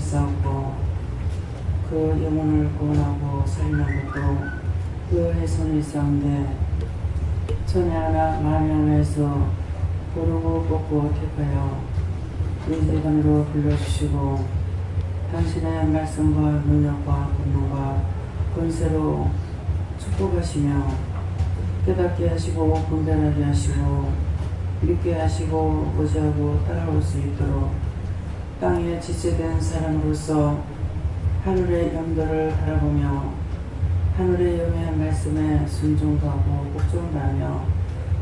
있사옵고 그 영혼을 구원하고 살리는 것도 그의 손에 있사온데 천에 하나 만에 하나에서 고르고 뽑고 택하여 이 재단으로 불러주시고 당신의 말씀과 능력과 권능과 권세로 축복하시며 깨닫게 하시고 분별하게 하시고 믿게 하시고 의지하고 따라올 수 있도록 땅에 지체된 사람으로서 하늘의 영들을 바라보며 하늘의 영의 말씀에 순종하고 복종하며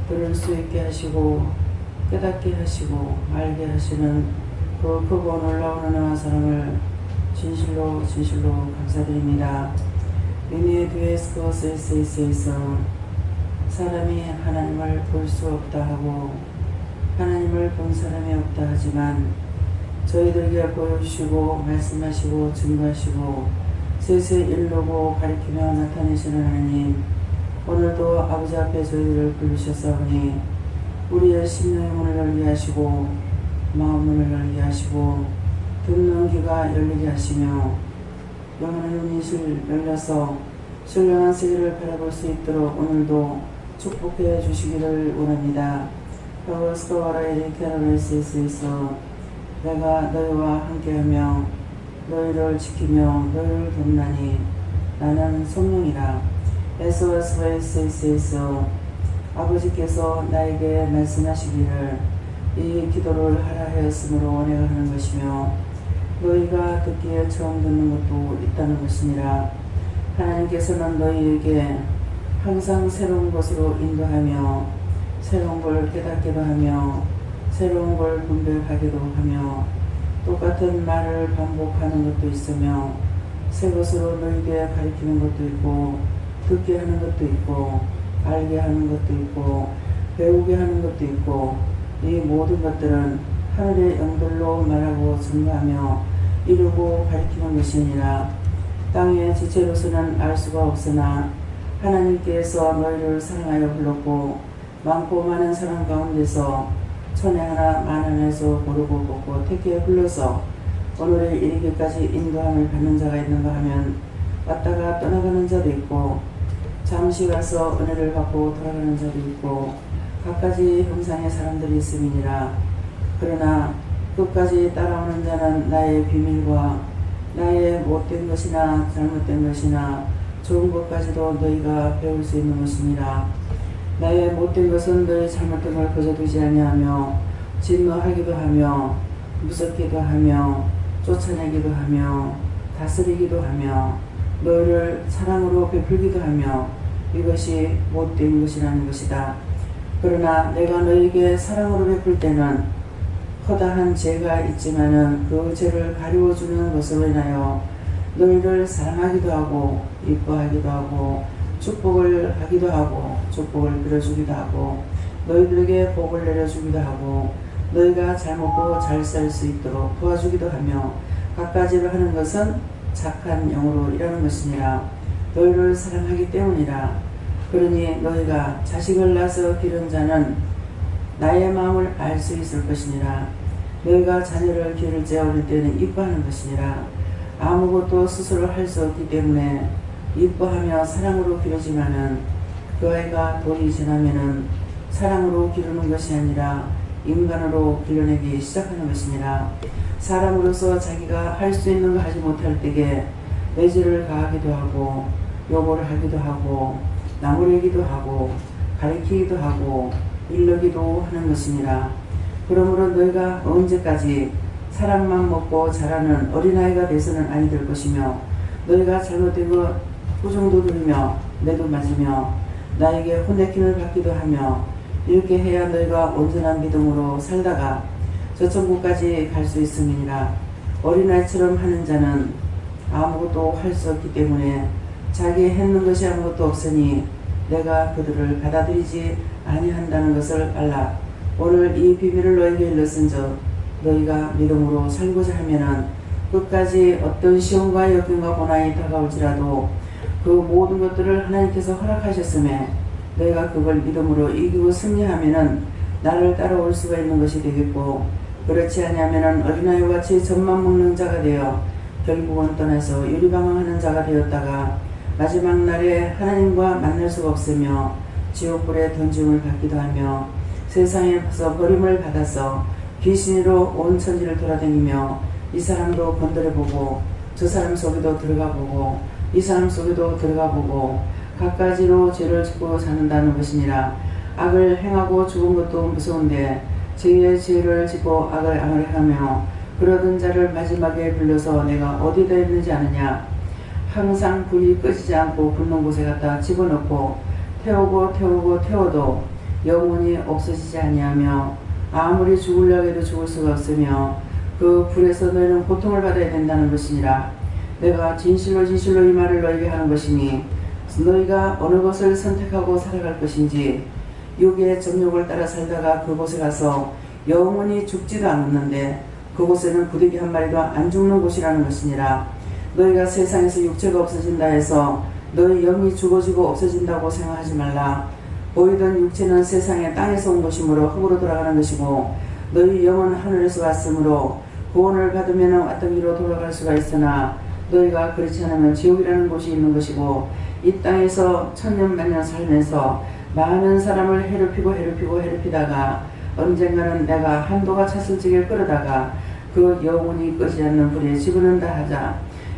들을 수 있게 하시고 깨닫게 하시고 알게 하시는 그 크고 놀라운 은혜와 사랑을 진실로 감사드립니다. 미니에 뒤에서 사람이 하나님을 볼 수 없다 하고 하나님을 본 사람이 없다 하지만 저희들에게 보여주시고 말씀하시고 증거하시고 세세 일르고 가리키며 나타내시는 하나님, 오늘도 아버지 앞에 저희들을 부르셨사오니 우리의 심령의 문을 열게 하시고 마음 문을 열게 하시고 듣는 귀가 열리게 하시며 영혼의 눈이 열려서 신령한 세계를 바라볼 수 있도록 오늘도 축복해 주시기를 원합니다. 내가 너희와 함께하며 너희를 지키며 너희를 돕나니 나는 성령이라. SOS에서 아버지께서 나에게 말씀하시기를 이 기도를 하라 하였으므로 내가 하는 것이며 너희가 듣기에 처음 듣는 것도 있다는 것이니라. 하나님께서는 너희에게 항상 새로운 것으로 인도하며 새로운 걸 깨닫기도 하며 새로운 걸 분별하기도 하며 똑같은 말을 반복하는 것도 있으며 새 것으로 너희에게 가르치는 것도 있고 듣게 하는 것도 있고 알게 하는 것도 있고 배우게 하는 것도 있고 이 모든 것들은 하늘의 영들로 말하고 증거하며 이루고 가르치는 것이니라. 땅의 지체로서는 알 수가 없으나 하나님께서 너희를 사랑하여 불렀고 많고 많은 사람 가운데서 천에 하나 만 하나에서 고르고 뽑고 택해 불러서 오늘에 이르기까지 인도함을 받는 자가 있는가 하면 왔다가 떠나가는 자도 있고 잠시 가서 은혜를 받고 돌아가는 자도 있고 각가지 형상의 사람들이 있음이니라. 그러나 끝까지 따라오는 자는 나의 비밀과 나의 못된 것이나 잘못된 것이나 좋은 것까지도 너희가 배울 수 있는 것이니라. 나의 못된 것은 너희 잘못된 걸 거저두지 아니하며 진노하기도 하며 무섭기도 하며 쫓아내기도 하며 다스리기도 하며 너희를 사랑으로 베풀기도 하며 이것이 못된 것이라는 것이다. 그러나 내가 너희에게 사랑으로 베풀 때는 허다한 죄가 있지만은 그 죄를 가리워주는 것으로 인하여 너희를 사랑하기도 하고 이뻐하기도 하고 축복을 하기도 하고 축복을 빌어주기도 하고 너희들에게 복을 내려주기도 하고 너희가 잘 먹고 잘 살 수 있도록 도와주기도 하며 갖가지를 하는 것은 착한 영으로 일하는 것이니라. 너희를 사랑하기 때문이라. 그러니 너희가 자식을 낳아서 기른 자는 나의 마음을 알 수 있을 것이니라. 너희가 자녀를 기를 때 어릴 때는 이뻐하는 것이니라. 아무것도 스스로 할 수 없기 때문에 이뻐하며 사랑으로 기르지만은 그 아이가 돌이 지나면은 사랑으로 기르는 것이 아니라 인간으로 길러내기 시작하는 것이니라. 사람으로서 자기가 할 수 있는 거 하지 못할 때에 매질을 가하기도 하고 요구를 하기도 하고 나무래기도 하고 가리키기도 하고 일러기도 하는 것이니라. 그러므로 너희가 언제까지 사랑만 먹고 자라는 어린아이가 돼서는 아니 될 것이며 너희가 잘못된 것 꾸중도 들으며 매도 맞으며 나에게 혼내킴을 받기도 하며 이렇게 해야 너희가 온전한 믿음으로 살다가 저 천국까지 갈 수 있음이니라. 어린아이처럼 하는 자는 아무것도 할 수 없기 때문에 자기 했는 것이 아무것도 없으니 내가 그들을 받아들이지 아니한다는 것을 알라. 오늘 이 비밀을 너에게 일렀은즉 너희가 믿음으로 살고자 하면은 끝까지 어떤 시험과 역경과 고난이 다가올지라도 그 모든 것들을 하나님께서 허락하셨음에 너희가 그걸 믿음으로 이기고 승리하면은 나를 따라올 수가 있는 것이 되겠고 그렇지 아니하면 어린아이와 같이 젖만 먹는 자가 되어 결국은 떠나서 유리방황하는 자가 되었다가 마지막 날에 하나님과 만날 수가 없으며 지옥불에 던짐을 받기도 하며 세상에서 버림을 받아서 귀신으로 온 천지를 돌아다니며 이 사람도 건드려보고 저 사람 속에도 들어가보고 이 사람 속에도 들어가보고 갖가지로 죄를 짓고 사는다는 것이니라. 악을 행하고 죽은 것도 무서운데 죄의 죄를 짓고 악을 행하며 그러던 자를 마지막에 불러서 내가 어디다 있는지 아느냐. 항상 불이 꺼지지 않고 붙는 곳에 갖다 집어넣고 태우고 태워도 영원히 없어지지 아니하며 아무리 죽으려고 해도 죽을 수가 없으며 그 불에서 너희는 고통을 받아야 된다는 것이니라. 내가 진실로 이 말을 너희에게 하는 것이니 너희가 어느 것을 선택하고 살아갈 것인지 육의 정욕을 따라 살다가 그곳에 가서 영원히 죽지도 않았는데 그곳에는 부득이 한 마리도 안 죽는 곳이라는 것이니라. 너희가 세상에서 육체가 없어진다 해서 너희 영이 죽어지고 없어진다고 생각하지 말라. 보이던 육체는 세상에 땅에서 온 것이므로 흙으로 돌아가는 것이고 너희 영은 하늘에서 왔으므로 구원을 받으면 왔던 길로 돌아갈 수가 있으나 너희가 그렇지 않으면 지옥이라는 곳이 있는 것이고 이 땅에서 천년 만년 살면서 많은 사람을 해롭히다가 언젠가는 내가 한도가 찼을 적에 끌어다가 그 영혼이 끄지 않는 불에 집어넣는다 하자.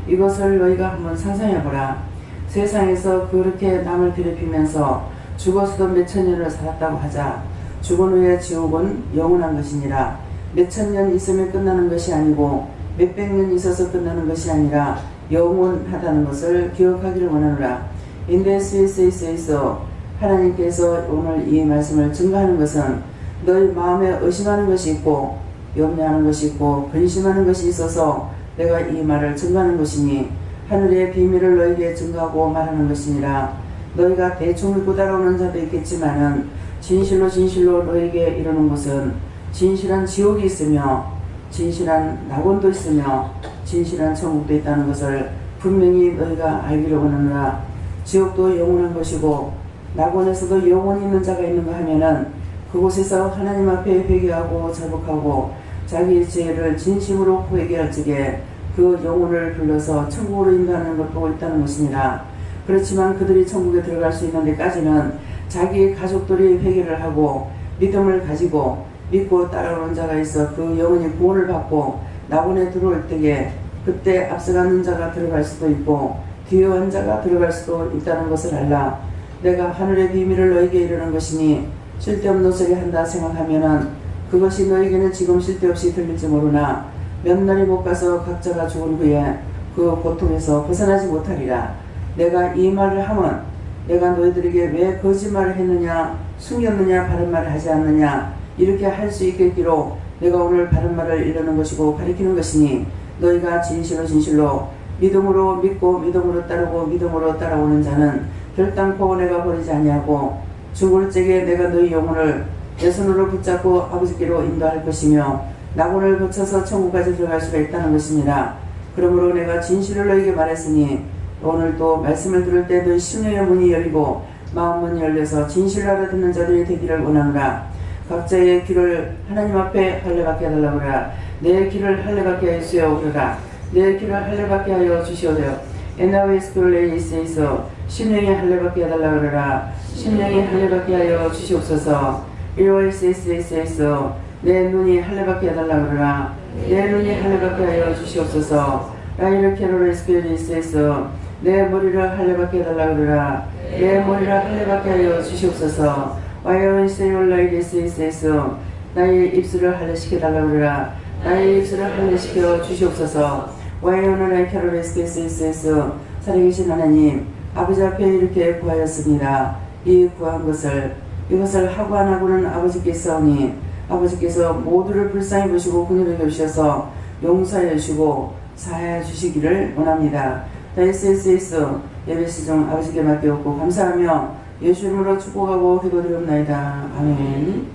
이것을 너희가 한번 상상해보라. 세상에서 그렇게 남을 괴롭히면서 죽어서도 몇천 년을 살았다고 하자. 죽은 후에 지옥은 영원한 것이니라. 몇천 년 있으면 끝나는 것이 아니고 몇백 년 있어서 끝나는 것이 아니라 영원하다는 것을 기억하기를 원하노라. 인데스위스에서 하나님께서 오늘 이 말씀을 증거하는 것은 너희 마음에 의심하는 것이 있고 염려하는 것이 있고 근심하는 것이 있어서 내가 이 말을 증거하는 것이니 하늘의 비밀을 너희에게 증거하고 말하는 것이니라. 너희가 대충 믿고 따라오는 자도 있겠지만은 진실로 너희에게 이르는 것은 진실한 지옥이 있으며 진실한 낙원도 있으며 진실한 천국도 있다는 것을 분명히 너희가 알기를 원하노라. 지옥도 영원한 것이고 낙원에서도 영원히 있는 자가 있는가 하면은 그곳에서 하나님 앞에 회개하고 자복하고 자기 죄를 진심으로 회개할 적에 그 영혼을 불러서 천국으로 인도하는 것도 있다는 것이니라. 그렇지만 그들이 천국에 들어갈 수 있는 데까지는 자기 가족들이 회개를 하고 믿음을 가지고 믿고 따라오는 자가 있어 그 영혼이 구원을 받고 낙원에 들어올 때에 그때 앞서가는 자가 들어갈 수도 있고 뒤에 온 자가 들어갈 수도 있다는 것을 알라. 내가 하늘의 비밀을 너에게 이르는 것이니 쓸데없는 소리 한다 생각하면은 그것이 너에게는 지금 쓸데없이 들릴지 모르나 몇 날이 못 가서 각자가 죽은 후에 그 고통에서 벗어나지 못하리라. 내가 이 말을 하면 내가 너희들에게 왜 거짓말을 했느냐 숨겼느냐 바른 말을 하지 않느냐 이렇게 할 수 있겠기로 내가 오늘 바른 말을 이르는 것이고 가리키는 것이니 너희가 진실로 믿음으로 믿고 믿음으로 따르고 믿음으로 따라오는 자는 결단코 내가 버리지 아니하고 죽을 적에 내가 너희 영혼을 내 손으로 붙잡고 아버지께로 인도할 것이며 낙원을 거쳐서 천국까지 들어갈 수가 있다는 것이니라. 그러므로 내가 진실을 너희에게 말했으니 오늘 또 말씀을 들을 때 너희 심령의 문이 열리고 마음 문이 열려서 진실을 알아듣는 자들이 되기를 원하노라. 각자의 길을 하나님 앞에 할례받게 해달라고 그러라. 내 길을 할례받게 하시오 그러라. 내 길을 할례받게 하여 주시오되어 에나웨스톨레이스에서 심령의 할례받게 해달라고 그러라. 심령의 할례받게 하여 주시옵소서. 일오에스에서 내 눈이 할례받게 해달라고 그러라. 내 눈이 할례받게 하여 주시옵소서. 라이르케로레스페리스에서 내 머리를 할례받게 해달라고 그러라. 내 머리를 할례받게 하여 주시옵소서. 와이오이세올라이데스에서 나의 입술을 할례시켜달라고 그러라. 나의 입술을 할례시켜 주시옵소서. 와이오노라이케로레스페리스에서 살아계신 하나님 아버지 앞에 이렇게 구하였습니다. 이 구한 것을 이것을 하고 안 하고는 아버지께서니 아버지께서 모두를 불쌍히 보시고 긍휼히 여기셔서 용서해 주시고 사하여 주시기를 원합니다. 다이스에스 예배 시중 아버지께 맡기옵고 감사하며 예수 이름으로 축복하고 기도드리옵나이다. 아멘.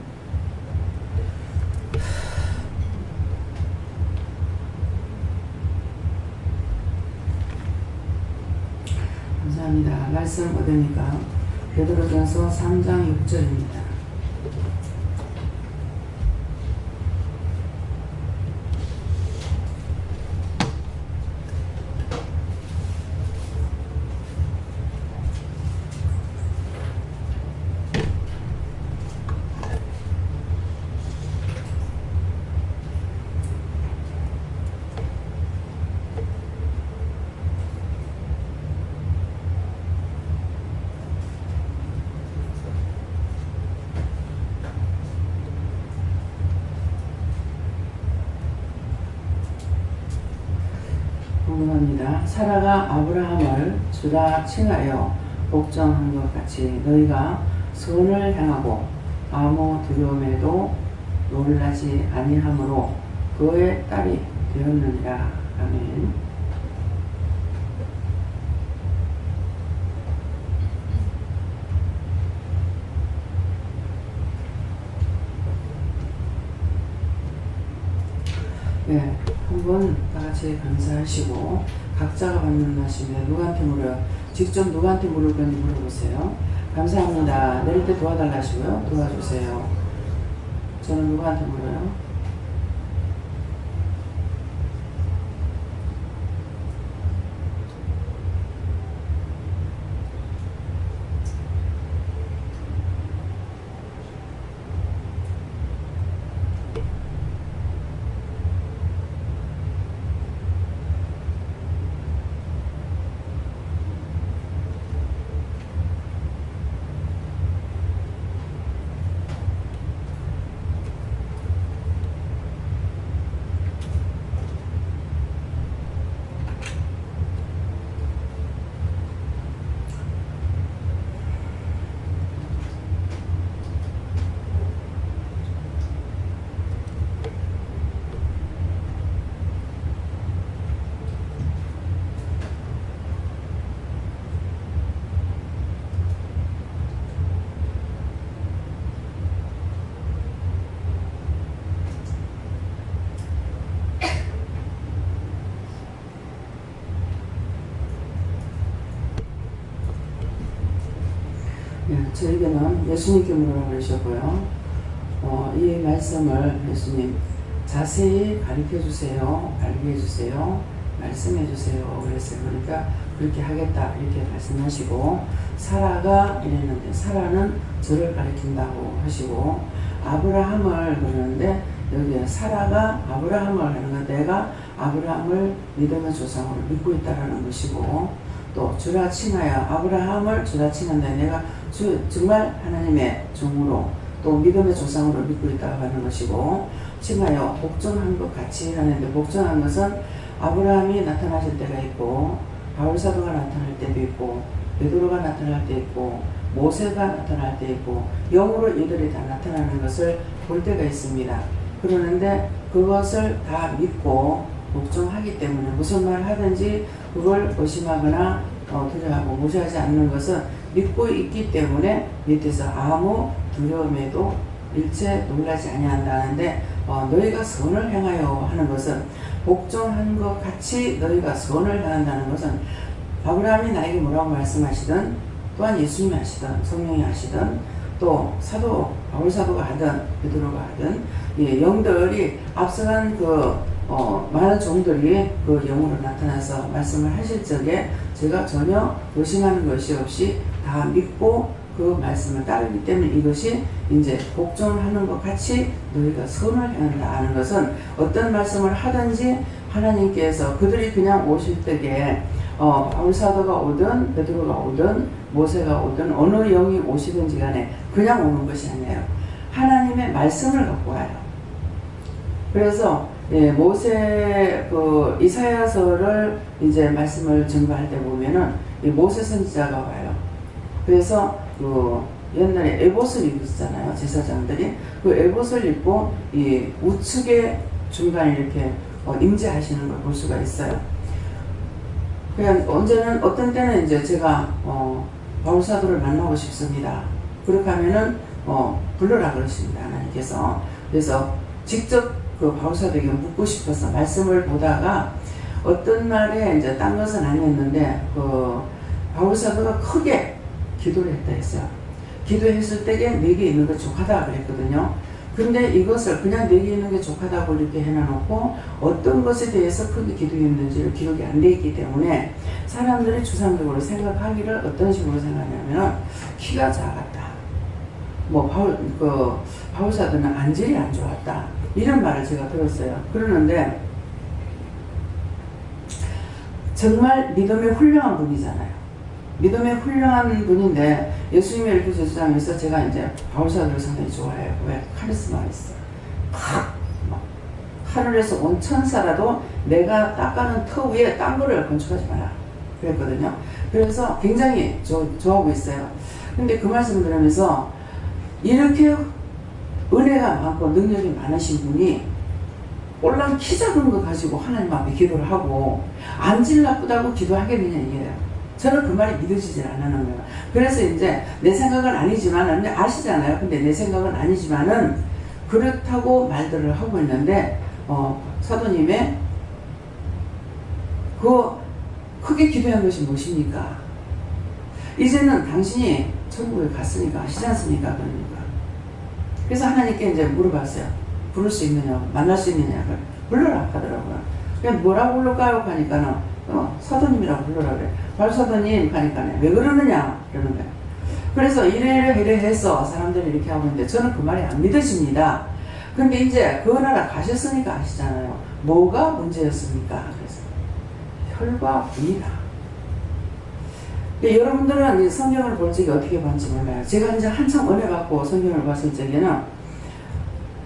감사합니다. 말씀 어디입니까? 베드로전서 3장 6절입니다. 궁금합니다. 사라가 아브라함을 주라 칭하여 복종한 것 같이 너희가 선을 향하고 아무 두려움에도 놀라지 아니하므로 그의 딸이 되었느니라. 아멘. 네, 한번 다 같이 감사하시고 각자가 받는 말씀에 누구한테 물어요? 직접 누구한테 물을 건지 물어보세요. 감사합니다. 내릴 때 도와달라 하시고요. 도와주세요. 저는 누구한테 물어요? 저에게는 예수님께 물으라고 그러셨고요. 이 말씀을 예수님 자세히 가르쳐 주세요. 알게 해주세요. 말씀해 주세요. 그랬어요. 그러니까 그렇게 하겠다 이렇게 말씀하시고 사라가 이랬는데 사라는 저를 가르친다고 하시고 아브라함을 그러는데 여기에 사라가 아브라함을 하는 건 내가 아브라함을 믿음의 조상으로 믿고 있다라는 것이고 또 주라 칭하여 아브라함을 주라 칭한다. 내가 정말 하나님의 종으로 또 믿음의 조상으로 믿고 있다고 하는 것이고 칭하여 복종한 것 같이 하는데 복종한 것은 아브라함이 나타나실 때가 있고 바울사도가 나타날 때도 있고 베드로가 나타날 때 있고 모세가 나타날 때 있고 영으로 이들이 다 나타나는 것을 볼 때가 있습니다. 그러는데 그것을 다 믿고 복종하기 때문에 무슨 말 하든지 그걸 의심하거나 두려워하고 무시하지 않는 것은 믿고 있기 때문에 밑에서 아무 두려움에도 일체 놀라지 아니한다는데 너희가 선을 행하여 하는 것은 복종한 것 같이 너희가 선을 행한다는 것은 아브라함이 나에게 뭐라고 말씀하시든 또한 예수님이 하시든 성령이 하시든 또 사도 바울사도가 하든 베드로가 하든 영들이 앞서간 많은 종들이 그 영으로 나타나서 말씀을 하실 적에 제가 전혀 의심하는 것이 없이 다 믿고 그 말씀을 따르기 때문에 이것이 이제 복종하는 것 같이 너희가 선을 행한다 하는 것은 어떤 말씀을 하든지 하나님께서 그들이 그냥 오실 때에 바울사도가 오든 베드로가 오든 모세가 오든 어느 영이 오시든지 간에 그냥 오는 것이 아니에요. 하나님의 말씀을 갖고 와요. 그래서 모세 이사야서를 이제 말씀을 증거할 때 보면은 모세 선지자가 와요. 그래서 옛날에 에봇을 입었잖아요. 제사장들이 그 에봇을 입고 이 우측에 중간에 이렇게 임재하시는 걸 볼 수가 있어요. 그냥 언제는 어떤 때는 이제 제가 바울사도를 만나고 싶습니다. 그렇게 하면은 불러라 그러십니다. 하나님께서. 그래서 직접 그 바울사도에게 묻고 싶어서 말씀을 보다가 어떤 날에 이제 딴 것은 아니었는데 그 바울사도가 크게 기도를 했다 했어요. 기도했을 때에 내게 있는 게 족하다 그랬거든요. 근데 이것을 그냥 내게 있는 게 족하다고 이렇게 해놔놓고 어떤 것에 대해서 크게 기도했는지를 기록이 안 돼 있기 때문에 사람들이 추상적으로 생각하기를 어떤 식으로 생각하냐면 키가 작았다. 바울사도는 안질이 안 좋았다. 이런 말을 제가 들었어요. 그러는데 정말 믿음이 훌륭한 분이잖아요. 믿음이 훌륭한 분인데 예수님의 일부 제사장에서 제가 이제 바울사도를 상당히 좋아해요. 왜? 카리스마가 있어요. 하늘에서 온 천사라도 내가 닦아놓은 터 위에 딴 거를 건축하지 마라 그랬거든요. 그래서 굉장히 좋아하고 있어요. 근데 그 말씀을 들으면서 이렇게 은혜가 많고 능력이 많으신 분이 올랑 키 작은 거 가지고 하나님 앞에 기도를 하고 안질 나쁘다고 기도하겠느냐 이게요. 저는 그 말이 믿어지질 않는 거예요. 그래서 이제 내 생각은 아니지만 아시잖아요. 근데 내 생각은 아니지만은 그렇다고 말들을 하고 있는데 사도님의 그 크게 기도한 것이 무엇입니까? 이제는 당신이 천국에 갔으니까 하시지 않습니까? 그러니까. 그래서 하나님께 이제 물어봤어요. 부를 수 있느냐고, 만날 수 있느냐고. 불러라 하더라고요. 그냥 뭐라고 부를까요? 하니까는 사도님이라고 불러라 그래. 발사도님 하니까 왜 그러느냐 그러는 거예요. 그래서 이래 해서 사람들이 이렇게 하고 있는데 저는 그 말이 안 믿어집니다. 근데 이제 그 나라 가셨으니까 아시잖아요. 뭐가 문제였습니까? 그래서 혈과 분이다. 여러분들은 성경을 볼 적에 어떻게 봤는지 몰라요. 제가 이제 한참 은혜 받고 성경을 봤을 적에는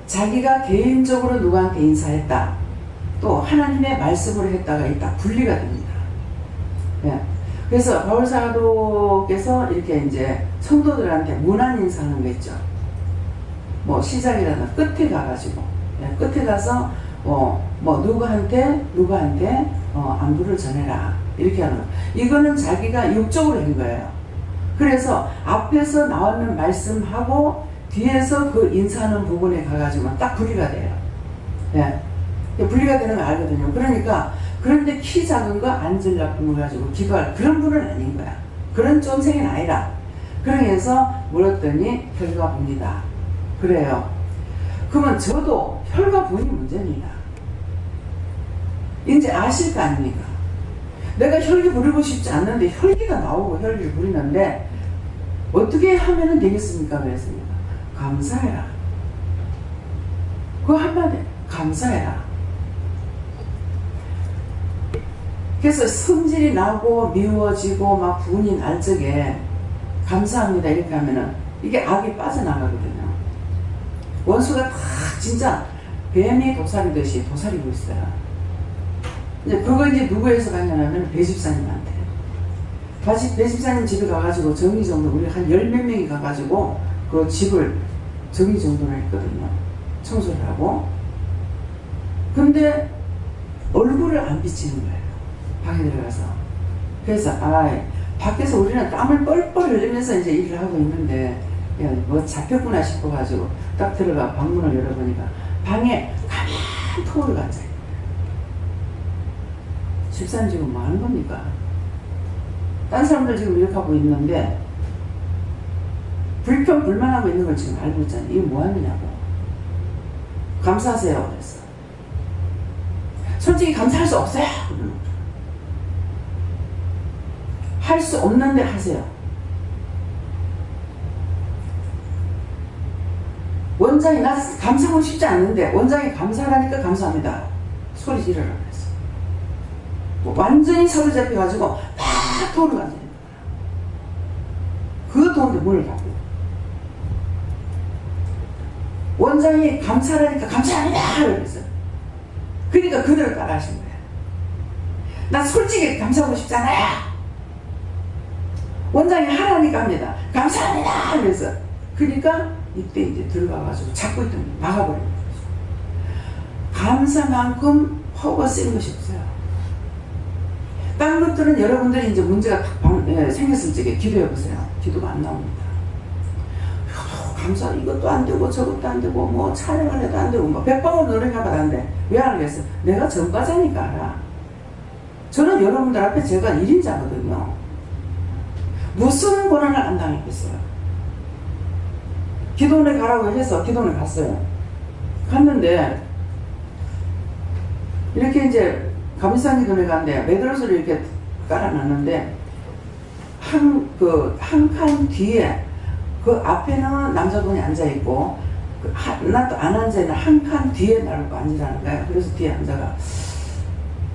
자기가 개인적으로 누구한테 인사했다. 또 하나님의 말씀을 했다가 딱 분리가 됩니다. 예. 그래서 바울 사도께서 이렇게 이제 성도들한테 문안 인사하는 거 있죠. 뭐 시작이라든 끝에 가가지고 끝에 가서 누구한테 안부를 전해라 이렇게 하는 거. 이거는 자기가 육적으로 한 거예요. 그래서 앞에서 나오는 말씀하고 뒤에서 그 인사하는 부분에 가가지고 딱 분리가 돼요. 예. 분리가 되는 거 알거든요. 그러니까 그런데 키 작은 거 안질 나쁜 거 가지고 기도할 그런 분은 아닌 거야. 그런 존생은 아니라. 그래서 물었더니 혈과 분이다. 그래요. 그러면 저도 혈과 분이 문제입니다. 이제 아실 거 아닙니까? 내가 혈기 부리고 싶지 않는데 혈기가 나오고 혈기를 부리는데 어떻게 하면 되겠습니까? 그랬습니다. 감사해라. 그거 한마디 감사해라. 그래서 성질이 나고 미워지고 막 분이 날 적에 감사합니다 이렇게 하면은 이게 악이 빠져나가거든요. 원수가 다 진짜 뱀이 도살이듯이 도살이고 있어요. 이제 그거 이제 누구에서 갔냐면 배집사님한테. 배집사님 집에 가가지고 정리정돈 우리 한 열 몇 명이 가가지고 그 집을 정리정돈을 했거든요. 청소를 하고. 근데 얼굴을 안 비치는 거예요. 방에 들어가서. 그래서 밖에서 우리는 땀을 뻘뻘 흘리면서 이제 일을 하고 있는데 뭐 잡혔구나 싶어가지고 딱 들어가 방문을 열어보니까 방에 가만히 토를 앉아있는 거예요. 집사님 지금 뭐 하는 겁니까? 딴 사람들 지금 이렇게 하고 있는데 불평불만하고 있는 걸 지금 알고 있잖아요. 이게 뭐 하느냐고. 감사하세요. 그랬어. 솔직히 감사할 수 없어요. 할 수 없는데 하세요. 원장이 나 감사하고 싶지 않는데 원장이 감사하니까 감사합니다. 소리 지르라 그랬어. 완전히 사로잡혀가지고 막 돈을 가져야 돼요. 그 돈도 문을 닫고. 원장이 감사하니까 감사합니다. 그랬어요. 그러니까 그대로 따라 하신 거예요. 나 솔직히 감사하고 싶잖아요. 원장이 하라니까 합니다. 감사합니다. 그래서 그러니까 이때 이제 들어가가지고 잡고 있던 게 막아버리는 거죠. 감사만큼 허가 쓰는 것이 없어요. 다른 것들은 여러분들이 이제 문제가 생겼을 적에 기도해보세요. 기도가 안 나옵니다. 감사 이것도 안 되고 저것도 안 되고 뭐 촬영을 해도 안 되고 뭐 백방으로 노력해봐도 안 돼. 왜 안 하겠어? 내가 전과자니까 알아. 저는 여러분들 앞에 제가 1인자거든요. 무슨 고난을 안 당했겠어요. 기도원에 가라고 해서 기도원에 갔어요. 갔는데 이렇게 이제 감리산 기도원에 갔는데 매드로스를 이렇게 깔아놨는데 한 칸 뒤에 그 앞에는 남자분이 앉아있고 나도 안 앉아있는 한 칸 뒤에 나를 앉으라는 거예요. 그래서 뒤에 앉아가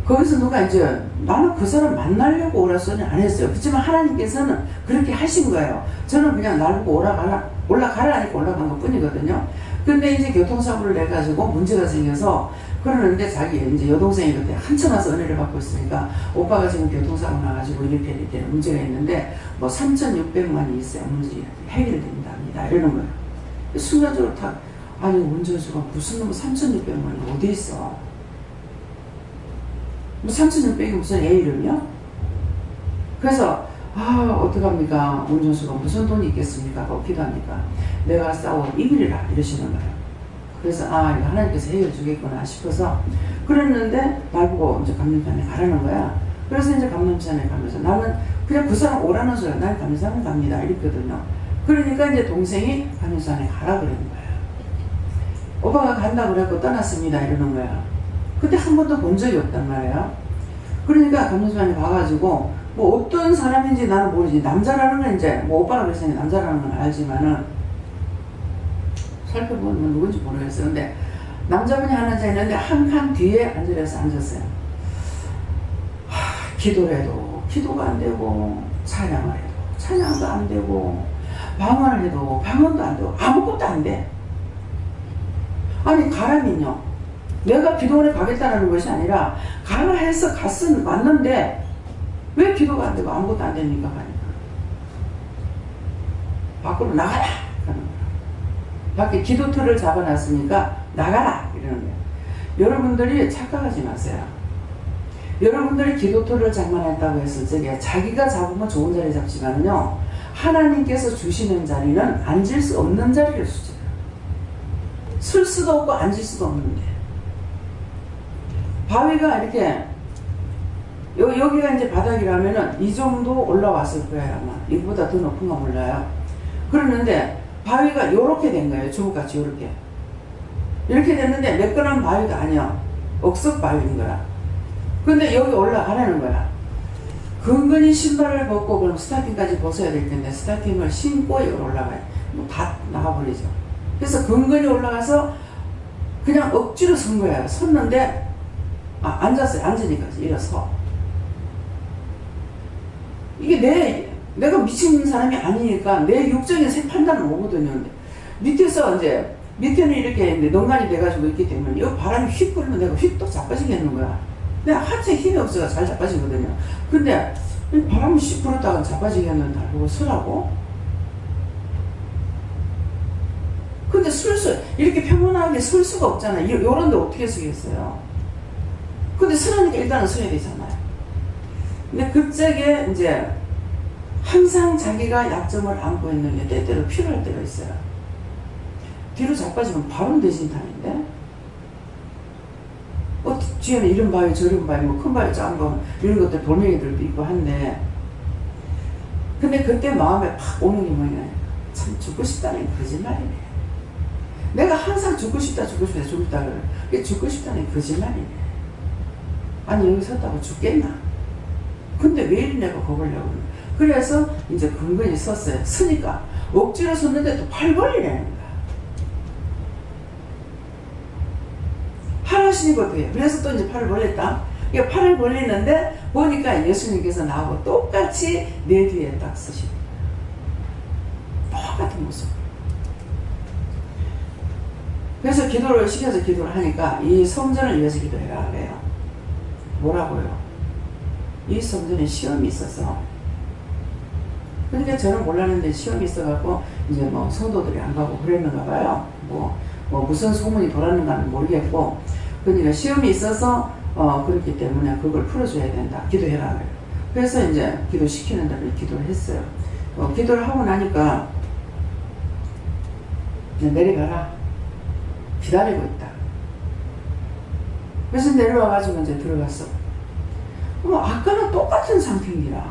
거기서 누가 이제 나는 그 사람 만나려고 오라 소리 안 했어요. 그렇지만 하나님께서는 그렇게 하신 거예요. 저는 그냥 날 보고 올라가라 하니까 올라간 것 뿐이거든요. 근데 이제 교통사고를 내가지고 문제가 생겨서 그러는데 자기 이제 여동생이 그때 한참 와서 은혜를 받고 있으니까 오빠가 지금 교통사고 나가지고 이렇게 문제가 있는데 뭐 3,600만이 있어야 문제 해결된답니다. 이러는 거예요. 순간적으로 다 아니 운전수가 무슨 놈 3,600만이 어디 있어? 뭐 3,600이 무슨 애 이름이요? 그래서 어떡합니까? 운전수가 무슨 돈이 있겠습니까? 기도합니까? 내가 싸워 이기리라 이러시는 거예요. 그래서 이거 하나님께서 해결해 주겠구나 싶어서 그랬는데 나보고 이제 감리산에 가라는 거야. 그래서 이제 감리산에 가면서 나는 그냥 그 사람 오라는 소리야. 난 감리산에 갑니다 이랬거든요. 그러니까 이제 동생이 감리산에 가라 그러는 거야. 오빠가 간다고 그래갖고 떠났습니다 이러는 거야. 근데 한 번도 본 적이 없단 말이에요. 그러니까 감리산에 가가지고 뭐 어떤 사람인지 나는 모르지. 남자라는 건 이제 뭐 오빠라고 해서 남자라는 건 알지만은 살펴보면 누군지 모르겠어요. 근데 남자분이 하나 앉아 있는데 한 칸 뒤에 앉았어요. 기도를 해도 기도가 안 되고 찬양을 해도 찬양도 안 되고 방언을 해도 방언도 안 되고 아무것도 안 돼. 아니 가라면요. 내가 기도원에 가겠다는 것이 아니라 가라 해서 왔는데 왜 기도가 안 되고 아무것도 안 됩니까? 가니까 밖으로 나가라 그러는 거야. 밖에 기도틀을 잡아놨으니까 나가라 이러는 거예요. 여러분들이 착각하지 마세요. 여러분들이 기도틀을 장만했다고 해서 자기가 잡으면 좋은 자리 잡지만요 하나님께서 주시는 자리는 앉을 수 없는 자리를 주세요. 쓸 수도 없고 앉을 수도 없는데 바위가 이렇게 여기가 이제 바닥이라면은 이 정도 올라왔을 거예요. 아마 이거보다 더 높은가 몰라요. 그러는데 바위가 요렇게 된 거예요. 주먹같이 요렇게. 이렇게 됐는데 매끈한 바위가 아니야. 억석 바위인 거야. 근데 여기 올라가라는 거야. 근근히 신발을 벗고 그럼 스타킹까지 벗어야 될 텐데 스타킹을 신고 여기 올라가요. 뭐 다 나가버리죠. 그래서 근근히 올라가서 그냥 억지로 선 거예요. 섰는데 앉았어요. 앉으니까 일어서. 이게 내가 미친 사람이 아니니까 내 육적인 판단은 오거든요. 밑에서 이제 밑에는 이렇게 농간이 돼가지고 있기 때문에 이 바람이 휙 불면 내가 휙 또 자빠지겠는 거야. 내가 하체 힘이 없어서 잘 자빠지거든요. 근데 바람이 휙 불었다가 자빠지겠는데 보고 서라고? 근데 이렇게 평온하게 설 수가 없잖아요. 요런데 어떻게 서겠어요? 근데 서라니까 일단은 서야 되잖아요. 근데 그쪽에 이제 항상 자기가 약점을 안고 있는 게 때때로 필요할 때가 있어요. 뒤로 자빠지면 바로 내진다는데 뒤에는 이런 바위 저런 바위 뭐 큰 바위 작은 바위 이런 것들 돌멩이들도 있고 한데 근데 그때 마음에 팍 오는 게 뭐냐 참 죽고 싶다는 거짓말이네. 내가 항상 죽고 싶다 그래. 그게 죽고 싶다는 거짓말이네. 아니 여기 섰다고 죽겠나? 근데 왜 이리 내가 거보려고 그래서 이제 근근히 섰어요. 서니까 억지로 섰는데 또 팔 벌리라는 거야. 하나씩 어떻게 그래서 또 이제 팔을 벌렸다. 팔을 벌리는데 보니까 예수님께서 나하고 똑같이 내 뒤에 딱 서시고 똑같은 모습. 그래서 기도를 시켜서 기도를 하니까 이 성전을 위해서 기도해라 그래요. 뭐라고요? 이 성전에 시험이 있어서 그러니까 저는 몰랐는데 시험이 있어갖고 이제 뭐 성도들이 안 가고 그랬는가 봐요. 뭐 무슨 소문이 돌았는가는 모르겠고 그러니까 시험이 있어서 그렇기 때문에 그걸 풀어줘야 된다. 기도해라 그래요. 그래서 이제 기도시키는 대로 기도를 했어요. 기도를 하고 나니까 이제 내려가라. 기다리고 있다. 그래서 내려와가지고 이제 들어갔어. 아까는 똑같은 상태입니다.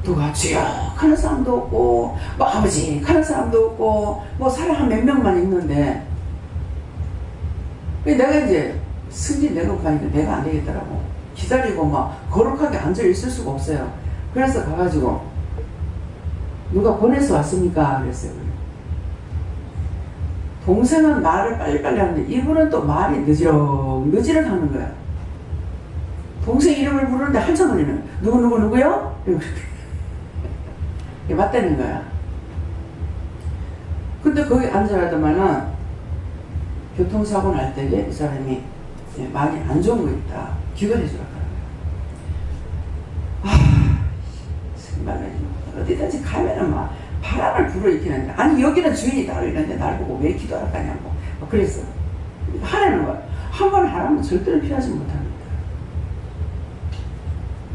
누가 주여 하는 사람도 없고 뭐 아버지 하는 사람도 없고 뭐 사람 한 몇 명만 있는데 내가 이제 승진 내고 가니까 내가 안 되겠더라고. 기다리고 막 거룩하게 앉아 있을 수가 없어요. 그래서 가가지고 누가 보내서 왔습니까? 그랬어요. 동생은 말을 빨리빨리 하는데 이분은 또 말이 느지럭 하는 거야. 동생 이름을 부르는데 한참 걸리는 누구요? 이게 맞다는 거야. 근데 거기 앉아라더만은 교통사고 날 때에 이 사람이 많이 안 좋은 거 있다. 기도를 해주라 하는 거야. 정말 어디든지 가면은 막 바람을 불어일으키는데, 아니 여기는 주인이다 이러는데 날 보고 왜 기도하러 가냐고 그랬어. 하라는 거야. 한 번 하라면 절대로 피하지 못합니다.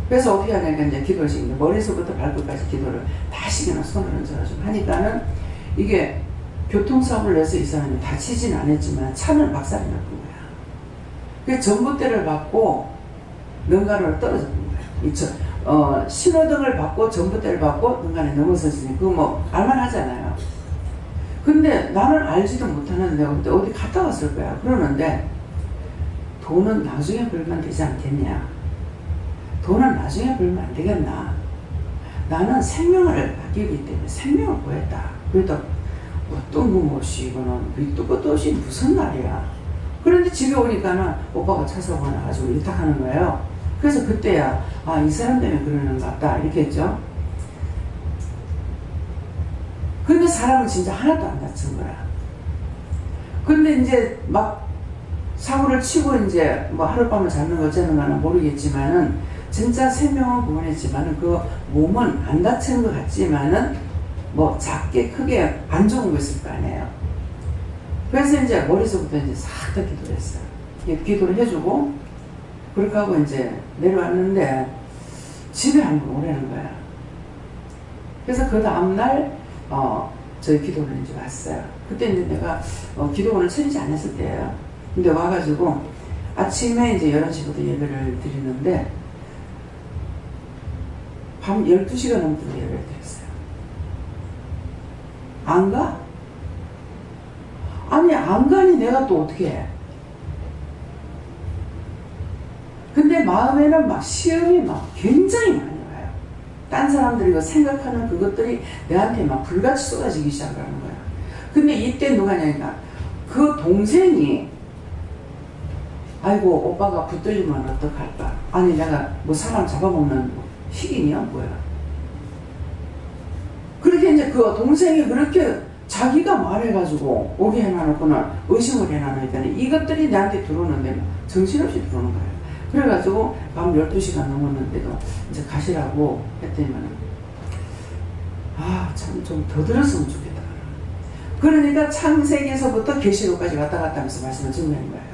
그래서 어떻게 하냐니까 이제 기도를 시키는데, 머리에서부터 발끝까지 기도를 다 시키나 손을 얹어가지고 하니까는, 이게 교통사고를 내서 이 사람이 다치진 않았지만 차는 박살이 났던 거야. 그래서 전봇대를 받고 능간으로 떨어졌던 거야. 신호등을 받고 전봇대를 받고 능간에 넘어섰으니 그거 뭐 알만하잖아요. 근데 나는 알지도 못하는데 어디 갔다 왔을 거야. 그러는데 돈은 나중에 벌면 되지 않겠냐. 돈은 나중에 벌면 안 되겠나. 나는 생명을 아끼기 때문에 생명을 구했다. 그래도 뜬금없이 이거는 밑도 끝도 없이 무슨 말이야. 그런데 집에 오니까는 오빠가 차 사고 나가지고 이렇게 하는 거예요. 그래서 그때야 이 사람 때문에 그러는 것 같다 이렇게 했죠. 근데 사람은 진짜 하나도 안 다친 거야. 근데 이제 막 사고를 치고 이제 뭐 하룻밤을 자는 거 어쩌는 거는 모르겠지만은 진짜 생명은 구원했지만은 그 몸은 안 다치는 것 같지만은 뭐 작게 크게 안 좋은 거 있을 거 아니에요. 그래서 이제 머리서부터 이제 싹 다 기도를 했어요. 기도를 해주고 그렇게 하고 이제 내려왔는데 집에 한 번 오라는 거야. 그래서 그 다음날 저희 기도원에 이제 왔어요. 그때 이제 내가 기도원을 처리지 않았을 때예요. 근데 와가지고 아침에 이제 11시부터 예배를 드리는데 밤 12시가 넘도록 예배를 드렸어요. 안 가? 아니 안 가니 내가 또 어떻게 해? 근데 마음에는 막 시험이 막 굉장히 많이 와요. 딴 사람들이 생각하는 그것들이 내한테 막 불같이 쏟아지기 시작하는 거야. 근데 이때 누가냐니까 그 동생이 아이고 오빠가 붙들리면 어떡할까. 아니 내가 뭐 사람 잡아먹는 희귀냐 뭐야. 그렇게 이제 그 동생이 그렇게 자기가 말해가지고 오게 해놔놓고는 의심을 해놔놓으니까 이것들이 나한테 들어오는데 정신없이 들어오는 거예요. 그래가지고 밤 12시가 넘었는데도 이제 가시라고 했더니만 참 좀 더 들었으면 좋겠다. 그러니까 창세기에서부터 계시록까지 왔다 갔다 하면서 말씀을 증명한 거예요.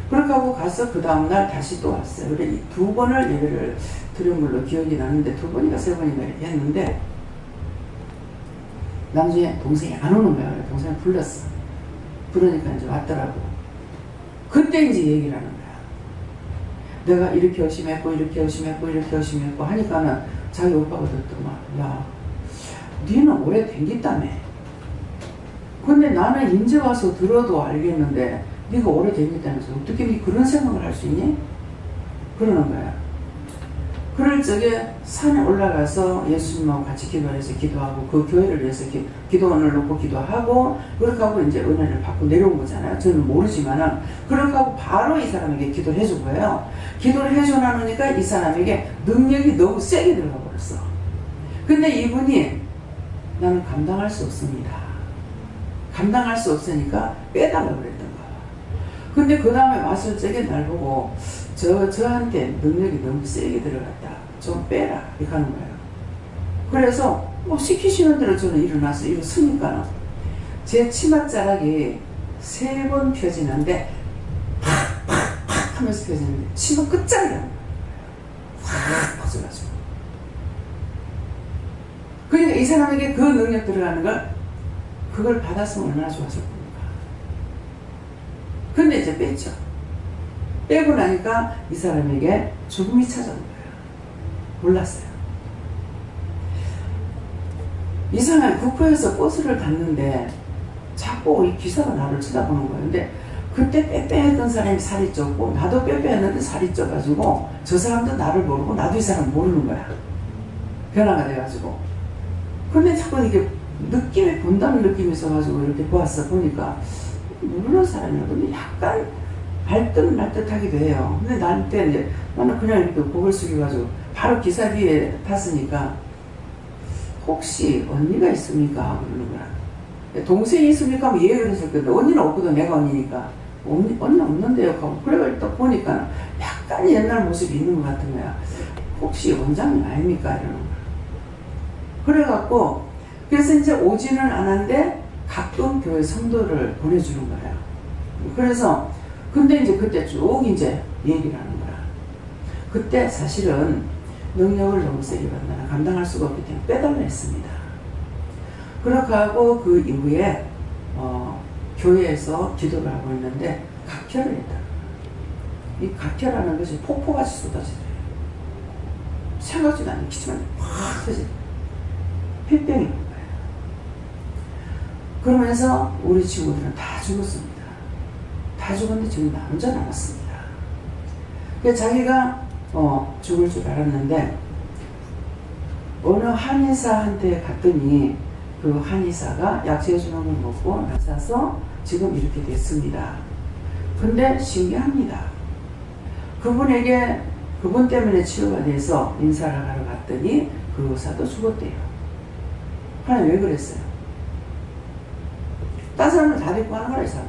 그렇게 하고 가서 그 다음날 다시 또 왔어요. 그래 두 번을 예배를 드린 걸로 기억이 나는데 2번인가 3번인가 이렇게 했는데 나중에 동생이 안 오는 거야. 동생을 불렀어. 그러니까 이제 왔더라고. 그때 이제 얘기를 하는 거야. 내가 이렇게 열심히 했고 이렇게 열심히 했고 이렇게 열심히 했고 하니까는 자기 오빠가 듣더만 야 니는 오래 댕겼다며. 근데 나는 이제 와서 들어도 알겠는데 네가 오래 댕겼다면서 어떻게 니 그런 생각을 할 수 있니? 그러는 거야. 그럴 적에 산에 올라가서 예수님하고 같이 기도해서 기도하고 그 교회를 위해서 기도원을 놓고 기도하고 그렇게 하고 이제 은혜를 받고 내려온 거잖아요. 저는 모르지만은 그렇게 하고 바로 이 사람에게 기도를 해준 거예요. 기도를 해줘 나누니까 이 사람에게 능력이 너무 세게 들어가 버렸어. 근데 이분이 나는 감당할 수 없습니다. 감당할 수 없으니까 빼달라고 그랬던 거야. 근데 그 다음에 왔을 적에 날 보고 저한테 능력이 너무 세게 들어갔다. 좀 빼라. 이렇게 하는 거예요. 그래서 뭐 시키시는 대로 저는 일어나서 일어서니까 제 치맛자락이 3번 펴지는데 팍팍팍 하면서 펴지는데 치마 끝자락이 확 벗어가지고. 그러니까 이 사람에게 그 능력 들어가는 걸 그걸 받았으면 얼마나 좋았을 겁니까. 근데 이제 뺐죠. 빼고 나니까 이 사람에게 죽음이 찾아온 거예요. 몰랐어요. 이상하게 국포에서 버스를 탔는데 자꾸 이 기사가 나를 쳐다보는 거예요. 근데 그때 빼빼했던 사람이 살이 쪘고 나도 빼빼했는데 살이 쪄가지고 저 사람도 나를 모르고 나도 이 사람 모르는 거야. 변화가 돼가지고. 근데 자꾸 이게 느낌이 본다는 느낌이 있어가지고 이렇게 보았어. 보니까 모르는 사람이라도 약간 말듯 하기도 해요. 근데 나한테 이제 나는 그냥 이렇게 고개를 숙여가지고 바로 기사 뒤에 탔으니까 혹시 언니가 있습니까? 그러는 거야. 동생이 있습니까? 하면 얘가 그랬을 건데 언니는 없거든. 내가 언니니까. 언니 없는데요 하고 그래가지고 딱 보니까 약간 옛날 모습이 있는 것 같은 거야. 혹시 원장님 아닙니까? 이러는 거야. 그래갖고 그래서 이제 오지는 않았는데 가끔 교회 성도를 보내주는 거야. 그래서 근데 이제 그때 쭉 이제 얘기를 하는 거야. 그때 사실은 능력을 너무 세게 받느라 감당할 수가 없기 때문에 빼달라 했습니다. 그렇게 하고 그 이후에 교회에서 기도를 하고 있는데 각혈을 했다. 이 각혈하는 것이 폭포같이 쏟아지더래요. 생각지도 않은 기침만 확 터지. 폐병이 온 거예요. 그러면서 우리 친구들은 다 죽었습니다. 다 죽었는데 지금 나 혼자 남았습니다. 그래서 자기가 죽을 줄 알았는데 어느 한의사한테 갔더니 그 한의사가 약재 주는 걸 먹고 나서서 지금 이렇게 됐습니다. 근데 신기합니다. 그분 때문에 치료가 돼서 인사를 하러 갔더니 그 의사도 죽었대요. 하나님 왜 그랬어요? 딴 사람을 다 데리고 하는 거라 이 사람.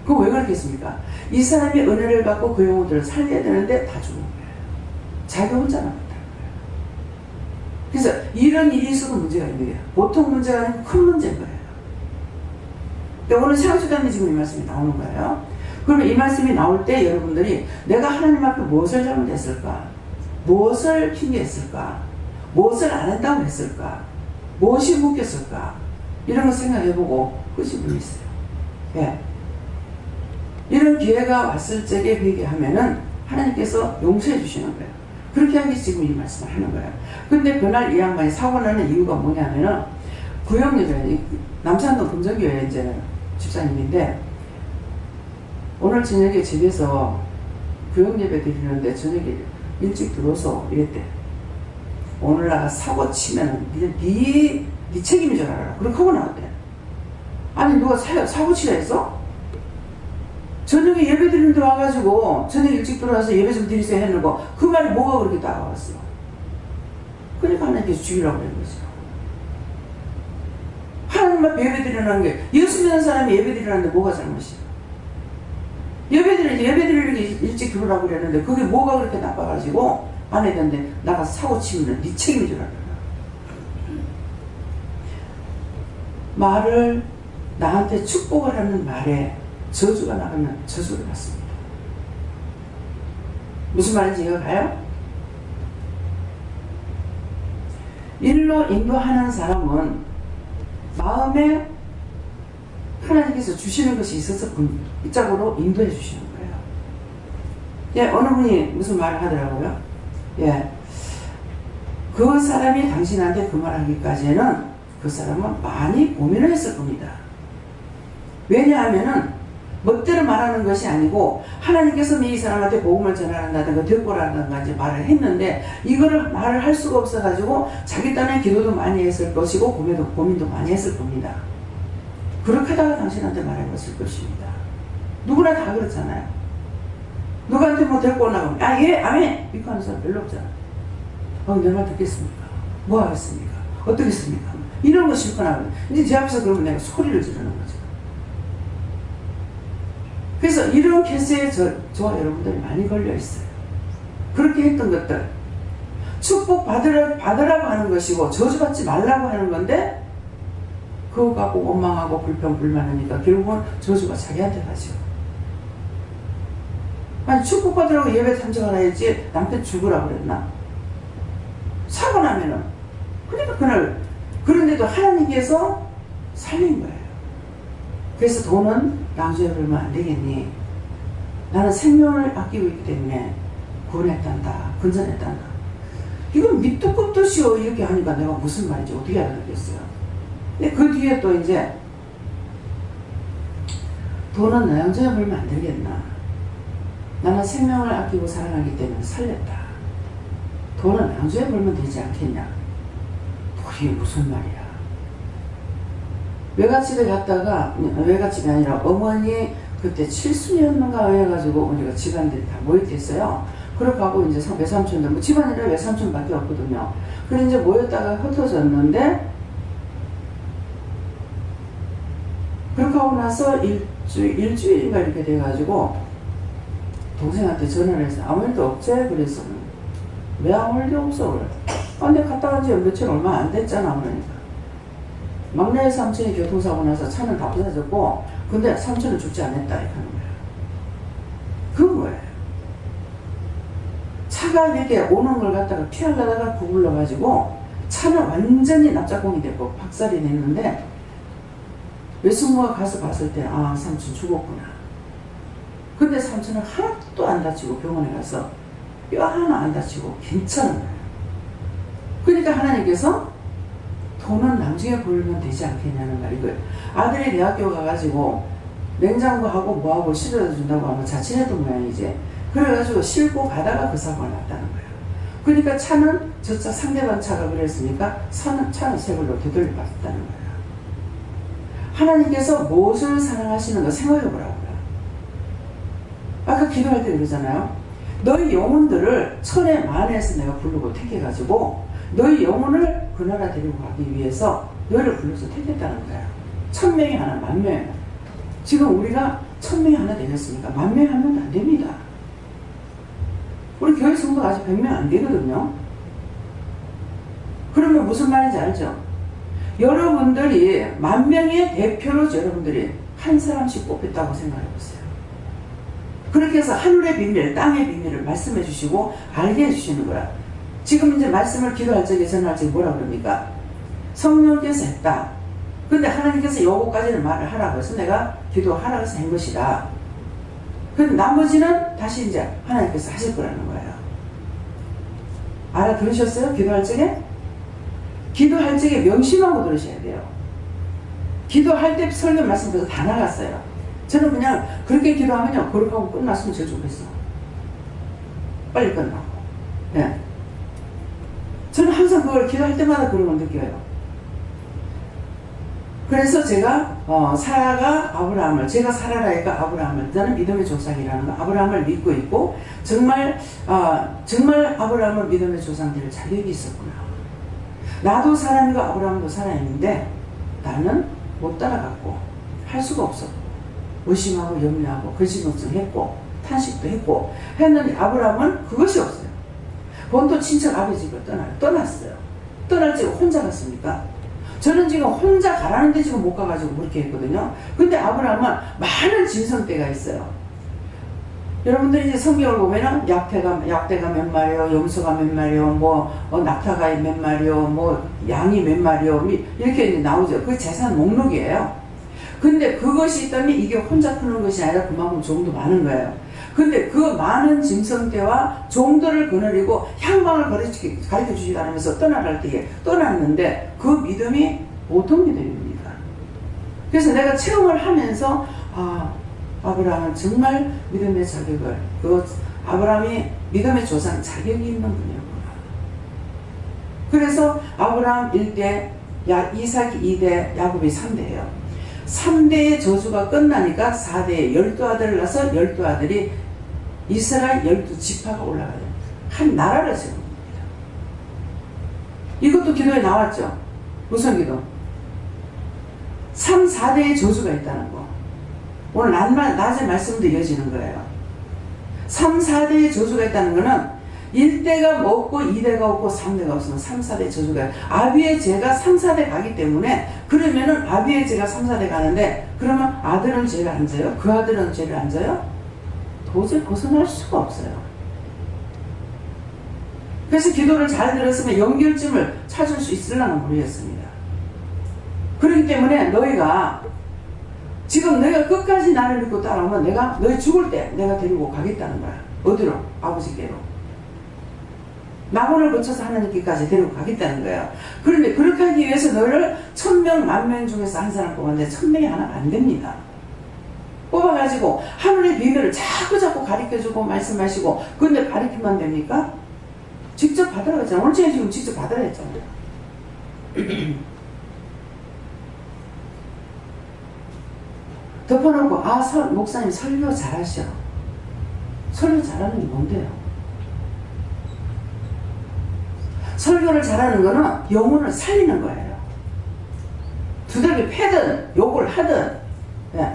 그거 왜 그렇겠습니까? 이 사람이 은혜를 받고 그 영혼들을 살려야 되는데 다 죽은 거예요. 자기 혼자 남았다는 거예요. 그래서 이런 일이 있어도 문제가 있는 거예요. 보통 문제가 아니고 큰 문제인 거예요. 오늘 생각주단에 지금 이 말씀이 나오는 거예요. 그러면 이 말씀이 나올 때 여러분들이 내가 하나님 앞에 무엇을 잘못했을까? 무엇을 핑계했을까? 무엇을 안 한다고 했을까? 무엇이 묶였을까? 이런 거 생각해보고 끄집을 있어요. 예. 이런 기회가 왔을 적에 회개하면은 하나님께서 용서해 주시는 거예요. 그렇게 하기 지금 이 말씀을 하는 거예요. 근데 그날 이 양반이 사고 나는 이유가 뭐냐면은 구역예배, 남산동 금정교회 이제 집사님인데 오늘 저녁에 집에서 구역예배 드리는데 저녁에 일찍 들어서 이랬대. 오늘 나가 사고 치면은 네 책임인 줄 알아라. 그렇게 하고 나왔대. 아니 누가 사고 치라 했어? 저녁에 예배 드리는데 와가지고 저녁 일찍 들어와서 예배 좀 드리세요 해놓고 그 말이 뭐가 그렇게 따가웠어? 그러니까 하나님께서 죽이라고 그런 거죠. 하나님 앞에 예배 드리라는 게 예수 믿는 사람이 예배 드리라는데 뭐가 잘못이야? 예배 드리기 일찍 들어오라고 그랬는데 그게 뭐가 그렇게 나빠가지고 안 했는데 나가 사고 치면 네 책임인 줄 알아. 말을 나한테 축복을 하는 말에 저주가 나가면 저주를 받습니다. 무슨 말인지 이해가요? 일로 인도하는 사람은 마음에 하나님께서 주시는 것이 있어서 이쪽으로 인도해 주시는 거예요. 예, 어느 분이 무슨 말을 하더라고요. 예, 그 사람이 당신한테 그 말하기까지는 그 사람은 많이 고민을 했을 겁니다. 왜냐하면은 멋대로 말하는 것이 아니고 하나님께서 이 사람한테 복음을 전하란다든가 듣고라든가 이제 말을 했는데 이거를 말을 할 수가 없어가지고 자기 딴에 기도도 많이 했을 것이고 고민도 많이 했을 겁니다. 그렇게 하다가 당신한테 말해봤을 것입니다. 누구나 다 그렇잖아요. 누구한테 뭐 데리고 오나가면 예 아멘 이렇게 하는 사람 별로 없잖아. 내 말 듣겠습니까? 뭐 하겠습니까? 어떻겠습니까? 이런 거 싫거나 이제 제 앞에서 그러면 내가 소리를 지르는 거죠. 그래서 이런 케이스에 저와 여러분들이 많이 걸려 있어요. 그렇게 했던 것들 축복 받으라고 하는 것이고 저주받지 말라고 하는 건데 그거 갖고 원망하고 불평불만하니까 결국은 저주가 자기한테 가죠. 아니 축복받으라고 예배 참석하라 했지 남편 죽으라고 그랬나? 사고 나면은 그러니까 그날 그런데도 하나님께서 살린 거예요. 그래서 돈은 나중에 벌면 안 되겠니? 나는 생명을 아끼고 있기 때문에 구원했단다. 건전했단다. 이건 밑도 끝도 없이 이렇게 하니까 내가 무슨 말인지 어떻게 알아듣겠어요. 근데 그 뒤에 또 이제 돈은 나중에 벌면 안 되겠나? 나는 생명을 아끼고 사랑하기 때문에 살렸다. 돈은 나중에 벌면 되지 않겠냐? 그게 무슨 말이야? 외갓집에 갔다가 외갓집이 아니라 어머니 그때 칠순이었는가 해가지고 어머니가 집안들이 다 모였댔어요. 그렇게 하고 이제 외삼촌들 뭐 집안이라 외삼촌밖에 없거든요. 그래 이제 모였다가 흩어졌는데 그렇게 하고 나서 일주일인가 이렇게 돼가지고 동생한테 전화를 해서 아무 일도 없지? 그래서 왜 아무 일도 없어? 그래. 아, 내가 갔다 간 지 며칠 얼마 안 됐잖아. 그러니까 막내 삼촌이 교통사고 나서 차는 다 부서졌고 근데 삼촌은 죽지 않았다 이렇게 하는 거야. 그건 뭐예요? 차가 이렇게 오는 걸 갖다가 피하려다가 구불러가지고 차는 완전히 납작공이 됐고 박살이 됐는데 외숙모가 가서 봤을 때 아, 삼촌 죽었구나. 근데 삼촌은 하나도 안 다치고 병원에 가서 뼈 하나 안 다치고 괜찮은 거예요. 그러니까 하나님께서 돈은 나중에 벌면 되지 않겠냐는 말이고요. 아들이 대학교 가가지고 냉장고하고 뭐하고 실어다 준다고 하면 자취했던 모양이지. 그래가지고 싣고 가다가 그 사고가 났다는 거예요. 그러니까 차는 저차 상대방 차가 그랬으니까 차는 새 걸로 되돌려받았다는 거예요. 하나님께서 무엇을 사랑하시는가 생각해 보라고요. 아까 기도할 때 그러잖아요. 너희 영혼들을 천에 만에서 내가 부르고 택해가지고 너희 영혼을 그 나라 데리고 가기 위해서 너희를 불러서 택했다는 거예요. 1000명이 하나, 10,000명. 지금 우리가 1000명이 하나 되겠습니까? 10,000명 하면 안 됩니다. 우리 교회 성도가 아직 100명 안 되거든요. 그러면 무슨 말인지 알죠? 여러분들이 10,000명의 대표로 여러분들이 한 사람씩 뽑혔다고 생각해 보세요. 그렇게 해서 하늘의 비밀, 땅의 비밀을 말씀해 주시고 알게 해 주시는 거야. 지금 이제 말씀을 기도할 적에 전할 적에 뭐라 그럽니까? 성령께서 했다. 근데 하나님께서 요거까지는 말을 하라고 해서 내가 기도하라고 해서 한 것이다. 근데 나머지는 다시 이제 하나님께서 하실 거라는 거예요. 알아들으셨어요? 기도할 적에? 기도할 적에 명심하고 들으셔야 돼요. 기도할 때 설교 말씀에서 다 나갔어요. 저는 그냥 그렇게 기도하면요 거룩하고 끝났으면 제일 좋겠어. 빨리 끝나고. 네. 저는 항상 그걸 기도할 때마다 그런 걸 느껴요. 그래서 제가 사라가 아브라함을, 제가 사라라니까 아브라함을, 나는 믿음의 조상이라는 거, 아브라함을 믿고 있고 정말 아브라함을 믿음의 조상 될 자격이 있었구나. 나도 사람이고 아브라함도 사람인데 나는 못 따라갔고 할 수가 없었고 의심하고 염려하고 거짓걱정했고 탄식도 했고 했는데 아브라함은 그것이 없어요. 본토 친척 아버지 집을 떠났어요. 떠날 때 혼자 갔습니까? 저는 지금 혼자 가라는데 지금 못 가가지고 그렇게 했거든요. 근데 아브라함은 많은 진성대가 있어요. 여러분들이 이제 성경을 보면은 약대가 몇 마리요, 염소가 몇 마리요, 낙타가 몇 마리요, 양이 몇 마리요, 이렇게 이제 나오죠. 그게 재산 목록이에요. 근데 그것이 있다면 이게 혼자 푸는 것이 아니라 그만큼 종도 많은 거예요. 근데 그 많은 짐승대와 종들을 거느리고 향방을 가르쳐 주시지 않으면서 떠나갈 때에 떠났는데 그 믿음이 보통 믿음입니다. 그래서 내가 체험을 하면서 아브라함은 정말 믿음의 자격을, 아브라함이 믿음의 조상 자격이 있는 분이었구나. 그래서 아브라함 1대, 이삭이 2대, 야곱이 3대예요. 3대의 저주가 끝나니까 4대에 12아들을 낳아서 12아들이 이스라엘 12지파가 올라가요. 한 나라를 세웁니다. 이것도 기도에 나왔죠. 무슨 기도? 3, 4대의 저주가 있다는 거. 오늘 낮에 말씀도 이어지는 거예요. 3, 4대의 저주가 있다는 거는 1대가 먹고 2대가 없고 3대가 없으면 3, 4대 저주가, 아비의 죄가 3, 4대 가기 때문에, 그러면은 아비의 죄가 3, 4대 가는데 그러면 아들은 죄를 안 져요? 그 아들은 죄를 안 져요? 도저히 벗어날 수가 없어요. 그래서 기도를 잘 들었으면 연결점을 찾을 수 있으려나 모르겠습니다. 그렇기 때문에 너희가 지금 너희가 끝까지 나를 믿고 따라오면 내가 너희 죽을 때 내가 데리고 가겠다는 거야. 어디로? 아버지께로. 낙원을 거쳐서 하나님께까지 데리고 가겠다는 거예요. 그런데 그렇게 하기 위해서 너희를 1000명, 10,000명 중에서 한 사람 뽑았는데 1000명이 하나가 안 됩니다. 뽑아가지고 하늘의 비밀을 자꾸 가르쳐주고 말씀하시고, 근데 가르치면 됩니까? 직접 받으라고 했잖아요. 오늘 제가 지금 직접 받으라 했잖아요. 덮어놓고 목사님 설교 잘하셔. 설교 잘하는 게 뭔데요? 설교를 잘하는 거는 영혼을 살리는 거예요. 두들겨 패든 욕을 하든, 예.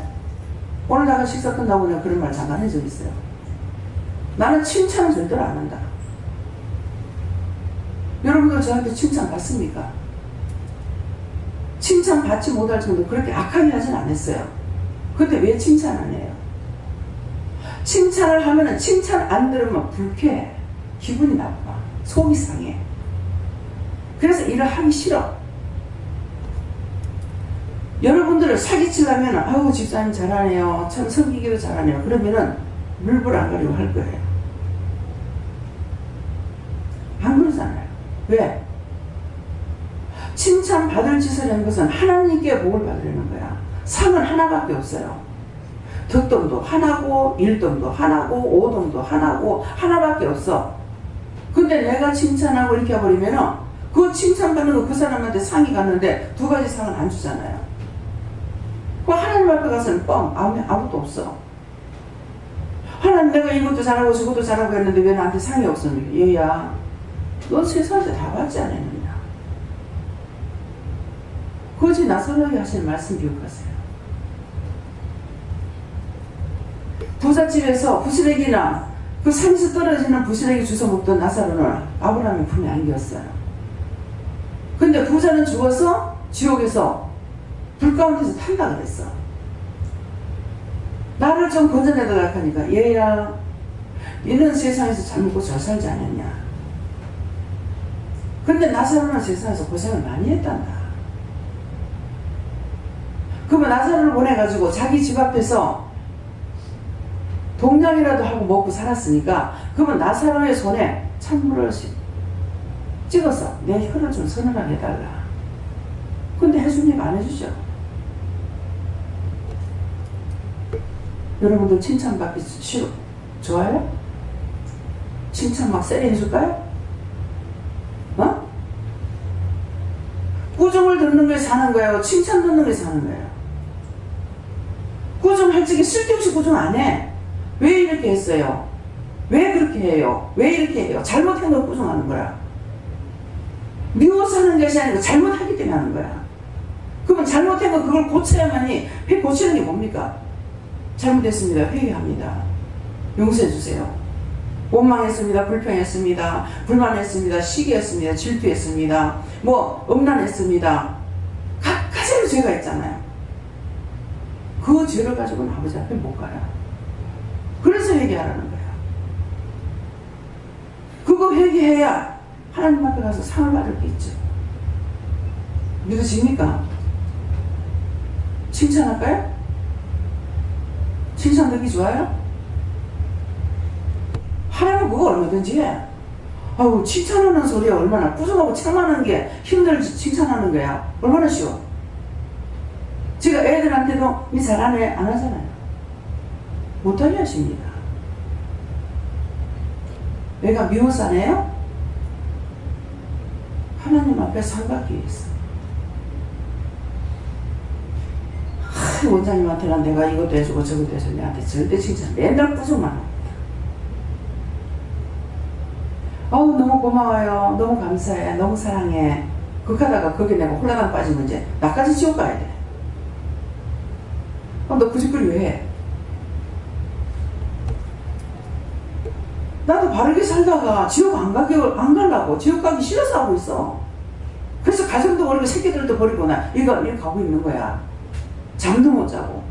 오늘 나가 식사 끝나고 내가 그런 말 잠깐 해적 있어요. 나는 칭찬은 절대로 안 한다. 여러분들 저한테 칭찬 받습니까? 칭찬 받지 못할 정도 그렇게 악하게 하진 않았어요. 근데 왜 칭찬 안 해요? 칭찬을 하면은 칭찬 안 들으면 불쾌해. 기분이 나빠. 속이 상해. 그래서 일을 하기 싫어. 여러분들을 사기치려면 아우 집사님 잘하네요. 참 섬기기도 잘하네요. 그러면은 물불 안 가리고 할 거예요. 안 그러잖아요. 왜? 칭찬받을 짓을 한 것은 하나님께 복을 받으려는 거야. 상은 하나밖에 없어요. 덕동도 하나고 일동도 하나고 오동도 하나고 하나밖에 없어. 근데 내가 칭찬하고 이렇게 해버리면은 그 칭찬받는 거 그 사람한테 상이 갔는데 두 가지 상은 안 주잖아요. 그 하나님 앞에 가서는 뻥. 아무것도 없어. 하나님 내가 이것도 잘하고 저것도 잘하고 했는데 왜 나한테 상이 없습니까? 얘야 넌 세상에서 다 받지 않았느냐. 거지 나사로에게 하시는 말씀 기억하세요. 부잣집에서 부스레기나 그 산에서 떨어지는 부스레기 주워 먹던 나사로는 아브라함의 품에 안겼어요. 근데 부자는 죽어서 지옥에서 불 가운데서 탄다 그랬어. 나를 좀 건져내달라 하니까 얘야 너는 세상에서 잘 먹고 잘 살지 않았냐. 근데 나사로는 세상에서 고생을 많이 했단다. 그러면 나사로를 보내가지고 자기 집 앞에서 동냥이라도 하고 먹고 살았으니까 그러면 나사로의 손에 찬물을 찍어서 내 혀를 좀 서늘하게 해달라. 근데 해주니까 안 해주죠. 여러분들 칭찬받기 싫어? 좋아요? 칭찬 막 세게 해줄까요? 어? 꾸중을 듣는 게 사는 거예요? 칭찬 듣는 게 사는 거예요? 꾸중할 적에 쓸데없이 꾸중 안 해. 왜 이렇게 했어요? 왜 그렇게 해요? 왜 이렇게 해요? 잘못한 걸 꾸중하는 거야. 미워서 하는 것이 아니고 잘못하기 때문에 하는 거야. 그러면 잘못한 거 그걸 고쳐야만이 고치는 게 뭡니까? 잘못했습니다. 회개합니다. 용서해 주세요. 원망했습니다. 불평했습니다. 불만했습니다. 시기했습니다. 질투했습니다. 음란했습니다. 가지로 죄가 있잖아요. 그 죄를 가지고는 아버지 앞에 못 가요. 그래서 회개하라는 거야. 그거 회개해야 하나님 앞에 가서 상을 받을 게 있죠. 믿으십니까? 칭찬할까요? 칭찬 듣기 좋아요? 하나님은 그거 얼마든지 해. 아우 칭찬하는 소리야 얼마나 꾸중하고 참하는 게 힘들지 칭찬하는 거야. 얼마나 쉬워. 제가 애들한테도 니 잘하네 안 하잖아요. 못하게 하십니다. 내가 미워서 안 해요? 하나님 앞에 상 받기 위해서. 원장님한테는 내가 이것도 해주고 저것도 해주고 내한테 절대 칭찬 맨날 꾸중만 합니다. 어우 너무 고마워요. 너무 감사해. 너무 사랑해. 그렇게 하다가 거기에 내가 홀라당 빠지면 이제 나까지 지옥 가야 돼. 너 그 짓거리 왜 해? 나도 바르게 살다가 지옥 안 가려고 지옥 가기 싫어서 하고 있어. 그래서 가정도 버리고 새끼들도 버리고 나 이거 가고 있는 거야. 잠도 못 자고.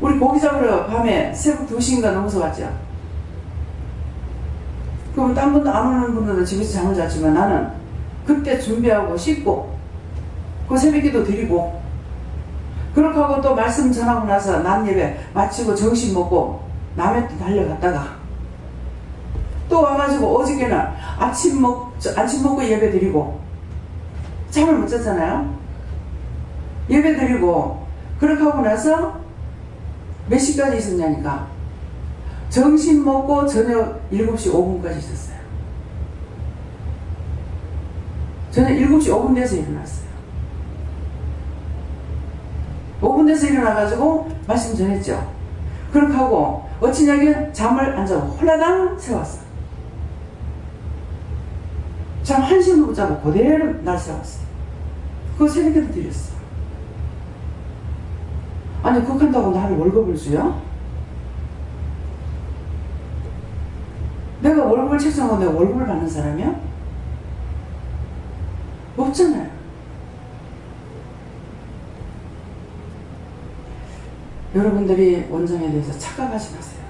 우리 고기 잡으러 밤에 새벽 2시인가 넘어서 왔죠. 그럼 딴 분도 안 오는 분들은 집에서 잠을 잤지만 나는 그때 준비하고 씻고 그 새벽기도 드리고 그렇게 하고 또 말씀 전하고 나서 낮 예배 마치고 점심 먹고 남해 또 달려갔다가 또 와가지고 어저께는 아침 먹고 예배 드리고 잠을 못 잤잖아요. 예배 드리고 그렇게 하고 나서 몇 시까지 있었냐니까 점심 먹고 저녁 7시 5분까지 있었어요. 저녁 7시 5분 돼서 일어났어요. 5분 돼서 일어나가지고 말씀 전했죠. 그렇게 하고 어찌냐면 잠을 안 자고 홀라당 세웠어. 잠 한시도 못 자고 그대로 날 세웠어. 그거 새벽에도 드렸어. 아니 극한다고 나를 월급을 줘요? 내가 월급을 책정하고 내가 월급을 받는 사람이야? 없잖아요. 여러분들이 원장에 대해서 착각하지 마세요.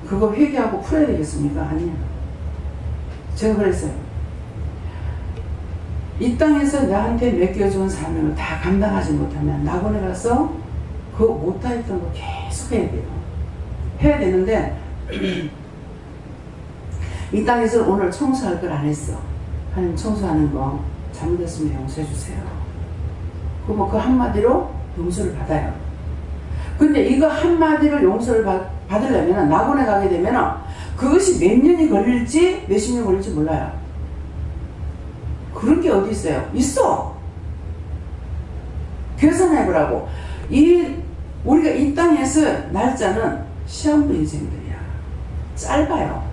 그거 회개하고 풀어야 되겠습니까? 아니에요. 제가 그랬어요. 이 땅에서 나한테 맡겨준 사명을 다 감당하지 못하면 낙원에 가서 그거 못하였던 거 계속 해야 돼요. 해야 되는데 이 땅에서 오늘 청소할 걸 안 했어. 하나님 청소하는 거 잘못했으면 용서해 주세요. 그럼 그 한마디로 용서를 받아요. 근데 이거 한마디로 용서를 받으려면 낙원에 가게 되면 그것이 몇 년이 걸릴지 몇십 년 걸릴지 몰라요. 그런 게 어디 있어요? 있어. 계산해보라고. 우리가 이 땅에서 날짜는 시한부 인생들이야. 짧아요.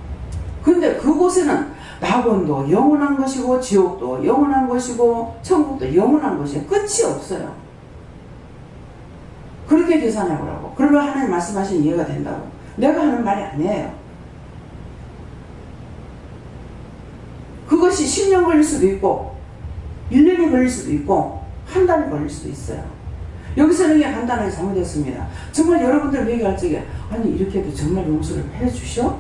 근데 그곳에는 낙원도 영원한 것이고 지옥도 영원한 것이고 천국도 영원한 것이에요. 끝이 없어요. 그렇게 계산해보라고. 그러면 하나님 말씀하신 이해가 된다고. 내가 하는 말이 아니에요. 그것이 10년 걸릴 수도 있고 1년이 걸릴 수도 있고 한 달이 걸릴 수도 있어요. 여기서는 그냥 간단하게 잘못했습니다. 정말 여러분들 얘기할 적에 아니 이렇게 해도 정말 용서를 해주셔?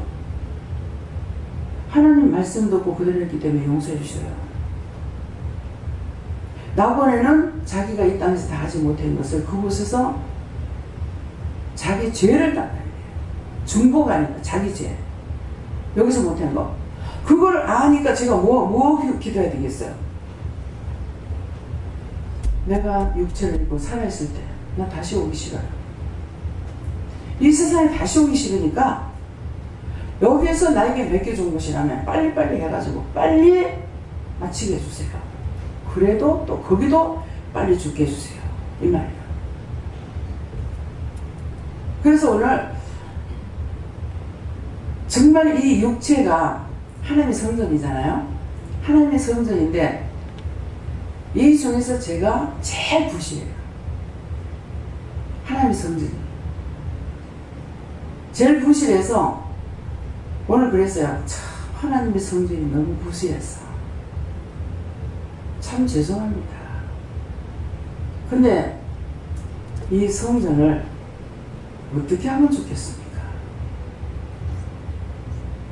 하나님 말씀 듣고 그대로 했기 때문에 용서해 주셔요. 낙원에는 자기가 이 땅에서 다 하지 못한 것을 그곳에서 자기 죄를 닦아야 돼요. 중보가 아니라 자기 죄. 여기서 못한 거. 그걸 아니까 제가 뭐 기도해야 되겠어요? 내가 육체를 입고 살아있을 때 나 다시 오기 싫어요. 이 세상에 다시 오기 싫으니까 여기에서 나에게 맡겨준 것이라면 빨리빨리 해가지고 빨리 마치게 해주세요. 그래도 또 거기도 빨리 죽게 해주세요. 이 말이에요. 그래서 오늘 정말 이 육체가 하나님의 성전이잖아요. 하나님의 성전인데 이 중에서 제가 제일 부실해요. 하나님의 성전이 제일 부실해서 오늘 그랬어요. 참 하나님의 성전이 너무 부실했어. 참 죄송합니다. 근데 이 성전을 어떻게 하면 좋겠습니까?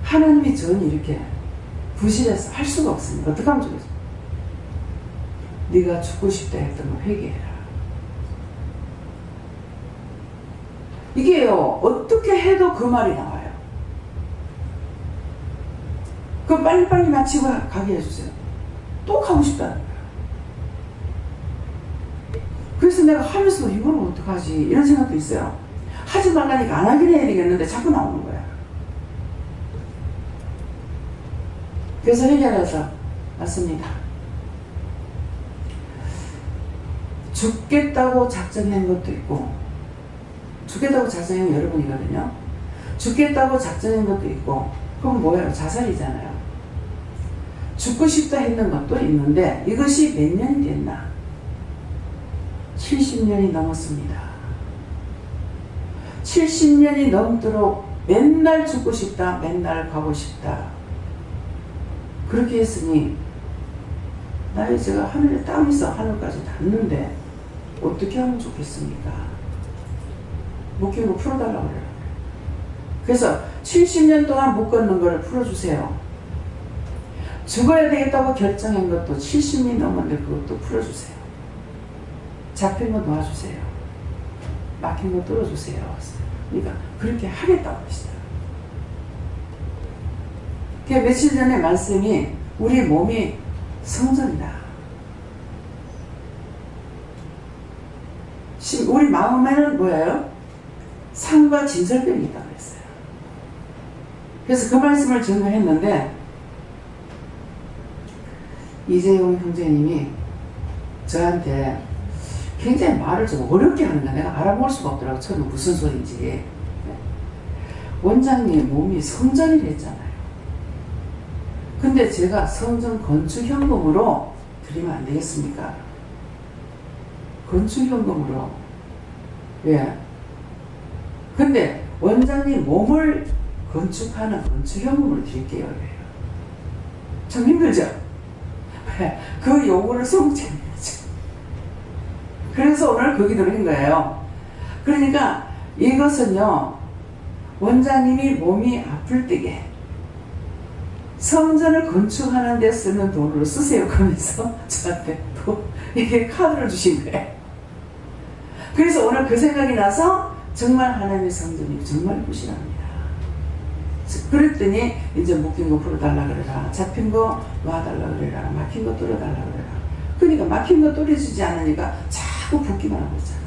하나님이 전이 이렇게 부실해서 할 수가 없으니 어떻게 하면 좋겠습니까? 네가 죽고 싶다 했던 거 회개해라. 이게요, 어떻게 해도 그 말이 나와요. 그럼 빨리빨리 마치고 가게 해주세요. 또 가고 싶다는 거야. 그래서 내가 하면서 이거는 어떡하지? 이런 생각도 있어요. 하지 말라니까 안 하긴 해야 되겠는데 자꾸 나오는 거야. 그래서 해결해서 왔습니다. 죽겠다고 작정한 것도 있고 죽겠다고 작정한 건 여러분이거든요. 죽겠다고 작정한 것도 있고 그건 뭐예요? 자살이잖아요. 죽고 싶다 했는 것도 있는데 이것이 몇 년이 됐나? 70년이 넘었습니다. 70년이 넘도록 맨날 죽고 싶다, 맨날 가고 싶다. 그렇게 했으니 나의 제가 하늘에 땅 있어 하늘까지 닿는데 어떻게 하면 좋겠습니까? 묶인 거 풀어달라고 그래요. 그래서 70년 동안 묶었는 거를 풀어주세요. 죽어야 되겠다고 결정한 것도 70년이 넘었는데 그것도 풀어주세요. 잡힌 거 놓아주세요. 막힌 거 뚫어주세요. 그러니까 그렇게 하겠다고 하시더라고요. 며칠 전에 말씀이 우리 몸이 성전이다. 우리 마음에는 뭐예요? 상과 진설병이 있다고 했어요. 그래서 그 말씀을 전달했는데 이재용 형제님이 저한테 굉장히 말을 좀 어렵게 하는 거야. 내가 알아볼 수가 없더라고. 처음에 무슨 소리인지. 원장님 몸이 성전이랬잖아요. 근데 제가 성전 건축 현금으로 드리면 안 되겠습니까? 건축현금으로. 예. 근데 원장님 몸을 건축하는 건축현금으로 드릴게요. 그래요. 참 힘들죠? 그 요구를 성취하는 거죠. 그래서 오늘 거기 들어온 거예요. 그러니까 이것은요, 원장님이 몸이 아플 때에 성전을 건축하는 데 쓰는 돈으로 쓰세요. 그러면서 저한테 또 이렇게 카드를 주신 거예요. 그래서 오늘 그 생각이 나서 정말 하나님의 성전이 정말 부실합니다. 그랬더니 이제 묶인 거 풀어달라 그래라, 잡힌 거 놔달라 그래라, 막힌 거 뚫어달라 그래라. 그러니까 막힌 거 뚫어주지 않으니까 자꾸 붓기만 하고 있잖아요.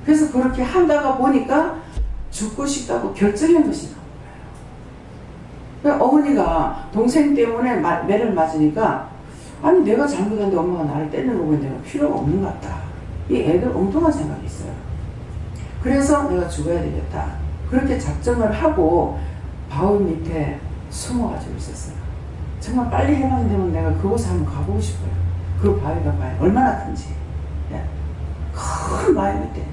그래서 그렇게 한다가 보니까 죽고 싶다고 결정한 것이 나온 거예요. 그러니까 어머니가 동생 때문에 매를 맞으니까, 아니 내가 잘못했는데 엄마가 나를 때려놓고 있는데 필요가 없는 것 같다. 이 애들 엉뚱한 생각이 있어요. 그래서 내가 죽어야 되겠다. 그렇게 작정을 하고 바위 밑에 숨어가지고 있었어요. 정말 빨리 해방이 되면 내가 그곳에 한번 가보고 싶어요. 그 바위가 얼마나 큰지. 예. 큰 바위 밑에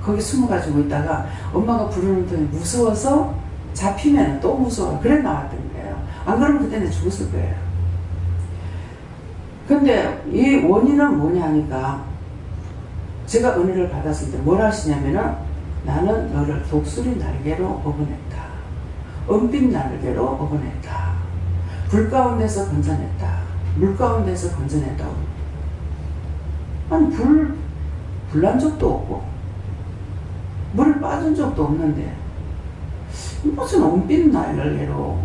거기 숨어가지고 있다가 엄마가 부르는 톤이 무서워서 잡히면 또 무서워. 그래 나왔던 거예요. 안 그러면 그때는 죽었을 거예요. 근데 이 원인은 뭐냐 하니까, 제가 은혜를 받았을 때 뭘 하시냐면은, 나는 너를 독수리 날개로 업어냈다. 은빛 날개로 업어냈다. 불 가운데서 건져냈다. 물 가운데서 건져냈다고. 아니 불난 적도 없고 물에 빠진 적도 없는데 무슨 은빛 날개로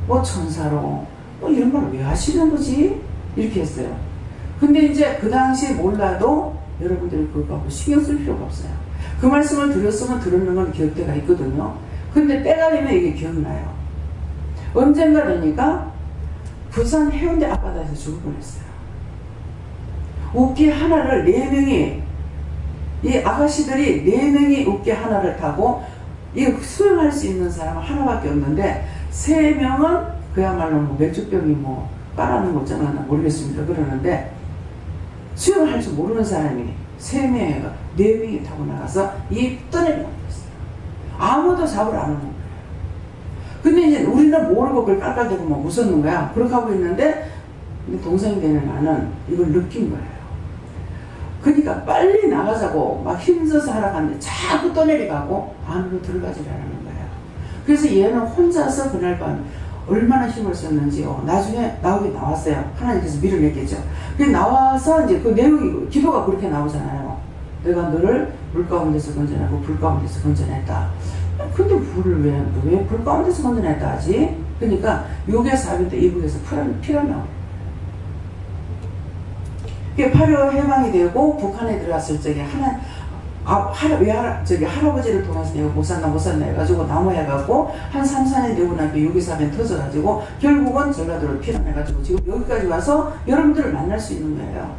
뭐 천사로 뭐 이런 걸 왜 하시는 거지? 이렇게 했어요. 근데 이제 그 당시에 몰라도 여러분들이 그거 신경 쓸 필요가 없어요. 그 말씀을 들었으면 들었는 건 기억대가 있거든요. 근데 때가 되면 이게 기억나요. 언젠가 되니까 부산 해운대 앞바다에서 죽을 뻔했어요. 웃기 하나를 4명이, 이 아가씨들이 4명이 웃기 하나를 타고, 이 수영할 수 있는 사람은 하나밖에 없는데 3명은 그야말로 뭐 맥주병이 뭐 빨아는 거 있잖아, 모르겠습니다. 그러는데 수영할 줄 모르는 사람이 3명이 4명이 타고 나가서 이 떠내려 버렸어요. 아무도 잡으러 안 오는 거예요. 근데 이제 우리는 모르고 그걸 깔깔대고 막 웃었는 거야. 그렇게 하고 있는데 동생이 되는 나는 이걸 느낀 거예요. 그러니까 빨리 나가자고 막 힘써서 하러 갔는데 자꾸 떠내려가고 안으로 들어가지 않는 거예요. 그래서 얘는 혼자서 그날 밤 얼마나 힘을 썼는지요. 나중에 나왔어요. 하나님께서 밀어냈겠죠. 근데 나와서 이제 그 내용이, 기도가 그렇게 나오잖아요. 내가 너를 물 가운데서 건져내고 불 가운데서 건져냈다. 근데 불을 왜 불 가운데서 건져냈다 하지? 그러니까 요괴 사변 때 이북에서 피가 나와요. 8.25 해방이 되고 북한에 들어갔을 적에 할아버지를 통해서 내가 못 산다 해가지고 나무해갖고 한 3, 4년 되고 나니까 요기사변 터져가지고 결국은 전라도를 피난해가지고 지금 여기까지 와서 여러분들을 만날 수 있는 거예요.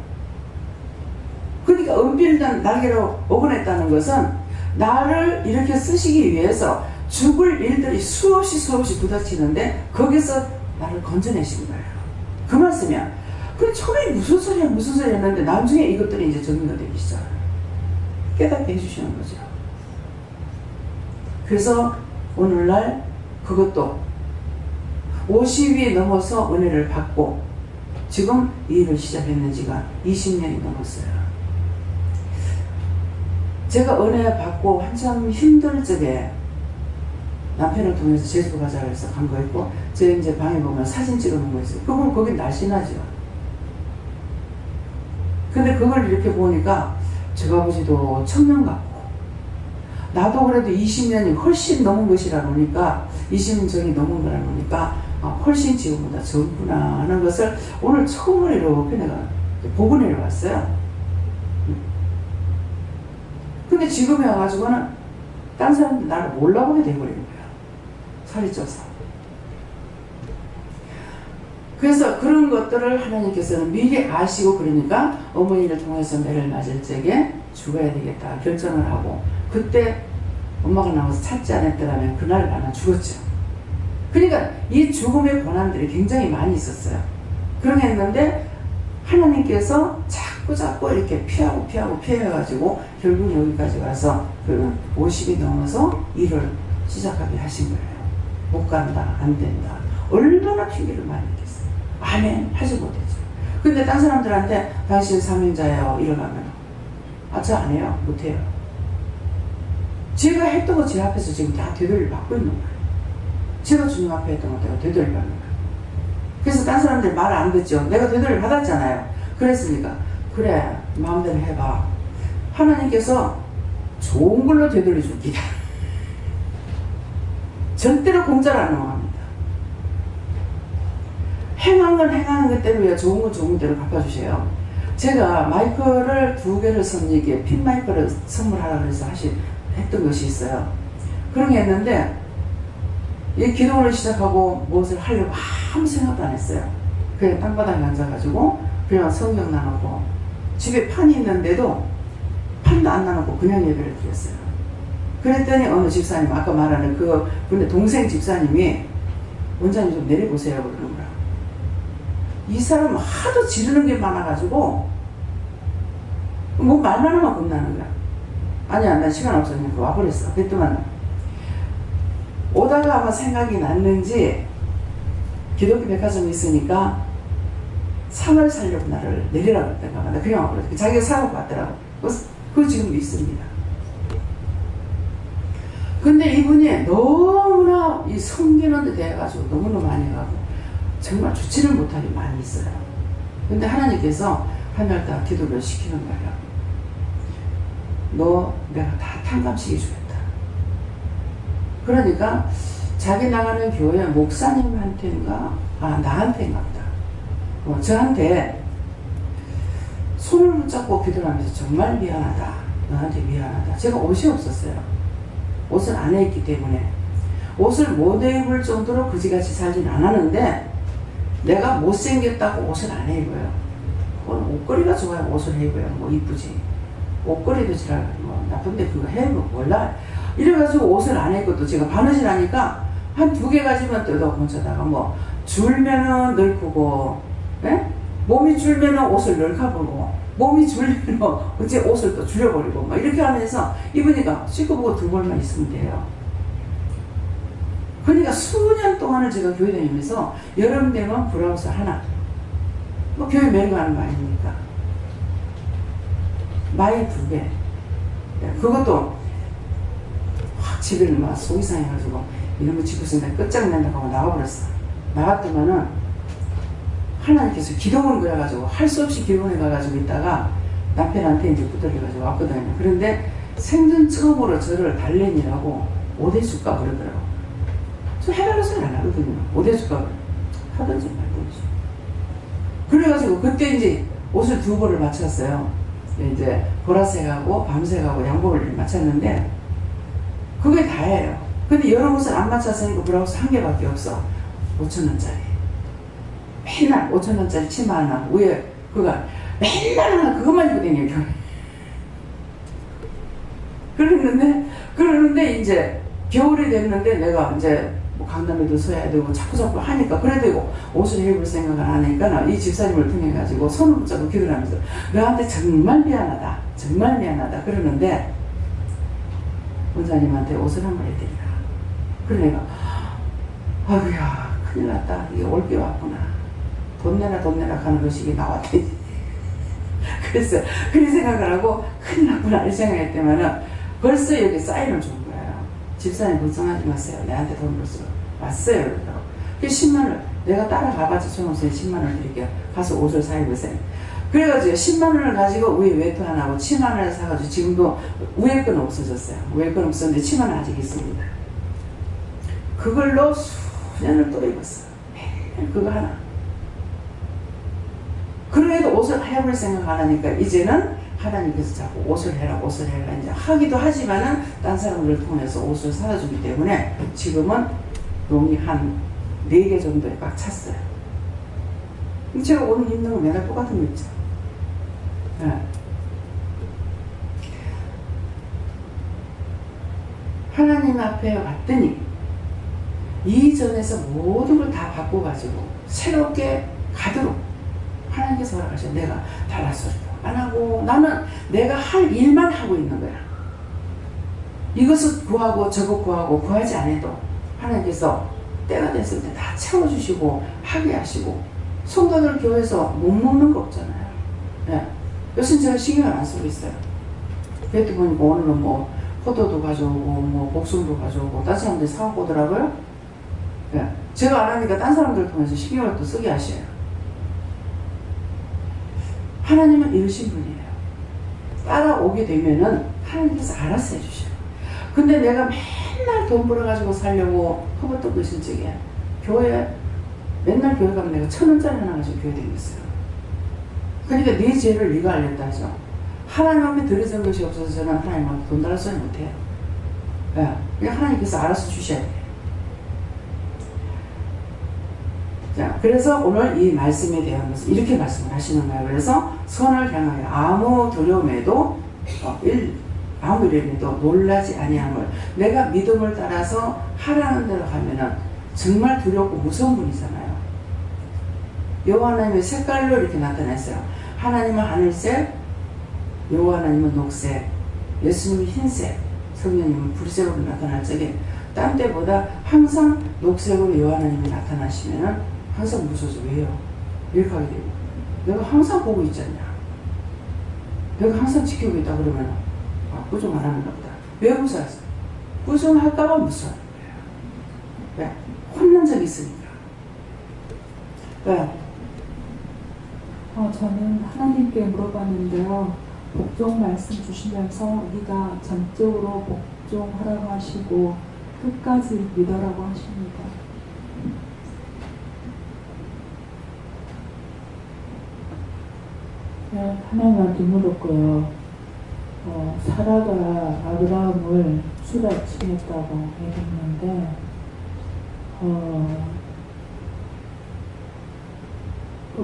그러니까 은빛 날개로 억울했다는 것은 나를 이렇게 쓰시기 위해서 죽을 일들이 수없이 부닥치는데 거기서 나를 건져내신 거예요. 그 말씀이야. 그 처음에 무슨 소리야 했는데 나중에 이것들이 이제 적용이 되기 시작해요. 깨닫게 해주시는 거죠. 그래서 오늘날 그것도 50이 넘어서 은혜를 받고 지금 이 일을 시작했는 지가 20년이 넘었어요. 제가 은혜 받고 한참 힘들 적에 남편을 통해서 제주도 가자고 해서 간 거 있고, 제가 이제 방에 보면 사진 찍어 놓은 거 있어요. 그걸 거기 날씬하죠. 근데 그걸 이렇게 보니까 제가 아버지도 청년 같고 나도 그래도 20년이 훨씬 넘은 것이라 보니까 20년이 넘은 거라 보니까 훨씬 지금보다 젊구나 하는 것을 오늘 처음으로 이렇게 내가 보고 내려왔어요. 근데 지금에 와가지고는 딴 사람들 나를 몰라보게 돼버리는 거예요. 살이 쪄서. 그래서 그런 것들을 하나님께서는 미리 아시고, 그러니까 어머니를 통해서 매를 맞을 적에 죽어야 되겠다 결정을 하고, 그때 엄마가 나와서 찾지 않았더라면 그날 나는 죽었죠. 그러니까 이 죽음의 고난들이 굉장히 많이 있었어요. 그러게 했는데 하나님께서 자꾸 자꾸 이렇게 피해가지고 결국 여기까지 와서 그 50이 넘어서 일을 시작하게 하신 거예요. 못 간다, 안 된다. 얼마나 핑계를 많이 냈겠어요. 아멘 하지 못했죠. 근데 딴 사람들한테 당신 사명자예요 이러가면 저 안 해요, 못해요. 제가 했던 거 제 앞에서 지금 다 되돌려 받고 있는 거예요. 제가 주님 앞에 했던 거 내가 되돌려 받는 거예요. 그래서 딴 사람들 말 안 듣죠. 내가 되돌려 받았잖아요. 그랬으니까 그래 마음대로 해봐. 하나님께서 좋은 걸로 되돌려 줍니다. 절대로 공짜로 안 넘어갑니다. 행한 건 행하는 것 대로요. 좋은 건 좋은 대로 갚아주세요. 제가 마이크를 2개를 선물이게 핀 마이크를 선물하라고 해서 했던 것이 있어요. 그런 게 있는데 이 기도를 시작하고 무엇을 하려고 아무 생각도 안 했어요. 그냥 땅바닥에 앉아가지고 그냥 성경 나누고 집에 판이 있는데도 판도 안 나누고 그냥 예배를 드렸어요. 그랬더니 어느 집사님, 아까 말하는 근데 동생 집사님이 원장님 좀 내려보세요 그러는 거야. 이 사람 하도 지르는 게 많아가지고 뭐 말만 하면 겁나는 거야. 아니야 난 시간 없으니까 와버렸어. 그랬더만 오다가 아마 생각이 났는지 기독교 백화점이 있으니까 상을 살려고 나를 내리라고 했다가 나 그냥 와버렸어. 자기가 사고 왔더라고. 그거 지금도 있습니다. 근데 이분이 너무나 이 성견원도 돼가지고 너무너무 많이 가고 정말 좋지를 못하게 많이 있어요. 근데 하나님께서 하늘 다 기도를 시키는 거예요. 너 내가 다 탕감시켜주겠다. 그러니까 자기 나가는 교회 목사님한테인가 나한테인가 보다. 저한테 손을 붙잡고 기도를 하면서 정말 미안하다. 너한테 미안하다. 제가 옷이 없었어요. 옷을 안 해입기 때문에 옷을 못 입을 정도로 그지같이 살진 않았는데 내가 못생겼다고 옷을 안 해입어요. 옷걸이가 좋아야 옷을 해입어요. 뭐 이쁘지. 옷걸이도 지랄 뭐 나쁜데 그거 해입으면 몰라. 이래가지고 옷을 안 해입고 또 제가 바느질 하니까 한 2개 가지만 뜯어 건져다가 뭐 줄면은 늙고 몸이 줄면은 옷을 넓혀보고 몸이 줄면 어째 옷을 또 줄여버리고 막 이렇게 하면서 입으니까 씻고보고 등골만 있으면 돼요. 그러니까 수년 동안을 제가 교회 다니면서 여름 되면 브라우스 하나 뭐 교회 매일 가는 거 아닙니까? 마이 2개 그것도 확 집에는 막 속이 상해가지고 이런 거 집고 있으면 끝장낸다고 하고 나와버렸어. 나갔더만은 하나님께서 기도원 그래가지고 할 수 없이 기도원에 가가지고 있다가 남편한테 이제 붙들려가지고 왔거든요. 그런데 생전 처음으로 저를 달래니라고 옷 해줄까 그러더라고. 저 해달라고 소리 안 하거든요. 옷 해줄까 하든지 말든지. 그래가지고 그때 이제 옷을 2벌을 맞췄어요. 이제 보라색하고 밤색하고 양복을 맞췄는데 그게 다예요. 근데 여러 옷을 안 맞췄으니까 브라우스 1개밖에 없어. 5,000원짜리. 맨날 5,000원짜리 치마 하나 위에 그가 맨날 하나 그것만 입고 다녀요. 그러는데 이제 겨울이 됐는데 내가 이제 뭐 강남에도 서야 되고 자꾸 하니까 그래도 옷을 입을 생각을 안 하니까 이 집사님을 통해 가지고 손을 붙잡고 기도를 하면서 너한테 정말 미안하다 정말 미안하다 그러는데 원사님한테 옷을 한번 해드리라. 그래 내가 아이고야 큰일 났다. 이게 올 게 왔구나. 돈 내라 하는 것이 이게 나왔대. 그래서 그런 생각을 하고 큰일 났구나 이 생각했더만은 벌써 여기 사인을 준 거예요. 집사님 걱정하지 마세요. 내한테 돈 벌써 왔어요. 그러더라고. 그 10만원 내가 따라가봤자 총선생님 10만원 드릴게요. 가서 옷을 사 입으세요. 그래가지고 10만원을 가지고 위에 외투 하나하고 치마 하나를 사가지고 지금도 위에 건 없어졌어요. 위에 건 없었는데 치마는 아직 있습니다. 그걸로 수년을 또 입었어요. 매일 그거 하나. 그래도 옷을 해볼 생각 안 하니까 이제는 하나님께서 자꾸 옷을 해라 이제 하기도 하지만은 딴 사람들을 통해서 옷을 사다 주기 때문에 지금은 롱이 한 4개 정도에 꽉 찼어요. 제가 오늘 입는 거 맨날 똑같은 거 있죠. 네. 하나님 앞에 왔더니 이전에서 모든 걸 다 바꿔가지고 새롭게 가도록 하나님께서 허락하셔. 내가 달라서리다. 안 하고 나는 내가 할 일만 하고 있는 거야. 이것을 구하고 저것 구하고 구하지 않아도 하나님께서 때가 됐을 때 다 채워주시고 하게 하시고 성도들 교회에서 못 먹는 거 없잖아요. 예. 요즘 제가 신경을 안 쓰고 있어요. 그랬더니 보니까 오늘은 뭐 포도도 가져오고 뭐 복숭도 가져오고 다른 사람들이 사갖고 오더라고요. 예. 제가 안 하니까 딴 사람들 통해서 신경을 또 쓰게 하셔요. 하나님은 이러신 분이에요. 따라오게 되면은 하나님께서 알아서 해주셔요. 근데 내가 맨날 돈 벌어가지고 살려고 허벅지도 있을 적에 교회 맨날 교회 가면 내가 1,000원짜리 하나 가지고 교회 다녔어요. 그러니까 네 죄를 네가 알렸다 하죠. 하나님 앞에 드려진 것이 없어서 저는 하나님 앞에 돈 달아 쓰지 못해요. 예. 그냥 하나님께서 알아서 주셔야 돼요. 자, 그래서 오늘 이 말씀에 대한 것을 이렇게 말씀을 하시는 거예요. 그래서 선을 향하여 아무 두려움에도 아무 일에도 놀라지 아니함을, 내가 믿음을 따라서 하라는 대로 가면은 정말 두렵고 무서운 분이잖아요. 여호와 하나님의 색깔로 이렇게 나타났어요. 하나님은 하늘색, 여호와 하나님은 녹색, 예수님은 흰색, 성령님은 불색으로 나타날 적에 딴 때보다 항상 녹색으로 여호와 하나님이 나타나시면은 항상 무서워서 왜요? 이렇게 하게 되고, 내가 항상 보고 있지 않냐? 내가 항상 지키고 있다 그러면 부정 안 하는가 보다. 왜 무서워서? 부정할까봐 무서워요. 왜? 혼난 적이 있으니까. 왜? 저는 하나님께 물어봤는데요. 복종 말씀 주시면서 우리가 전적으로 복종하라고 하시고 끝까지 믿으라고 하십니다. 네, 하나님한테 물었고요. 사라가 아브라함을 수라치겠다고 얘기했는데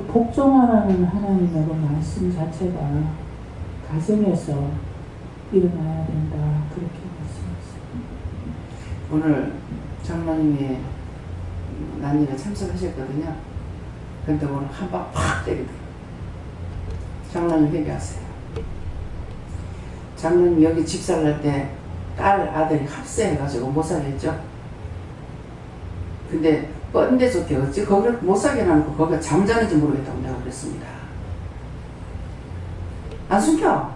복종하라는 하나님의 말씀 자체가 가정에서 일어나야 된다, 그렇게 말씀하셨어요. 오늘 장로님이 난일에 참석하셨거든요. 근데 오늘 한 방 팍 때리더라고요. 장로님 회개하세요. 장로님 여기 집 살릴 때 딸 아들이 합세해가지고 못 살겠죠. 근데 뻔데 좋게 어찌 거기를 못 살게 해놓고 거기가 잠자는지 모르겠다고 내가 그랬습니다. 안 숨겨.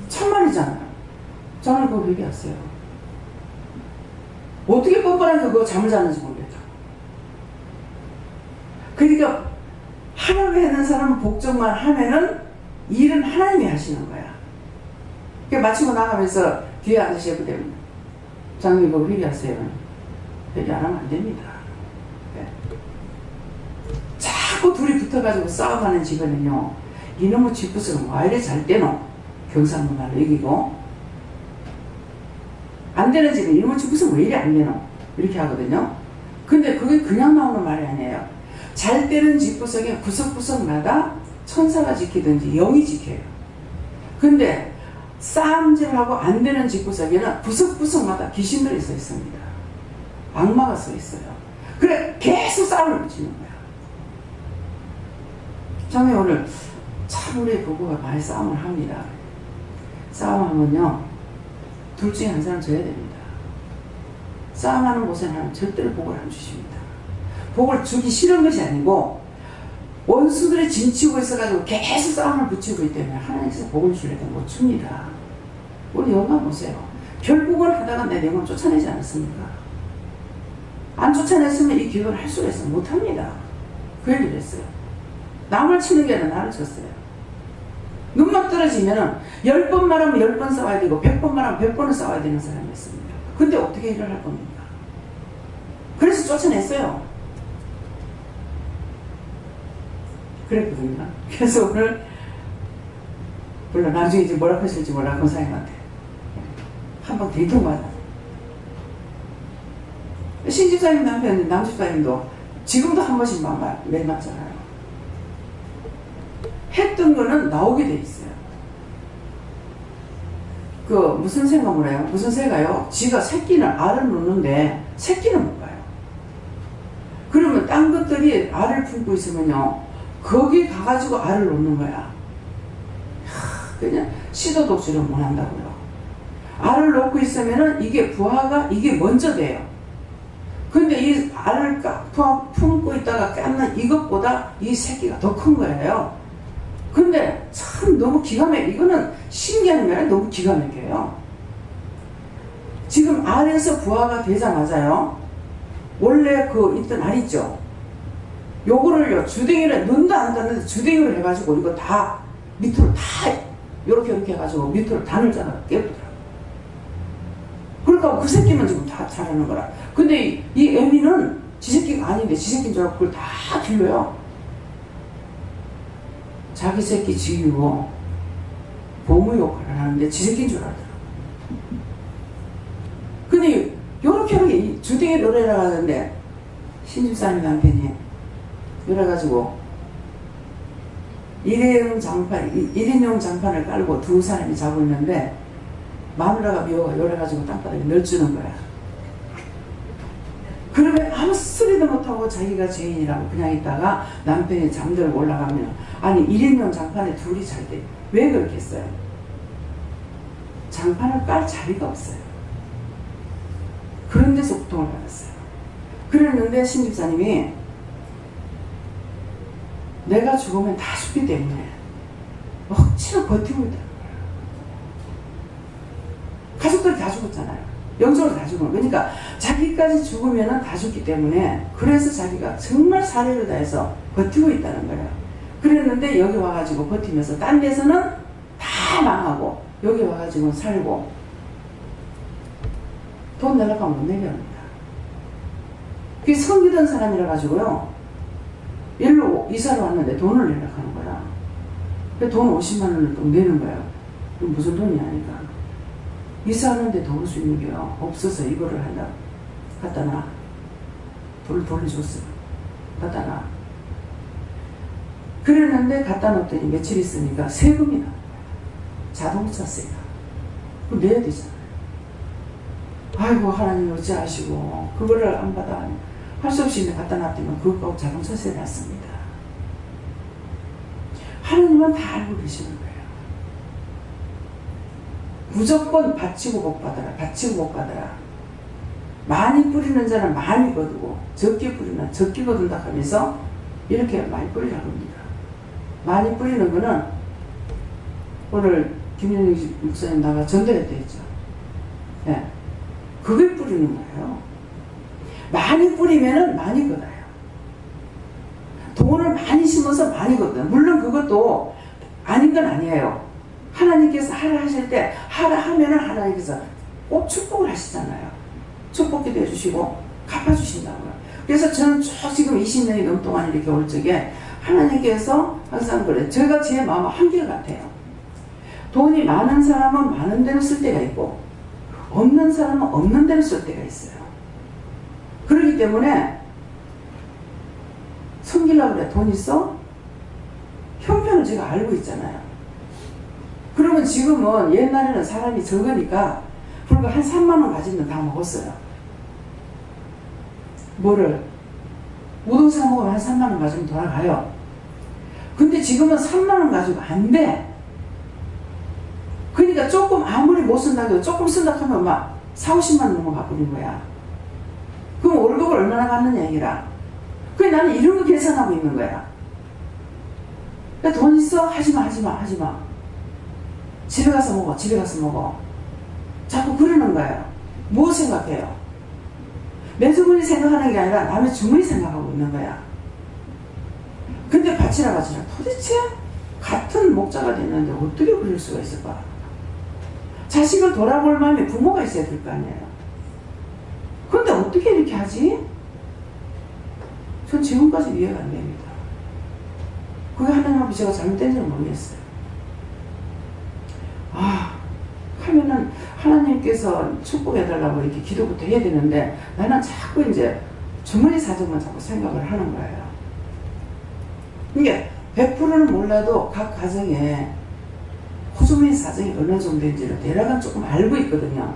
참말이잖아요. 저는 그거 얘기했어요. 어떻게 뻔뻔하게 그거 잠을 자는지 모르겠다. 그러니까 하라고 하는 사람은 복종만 하면은 일은 하나님이 하시는 거야. 그러니까 마치고 나가면서 뒤에 앉으시거든요. 장로님 그거 회개하세요. 회개 안 하면 안 됩니다. 네. 자꾸 둘이 붙어가지고 싸움하는 집에는요, 이놈의 집부스는 와 이래 잘 되노? 경상도 말로 얘기고, 안 되는 집은 이놈의 집부스는 왜 이래 안 되노? 이렇게 하거든요. 근데 그게 그냥 나오는 말이 아니에요. 잘 되는 집구석에 구석구석마다 천사가 지키든지 영이 지켜요. 근데 싸움질하고 안 되는 집구석에는 구석구석마다 귀신들이 서 있습니다. 악마가 서 있어요. 그래 계속 싸움을 붙이는 거야. 저는 오늘 참 우리 부부가 많이 싸움을 합니다. 싸움하면요, 둘 중에 한 사람 져야 됩니다. 싸움하는 곳에는 절대로 복을 안 주십니다. 복을 주기 싫은 것이 아니고 원수들이 진치고 있어가지고 계속 싸움을 붙이고 있기 때문에 하나님께서 복을 주려고 못 줍니다. 우리 영화 보세요. 결국은 하다가 내 영혼 쫓아내지 않았습니까? 안 쫓아냈으면 이 기도를 할 수가 있어요. 못합니다. 그 얘기를 했어요. 남을 치는 게 아니라 나를 쳤어요. 눈만 떨어지면은 10번 말하면 10번 싸워야 되고 100번 말하면 100번을 싸워야 되는 사람이었습니다. 근데 어떻게 일을 할 겁니까? 그래서 쫓아냈어요. 그랬거든요. 그래서 오늘 물론 나중에 이제 뭐라고 하실지 몰라 권사님한테 한번 대통 맞아. 신집사님 남편 남집사님도 지금도 한 번씩 매일 맞잖아요. 했던 거는 나오게 돼 있어요. 그 무슨 새가 뭐래요? 무슨 새가요? 지가 새끼는 알을 놓는데 새끼는 못 봐요. 그러면 딴 것들이 알을 품고 있으면요, 거기 가가지고 알을 놓는 거야. 그냥 시도 독주를 못 한다고요. 알을 놓고 있으면은 이게 부화가 이게 먼저 돼요. 근데 이 알을 품고 있다가 깎는 이것보다 이 새끼가 더 큰 거예요. 근데 참 너무 기가 막혀. 이거는 신기한 게 아니라 너무 기가 막혀요. 지금 알에서 부화가 되자마자요. 원래 그 있던 알 있죠. 요거를요 주댕이를 눈도 안 닿는데 주댕이를 해가지고 이거 다 밑으로 다 요렇게 해가지고 밑으로 다 넣잖아요. 깨부더라고요. 그러니까 그 새끼만 지금 다 자라는 거라. 근데 이 애미는 지 새끼가 아닌데 지 새끼인 줄 알고 그걸 다 길러요. 자기 새끼 지우고 보무 역할을 하는데 지 새끼인 줄 알더라고요. 근데 요렇게 주댕이 노래를 하는데 신집사님 남편이 그래가지고 1인용 장판을 깔고 두 사람이 자고 있는데 마누라가 미워가 요래가지고 땅바닥에 널주는 거야. 그러면 아무 소리도 못하고 자기가 죄인이라고 그냥 있다가 남편이 잠들고 올라가면 아니 1인용 장판에 둘이 잘 때 왜 그렇게 했어요? 장판을 깔 자리가 없어요. 그런 데서 고통을 받았어요. 그랬는데 신집사님이 내가 죽으면 다 죽기 때문에 억지로 버티고 있다는 거예요. 가족들이 다 죽었잖아요. 영적으로 다 죽은 거예요. 그러니까 자기까지 죽으면 다 죽기 때문에 그래서 자기가 정말 사례를 다해서 버티고 있다는 거예요. 그랬는데 여기 와가지고 버티면서 딴 데서는 다 망하고 여기 와가지고 살고 돈 내려고 하면 못 내게 합니다. 그게 성기던 사람이라 가지고요. 일로 이사를 왔는데 돈을 내려고 하는 거야. 돈 50만 원을 또 내는 거예요. 그럼 무슨 돈이 아니까. 이사하는데 도울 수 있는 게 없어서 이거를 한다. 갖다 놔. 돈을 돌려줬어. 갖다 놔. 그랬는데 갖다 놓더니 며칠 있으니까 세금이 나온 거야. 자동차세가. 그거 내야 되잖아요. 아이고 하나님 어찌하시고 그거를 안 받아 할 수 없이 갖다 놨더니 그거 자동차세 났습니다. 하나님은 다 알고 계시는 거예요. 무조건 바치고 복 받아라. 바치고 복 받아라. 많이 뿌리는 자는 많이 거두고 적게 뿌리는 적게 거둔다 하면서 이렇게 많이 뿌리라고 합니다. 많이 뿌리는 거는 오늘 김현영 목사님 나가 전달했다 했죠. 네. 그게 뿌리는 거예요. 많이 뿌리면은 많이 거둬요. 돈을 많이 심어서 많이 거둬요. 물론 그것도 아닌 건 아니에요. 하나님께서 하라 하실 때 하라 하면은 하나님께서 꼭 축복을 하시잖아요. 축복기도 해주시고 갚아주신다고요. 그래서 저는 지금 20년이 넘동안 이렇게 올 적에 하나님께서 항상 그래. 제가 제 마음 한결같아요. 돈이 많은 사람은 많은 대로 쓸 때가 있고 없는 사람은 없는 대로 쓸 때가 있어요. 그렇기 때문에 섬기려고 그래. 돈 있어? 형편을 제가 알고 있잖아요. 그러면 지금은 옛날에는 사람이 적으니까 불과 한 3만 원 가지면 다 먹었어요. 뭐를? 우동 사 먹으면 한 3만 원 가지면 돌아가요. 근데 지금은 3만 원 가지고 안 돼. 그러니까 조금 아무리 못 쓴다고 조금 쓴다 하면 막 4, 50만 원 넘어가 버린 거야. 그럼 월급을 얼마나 받느냐 얘기라. 그래 나는 이런 거 계산하고 있는 거야. 그러니까 돈 있어? 하지마 하지마 하지마. 집에 가서 먹어 집에 가서 먹어. 자꾸 그러는 거예요. 뭐 생각해요? 내 주머니 생각하는 게 아니라 남의 주머니 생각하고 있는 거야. 근데 바치라 도대체 같은 목자가 됐는데 어떻게 그럴 수가 있을까? 자식을 돌아볼 마음에 부모가 있어야 될 거 아니에요. 그런데 어떻게 이렇게 하지? 전 지금까지 이해가 안 됩니다. 그게 하나님 앞에 제가 잘못된지는 모르겠어요. 하면은 하나님께서 축복해달라고 이렇게 기도부터 해야 되는데 나는 자꾸 이제 주머니 사정만 자꾸 생각을 하는 거예요. 이게 100%는 몰라도 각 가정에 호주머니 사정이 어느 정도인지를 대략은 조금 알고 있거든요.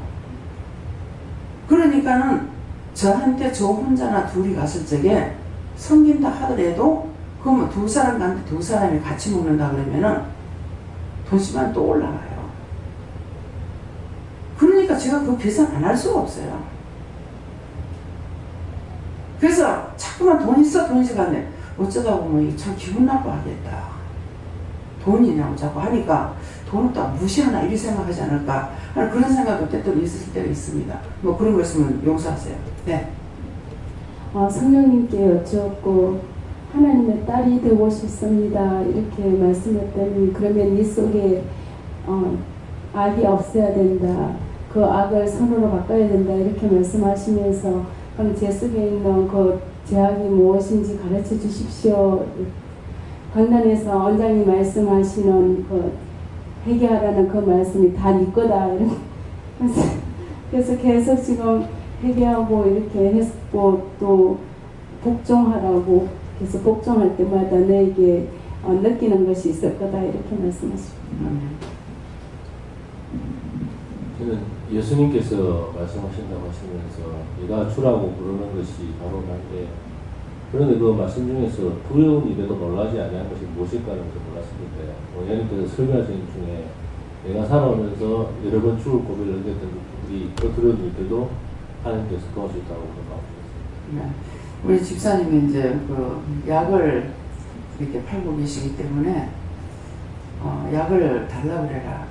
그러니까는 저한테 저 혼자나 둘이 갔을 적에 섬긴다 하더라도 그러면 두 사람 갔는데 두 사람이 같이 먹는다 그러면은 돈 쓰면 또 올라가요. 그러니까 제가 그 계산 안 할 수가 없어요. 그래서 자꾸만 돈 있어 간데 어쩌다 보면 참 기분 나빠하겠다. 돈이냐고 자꾸 하니까 돈은 또 무시하나 이리 생각하지 않을까 하는 그런 생각도 때때로 있을 때가 있습니다. 뭐 그런 거 있으면 용서하세요. 네. 성령님께 여쭈었고 하나님의 딸이 되고 싶습니다. 이렇게 말씀했더니 그러면 네 속에 악이 없어야 된다. 그 악을 선으로 바꿔야 된다. 이렇게 말씀하시면서 그럼 제 속에 있는 그 죄악이 무엇인지 가르쳐 주십시오. 강단에서 원장님 말씀하시는 그 회개하라는 그 말씀이 다 네 거다. 그래서 계속 지금 회개하고 이렇게 했고 또 복종하라고 계속 복종할 때마다 너에게 느끼는 것이 있을 거다 이렇게 말씀하십니다. 저는 예수님께서 말씀하신다고 하시면서 네가 주라고 부르는 것이 바로 나인데 그런데 그 말씀 중에서 두려운 일에도 놀라지 아니한 것이 무엇일까는 몰랐습니다. 원장님께서 설교하신 중에 내가 살아오면서 여러 번 죽을 고비를 넘겼던 우리 그 두려운 일들도 하나님께서 도와주셨다고 말씀하셨습니다. 네. 우리 집사님이 이제 그 약을 이렇게 팔고 계시기 때문에 약을 달라 그래라.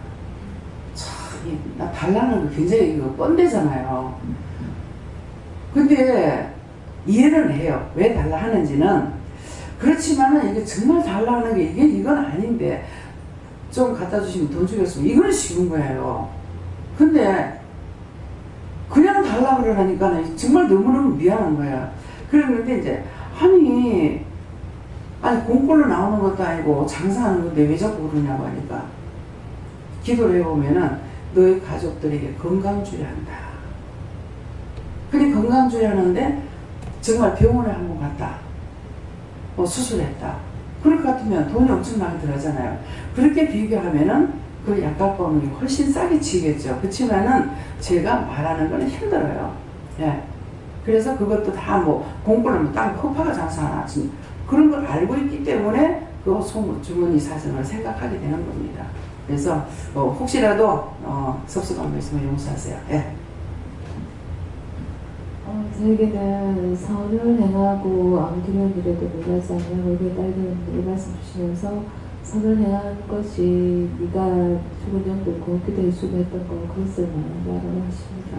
참, 나 달라는 거 굉장히 이거 뻔되잖아요. 근데 이해는 해요. 왜 달라 하는지는. 그렇지만은 이게 정말 달라 하는 게 이건 아닌데 좀 갖다 주시면 돈 주겠으면 이건 쉬운 거예요. 근데 그냥 달라 그러니까 정말 너무너무 미안한 거야. 그랬는데 이제 아니 공꼴로 나오는 것도 아니고 장사하는 건데 왜 자꾸 그러냐고 하니까 기도를 해보면은 너희 가족들에게 건강 주야 한다. 그래 건강 주야 하는데 정말 병원에 한 번 갔다. 수술했다. 그럴 것 같으면 돈이 엄청나게 들어가잖아요. 그렇게 비교하면은 그 약값보험이 훨씬 싸게 치겠죠. 그렇지만은 제가 말하는 거는 힘들어요. 예. 그래서 그것도 다 공권을 땅 허파가 장사하나 그런 걸 알고 있기 때문에 그 주머니 사정을 생각하게 되는 겁니다. 그래서 혹시라도 섭섭한 거 있으면 용서하세요. 예. 저에게는 선을 행하고 아무 두려운 일에도 놀라지 아니하고 이게 딸되는 말씀 주시면서 선을 행하는 것이 네가 죽은 영들 곱게 될 수가 있던 거 그것을 말하라고 하십니다.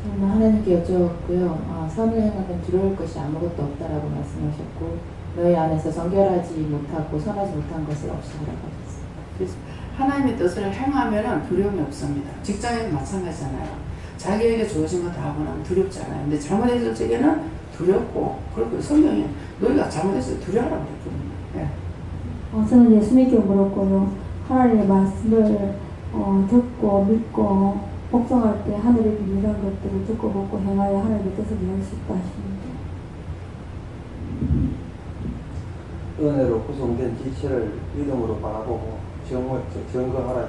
저는 하나님께 여쭤봤고요. 선을 행하면 두려울 것이 아무것도 없다라고 말씀하셨고 너희 안에서 정결하지 못하고 선하지 못한 것을 없이 하라고 하셨습니다. 그래서 하나님의 뜻을 행하면 두려움이 없습니다. 직장에도 마찬가지잖아요. 자기에게 주어진 거 다 하고 나면 두렵잖아요. 근데 잘못했을 적에는 두렵고 그렇고 성경이 너희가 잘못했을 때 두려워하라고 그랬거든요. 예. 저는 예수님께 물었고요. 하나님의 말씀을 듣고 믿고 복종할 때 하늘의 비밀한 것들을 듣고 보고 행하여 하나님의 뜻을 이룰 수 있다 하십니다. 은혜로 구성된 지체를 믿음으로 바라보고 증거하라.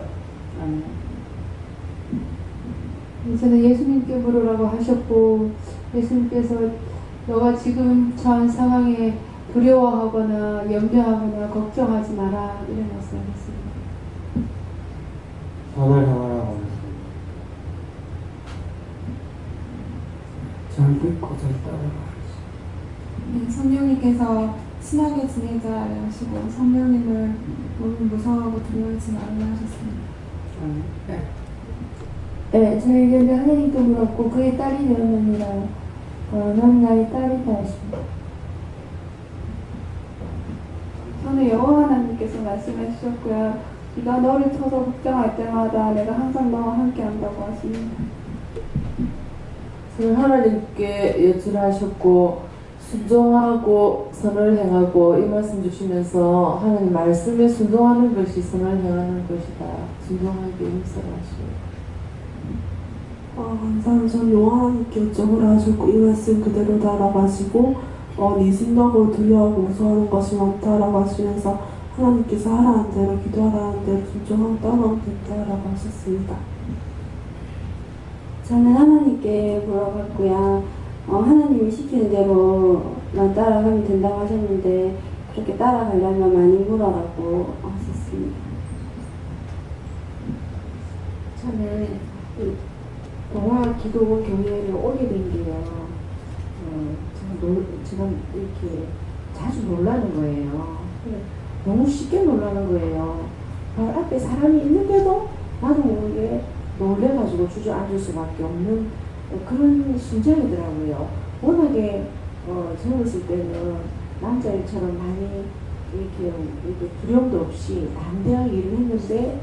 저는 예수님께 물으라고 하셨고 예수님께서 너가 지금 처한 상황에 두려워하거나 염려하거나 걱정하지 마라 이런 말씀하셨습니다. 선을 행하라고 하셨습니다. 잘 듣고 잘 따라가. 성령님께서 친하게 지내자 하시고 성령님을 너무 무서워하고 두려워하지 말라 하셨습니다. 네, 저에게는 하나님께 물었고 그의 딸이 되었느니라. 넌 나의 딸이다 하십니다. 저는 여호와 하나님께서 말씀해 주셨고요. 네가 너를 쳐서 걱정할 때마다 내가 항상 너와 함께 한다고 하십니다. 저는 하나님께 여쭈라 하셨고 순종하고 선을 행하고 이 말씀 주시면서 하나님 말씀에 순종하는 것이 선을 행하는 것이다. 순종하게 힘쓰라 하시고 감사합니다. 전 요한님께 여쭤보라 하셨고 이 말씀 그대로다라고 하시고 네 생각으로 두려워하고 무서워하는 것이 많다라고 하시면서 하나님께서 하라는 대로 기도하라는 대로 순종하고 따라오면 된다라고 하셨습니다. 저는 하나님께 물어봤고요. 하나님이 시키는 대로만 따라가면 된다고 하셨는데 그렇게 따라가려면 많이 물어라고 하셨습니다. 저는 이 동화 기도 교회를 오게 된 게요. 제가 이렇게 자주 놀라는 거예요. 너무 쉽게 놀라는 거예요. 바로 앞에 사람이 있는데도 나도 모르게 놀래가지고 주저앉을 수밖에 없는 그런 심정이더라고요. 워낙에 젊었을 때는 남자일처럼 많이 이렇게 두려움도 없이 담대하게 일을 했는데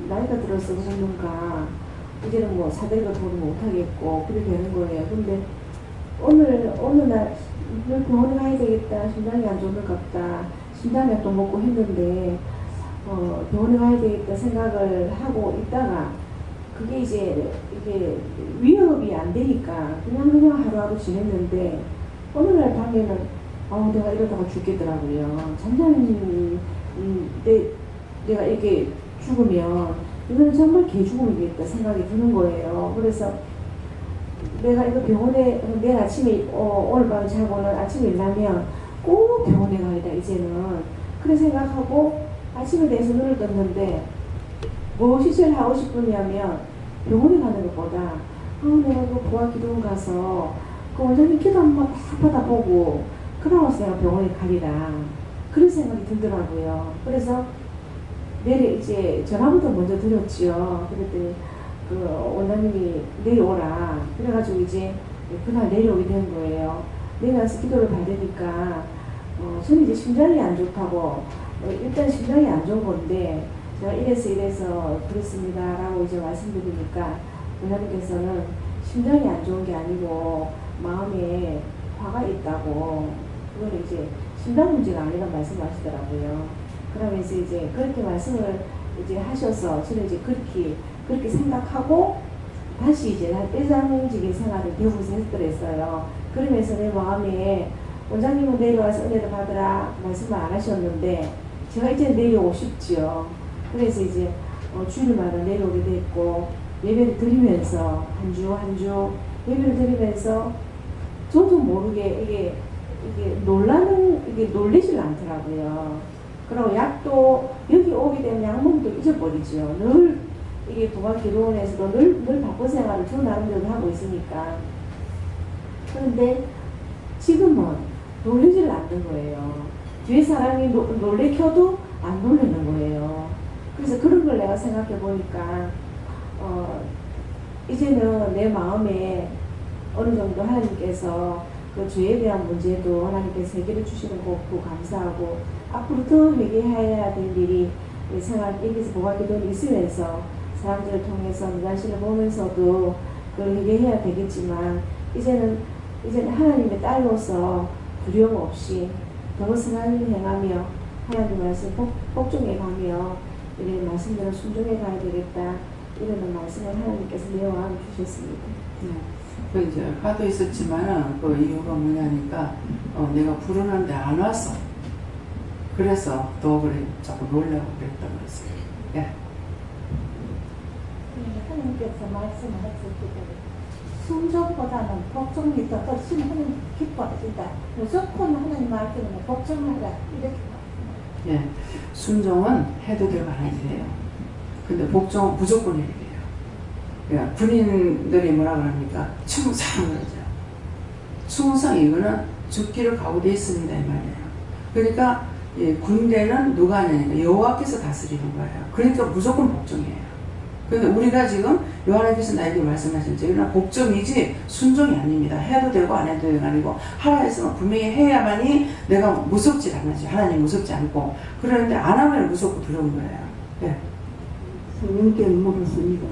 나이가 들어서 그런가 이제는 뭐 사대가 도를 못하겠고 그렇게 되는 거예요. 근데 어느 날 병원에 가야 되겠다, 심장이 안 좋은 것 같다, 심장약도 먹고 했는데 병원에 가야 되겠다 생각을 하고 있다가 그게 이제 이게 위협이 안 되니까 그냥 하루하루 지냈는데 어느 날 밤에는 내가 이러다가 죽겠더라고요. 잠자는 내가 이렇게 죽으면 이거는 정말 개죽음이겠다 생각이 드는 거예요. 그래서 내가 이거 병원에 내일 아침에 오늘 밤에 자고는 아침에 일어나면 꼭 병원에 가야겠다 이제는 그래 생각하고 아침에 대해서 눈을 떴는데 무엇이 제일 하고 싶으냐면 병원에 가는 것보다 내가 그 부하 기도원 가서 그 원장님 기도 한번 다 받아보고 그러고 내가 병원에 가리라 그런 생각이 들더라고요. 그래서 내일 이제 전화부터 먼저 드렸지요. 그랬더니 그 원장님이 내려오라 그래가지고 이제 그날 내려오게 된 거예요. 내려와서 기도를 받으니까 저는 이제 심장이 안 좋다고 일단 심장이 안 좋은 건데 제가 이래서 그렇습니다 라고 이제 말씀드리니까 원장님께서는 심장이 안 좋은 게 아니고 마음에 화가 있다고 그걸 이제 심장 문제가 아니라는 말씀하시더라고요. 그러면서 이제 그렇게 말씀을 이제 하셔서 저는 이제 그렇게 생각하고 다시 이제 일상적인 생활을 대구에서 했더랬어요. 그러면서 내 마음에 원장님은 내려와서 은혜를 받으라 말씀을 안 하셨는데 제가 이제 내려오고 싶지요. 그래서 이제 주일마다 내려오게 됐고 예배를 드리면서 한 주 예배를 드리면서 저도 모르게 이게 놀리질 않더라고요. 그리고 약도 여기 오게 되면 약먹도 잊어버리죠. 늘 이게 부가기도원에서도 늘 바쁜 생활을 저 나름대로 하고 있으니까. 그런데 지금은 놀리질 않는 거예요. 뒤에 사람이 놀래켜도 안 놀리는 거예요. 그래서 그런 걸 내가 생각해 보니까 이제는 내 마음에 어느 정도 하나님께서 그 죄에 대한 문제도 하나님께서 해결해 주시는 것도 감사하고 앞으로 더 회개해야 될 일이 생활 여기서 부가기도원이 있으면서 사람들을 통해서 무관심을 보면서도 그걸 해결해야 되겠지만 이제는 하나님의 딸로서 두려움 없이 더 선한 일을 행하며 하나님 말씀 복종해 가며 이런 말씀대로 순종해 가야 되겠다 이런 말씀을 하나님께서 내 마음에 주셨습니다. 네. 그 이제 화도 있었지만은 그 이유가 뭐냐니까 내가 부르는데 안 왔어. 그래서 더 그래 자꾸 놀라고 그랬던 거였어요. 예. 하나님께서 말씀하셨을 때 순종보다는 복종이 더 훨씬 하나님 기뻐하신다. 무조건 하나님 말 때문에 복종하라 이렇게. 예, 순종은 해도 되고 안 해도 돼요. 근데 복종은 무조건 해야 돼요. 예, 군인들이 뭐라 그럽니까? 충성 그러죠. 충성 이거는 죽기를 각오되어 있습니다 이 말이에요. 그러니까 군대는 누가 하냐니까 여호와께서 다스리는 거예요. 그러니까 무조건 복종이에요. 근데 우리가 지금 요한에게서 나에게 말씀하신 이거는 복종이지 순종이 아닙니다. 해도 되고 안 해도 되고 아니고 하라 했으면 분명히 해야만이 내가 무섭지 않지. 하나님 무섭지 않고 그러는데 안 하면 무섭고 두려운 거예요. 네. 성령께 물었습니다.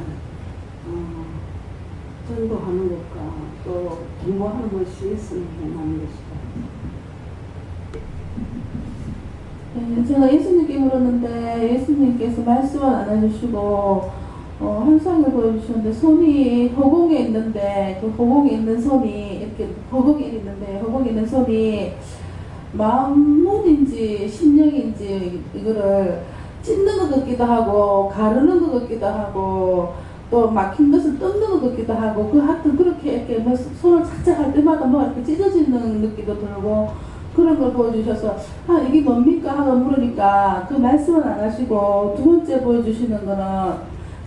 전도하는 것과 또 공부하는 것이 있으면 행하는 것이다. 네, 제가 예수님께 물었는데 예수님께서 말씀을 안 해주시고 환상을 보여주셨는데 손이 허공에 있는데 그 허공에 있는 손이 이렇게 허공에 있는 손이 마음문인지 심령인지 이거를 찢는 것 같기도 하고 가르는 것 같기도 하고 또 막힌 것을 뜯는 것 같기도 하고 하여튼 그렇게 이렇게 손을 착착 할 때마다 뭐 이렇게 찢어지는 느낌도 들고 그런 걸 보여주셔서 아 이게 뭡니까 하고 물으니까 그 말씀은 안 하시고 두 번째 보여주시는 거는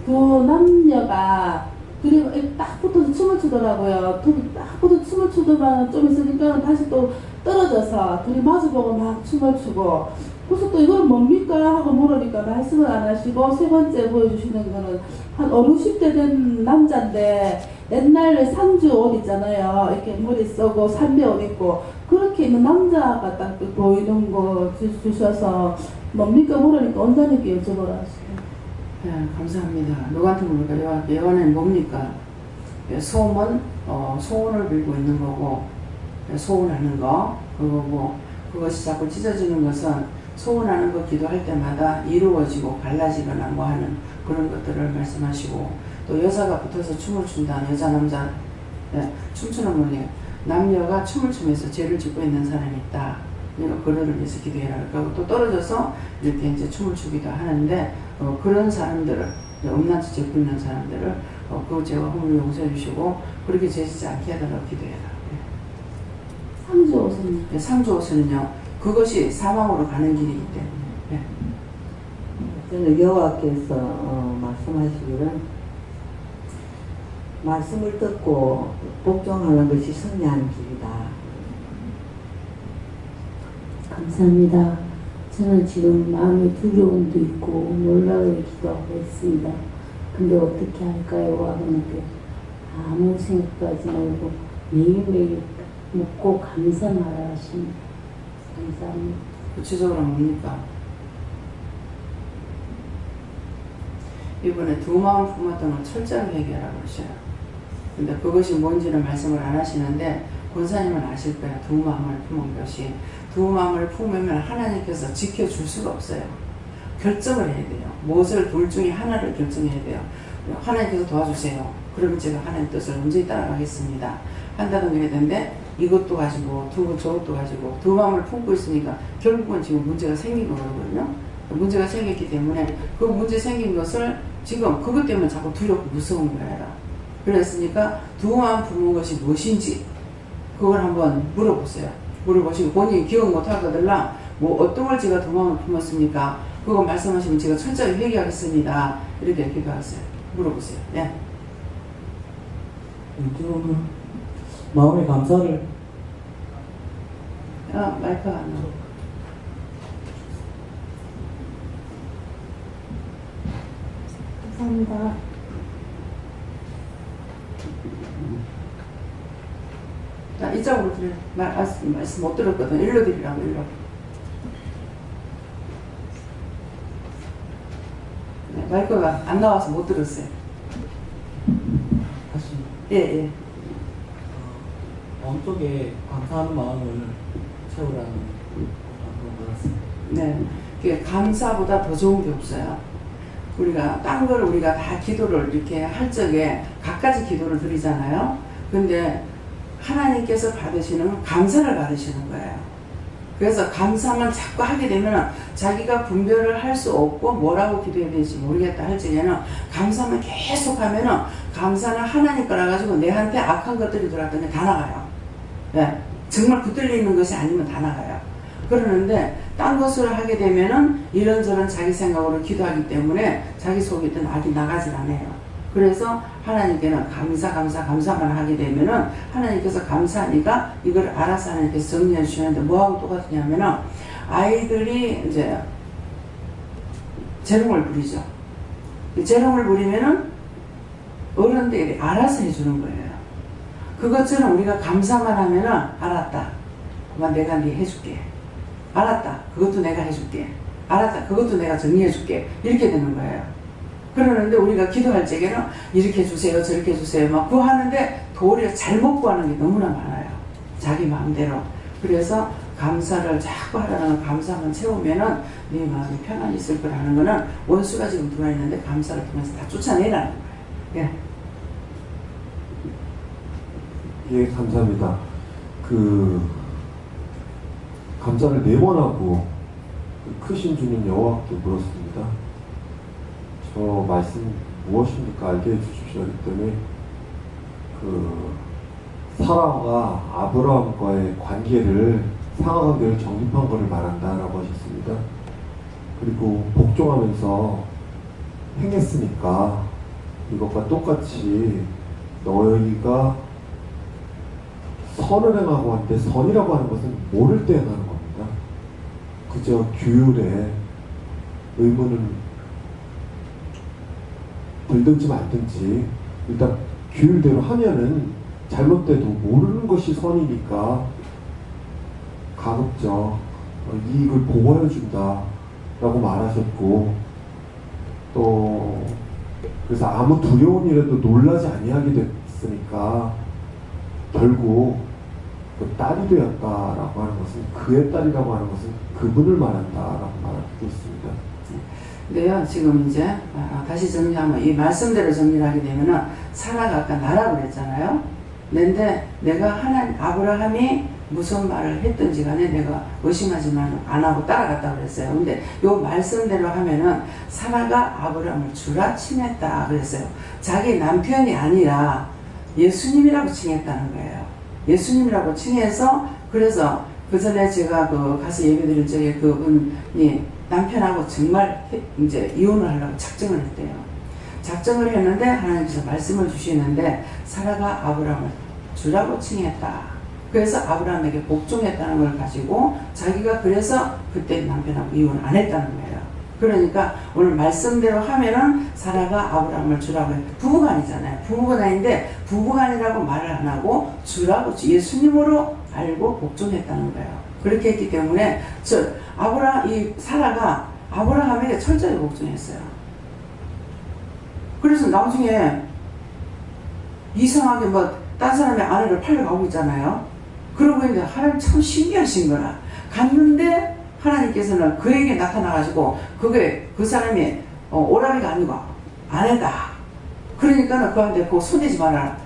두 남녀가 그리고 딱 붙어서 춤을 추더라고요. 딱 붙어서 춤을 추더만 좀 있으니까 다시 또 떨어져서 둘이 마주보고 막 춤을 추고 그래서 또 이건 뭡니까 하고 물으니까 말씀을 안 하시고 세 번째 보여주시는 거는 한 5, 60대 된 남자인데 옛날 상주 옷 있잖아요. 이렇게 머리 쓰고 삼배 옷 입고 그렇게 있는 남자가 딱 보이는 거 주셔서 뭡니까 물으니까 원장님께 여쭤보라 하시고. 네, 감사합니다. 누구한테 물을까? 예언은 뭡니까? 소원은 소원을 빌고 있는 거고 소원하는 거 그거고 그것이 자꾸 찢어지는 것은 소원하는 거 기도할 때마다 이루어지고 갈라지거나 뭐 하는 그런 것들을 말씀하시고 또 여자가 붙어서 춤을 춘다. 여자 남자 춤추는 분이 남녀가 춤을 추면서 죄를 짓고 있는 사람이 있다. 그러니까 그들을 위해서 기도해라. 그리고 또 떨어져서 이렇게 이제 춤을 추기도 하는데 그런 사람들을 음란치 짓고 있는 사람들을 그 죄와 허물을 용서해 주시고 그렇게 죄짓지 않게 해달라고 기도해라. 상주 옷은 상주 옷은요 그것이 사망으로 가는 길이기 때문에. 저는 여호와께서 말씀하시기를 말씀을 듣고 복종하는 것이 승리하는 길이다. 감사합니다. 저는 지금 마음의 두려움도 있고 놀라게 기도하고 있습니다. 근데 어떻게 할까요? 하는데 아무 생각도 하지 말고 매일매일 묻고 감사하라 하십니다. 감사합니다. 구체적으로 뭡니까? 이번에 두 마음 품었던 걸 철저히 회개하라고 그러셔요. 근데 그것이 뭔지는 말씀을 안 하시는데 권사님은 아실 거예요. 두 마음을 품은 것이. 두 마음을 품으면 하나님께서 지켜줄 수가 없어요. 결정을 해야 돼요. 무엇을 둘 중에 하나를 결정해야 돼요. 하나님께서 도와주세요. 그러면 제가 하나님 뜻을 온전히 따라가겠습니다. 한다는 게 되는데 이것도 가지고 저것도 가지고 두 마음을 품고 있으니까 결국은 지금 문제가 생긴 거거든요. 문제가 생겼기 때문에 그 문제 생긴 것을 지금 그것 때문에 자꾸 두렵고 무서운 거예요. 그랬으니까 두 마음 품은 것이 무엇인지 그걸 한번 물어보세요. 물어보시고 본인이 기억 못하거들라 뭐 어떤 걸 제가 두 마음을 품었습니까? 그거 말씀하시면 제가 철저히 회개하겠습니다. 이렇게 기도하세요. 물어보세요. 예. 요즘은 마음의 감사를 마이크가 안 나와. 감사합니다. 나 이쪽으로 드려. 말씀 못 들었거든. 일로 드리라고, 일로. 네, 마이크가 안 나와서 못 들었어요. 다시 예. 마음속에 감사하는 마음을 채우라는 그런 거였습니다. 네. 그게 감사보다 더 좋은 게 없어요. 우리가 딴 걸 우리가 다 기도를 이렇게 할 적에 갖가지 기도를 드리잖아요. 근데 하나님께서 받으시는 감사를 받으시는 거예요. 그래서 감사만 자꾸 하게 되면 자기가 분별을 할 수 없고 뭐라고 기도해야 될지 모르겠다 할 적에는 감사만 계속 하면은 감사는 하나님 거라 가지고 내한테 악한 것들이 들어왔더니 다 나가요. 네. 정말 붙들려 있는 것이 아니면 다 나가요. 그러는데 딴 것을 하게 되면은 이런저런 자기 생각으로 기도하기 때문에 자기 속에 있던 악이 나가질 않아요. 그래서 하나님께는 감사만 하게 되면은 하나님께서 감사하니까 이걸 알아서 하나님께서 정리해 주시는데 뭐하고 똑같으냐면은 아이들이 이제 재롱을 부리죠. 재롱을 부리면은 어른들이 알아서 해주는 거예요. 그것처럼 우리가 감사만 하면은 알았다. 그만 내가 네 해줄게. 알았다. 그것도 내가 해줄게. 알았다. 그것도 내가 정리해줄게. 이렇게 되는 거예요. 그러는데 우리가 기도할 적에는 이렇게 주세요. 저렇게 주세요. 막 구하는데 도리어 잘못 구하는 게 너무나 많아요. 자기 마음대로. 그래서 감사를 자꾸 하라는 감사만 채우면은 네 마음이 편안히 있을 거라는 거는 원수가 지금 들어와 있는데 감사를 통해서 다 쫓아내라는 거예요. 예. 예, 감사합니다. 감사를 4번 하고 크신 주님 여호와께 물었습니다. 저 말씀 무엇입니까? 알게 해주십시오. 그랬더니 사라가 아브라함과의 관계를 상하관계를 정립한 것을 말한다라고 하셨습니다. 그리고 복종하면서 행했으니까 이것과 똑같이 너희가 선을 행하고 하는데 선이라고 하는 것은 모를 때 행하는 겁니다. 그저 규율에 의무는 들든지 말든지 일단 규율대로 하면은 잘못돼도 모르는 것이 선이니까 가급적 이익을 보호해 준다 라고 말하셨고, 또 그래서 아무 두려운 일에도 놀라지 아니하게 됐으니까 결국 그 딸이 되었다라고 하는 것은, 그의 딸이라고 하는 것은 그분을 말한다라고 말하고 있습니다. 근데요, 지금 이제 다시 정리하면, 이 말씀대로 정리를 하게 되면은 사라가 아까 나라고 그랬잖아요. 근데 내가 하나님, 아브라함이 무슨 말을 했든지 간에 내가 의심하지만 안 하고 따라갔다 그랬어요. 근데 요 말씀대로 하면은 사라가 아브라함을 주라 칭했다 그랬어요. 자기 남편이 아니라 예수님이라고 칭했다는 거예요. 예수님이라고 칭해서, 그래서 그 전에 제가 가서 예배 드릴 적에 그분이 남편하고 정말 이제 이혼을 하려고 작정을 했대요. 작정을 했는데 하나님께서 말씀을 주시는데 사라가 아브라함을 주라고 칭했다. 그래서 아브라함에게 복종했다는 걸 가지고 자기가 그래서 그때 남편하고 이혼을 안 했다는 거예요. 그러니까 오늘 말씀대로 하면은 사라가 아브라함을 주라고 했다. 부부간이잖아요. 부부간인데 부부간이라고 말을 안 하고 주라고 예수님으로 알고 복종했다는 거예요. 그렇게 했기 때문에 이 사라가 아브라함에게 철저히 복종했어요. 그래서 나중에 이상하게 딴 사람의 아내를 팔려가고 있잖아요. 그러고 있는데 하나님 참 신기하신 거라. 갔는데 하나님께서는 그에게 나타나가지고 그 사람이 오라비가 아니고 아내다. 그러니까는 그한테 그거 손대지 말아라.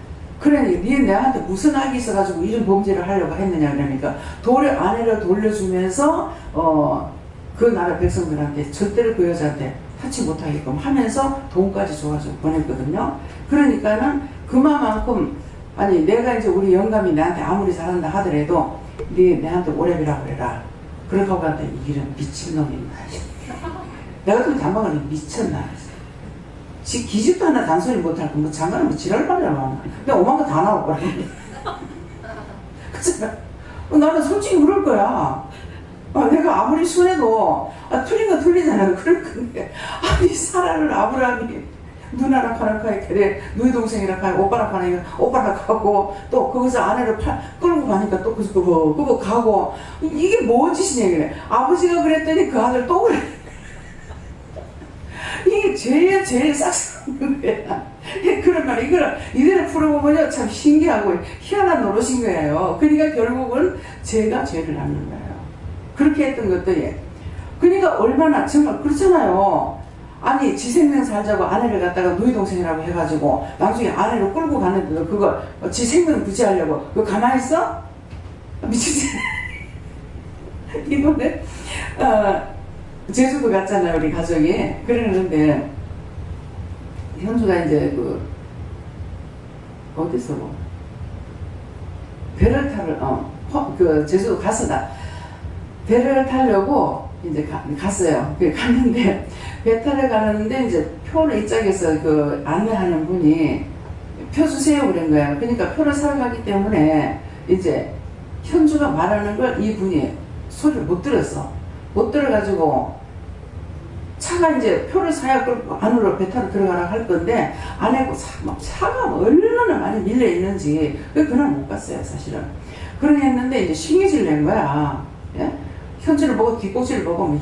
그러니 네 내한테 무슨 악이 있어가지고 이런 범죄를 하려고 했느냐 그러니까 아내를 돌려주면서 그 나라 백성들한테 절대로 그 여자한테 타치 못하게끔 하면서 돈까지 줘가지고 보냈거든요. 그러니까는 그만큼 아니 내가 이제 우리 영감이 나한테 아무리 잘한다 하더라도 네 내한테 오래비라고 그래라. 그렇게 하고 한테 이런 미친놈이다. 내가 또 장방을 미쳤나. 기집도 하나 단소리 못할 거 뭐 장관은 뭐 지랄 빨려고 하나. 내가 오만 거 다 나올 거라. 그래서 나는 솔직히 그럴 거야. 내가 아무리 순해도 틀린 건 틀리잖아요. 그럴 건데 아니 사라를 아브라함이 누나랑 가라카에 그래 누이 동생이랑 가요 오빠랑 가니까 오빠랑 가고 또 거기서 아내를 끌고 가니까 또 그거 가고 이게 뭔 짓이냐 그래. 아버지가 그랬더니 그 아들 또 그래. 이게 제일 싹싹한 거야. 그런 말 이거를 이대로 풀어보면 참 신기하고 희한한 노릇인 거예요. 그러니까 결국은 제가 죄를 낳는 거예요. 그렇게 했던 것들이. 그러니까 얼마나 정말 그렇잖아요. 아니 지 생명 살자고 아내를 갖다가 누이 동생이라고 해가지고 나중에 아내를 끌고 갔는데도 그걸 지 생명 부지하려고 그거 가만히 있어? 미치지. 이번에 제주도 갔잖아요 우리 가족이. 그러는데 현주가 이제 어디서 배를 타러 제주도 갔어. 배를 타려고 이제 갔어요. 갔는데 배 타러 가는데 이제 표를 이쪽에서 안내하는 분이 표 주세요 그런 거예요. 그러니까 표를 사러 가기 때문에 이제 현주가 말하는 걸 이 분이 소리를 못 들었어. 못 들어가지고 차가 이제 표를 사야 끌고 안으로 배 타러 들어가라 할 건데 안에 차가 얼마나 많이 밀려 있는지 그날 못 갔어요 사실은. 그러게 했는데 이제 신경질 낸 거야. 예? 현주를 보고 뒷꼭지를 보고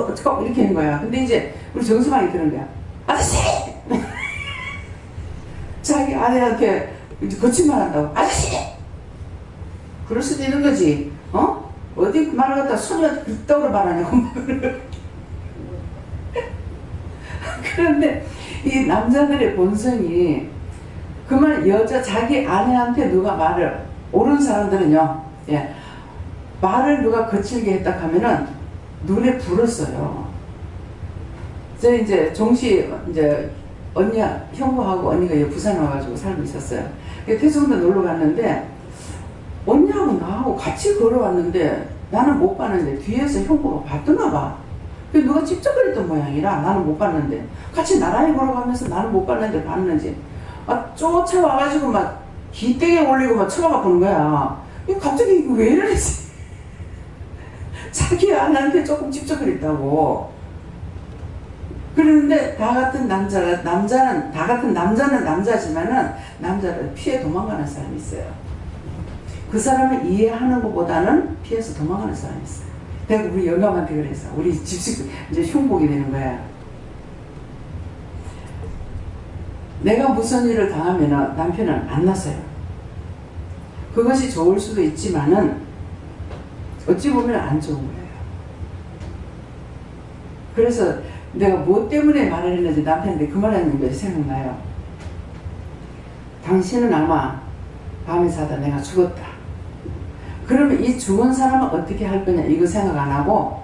어떡하고 이렇게 하는 거야. 근데 이제 우리 정수방이 그런 거야. 아저씨! 자기 아내한테 거짓말 한다고. 아저씨! 그럴 수도 있는 거지. 어디 말을 갖다 손님한테 빗떡으로 말하냐고. 그런데 이 남자들의 본성이 그만 자기 아내한테 누가 말을 옳은 사람들은요. 예. 말을 누가 거칠게 했다 하면은 눈에 불을 써요. 저 이제 종시 이제 형부하고 언니가 부산 와가지고 살고 있었어요. 태종도 놀러 갔는데 언니하고 나하고 같이 걸어왔는데 나는 못 봤는데 뒤에서 형부가 봤더나 봐. 그 누가 직접 그랬던 모양이라 나는 못 봤는데 같이 나란히 걸어가면서 나는 못 봤는데 봤는지 쫓아와가지고 막 기대게 올리고 막 쳐박아 보는 거야. 갑자기 이거 왜 이러지? 자기야 나한테 조금 직접 그랬다고. 그런데 다 같은 남자는 다 같은 남자는 남자지만은 남자를 피해 도망가는 사람이 있어요. 그 사람을 이해하는 것보다는 피해서 도망가는 사람이 있어요. 내가 우리 영감한테 그래서 우리 집식 이제 흉복이 되는 거야. 내가 무슨 일을 당하면은 남편은 안 나서요. 그것이 좋을 수도 있지만은 어찌 보면 안 좋은 거예요. 그래서 내가 뭐 때문에 말을 했는지 남편한테 그 말을 했는 게 생각나요. 당신은 아마 밤에 자다 내가 죽었다. 그러면 이 죽은 사람은 어떻게 할 거냐 이거 생각 안 하고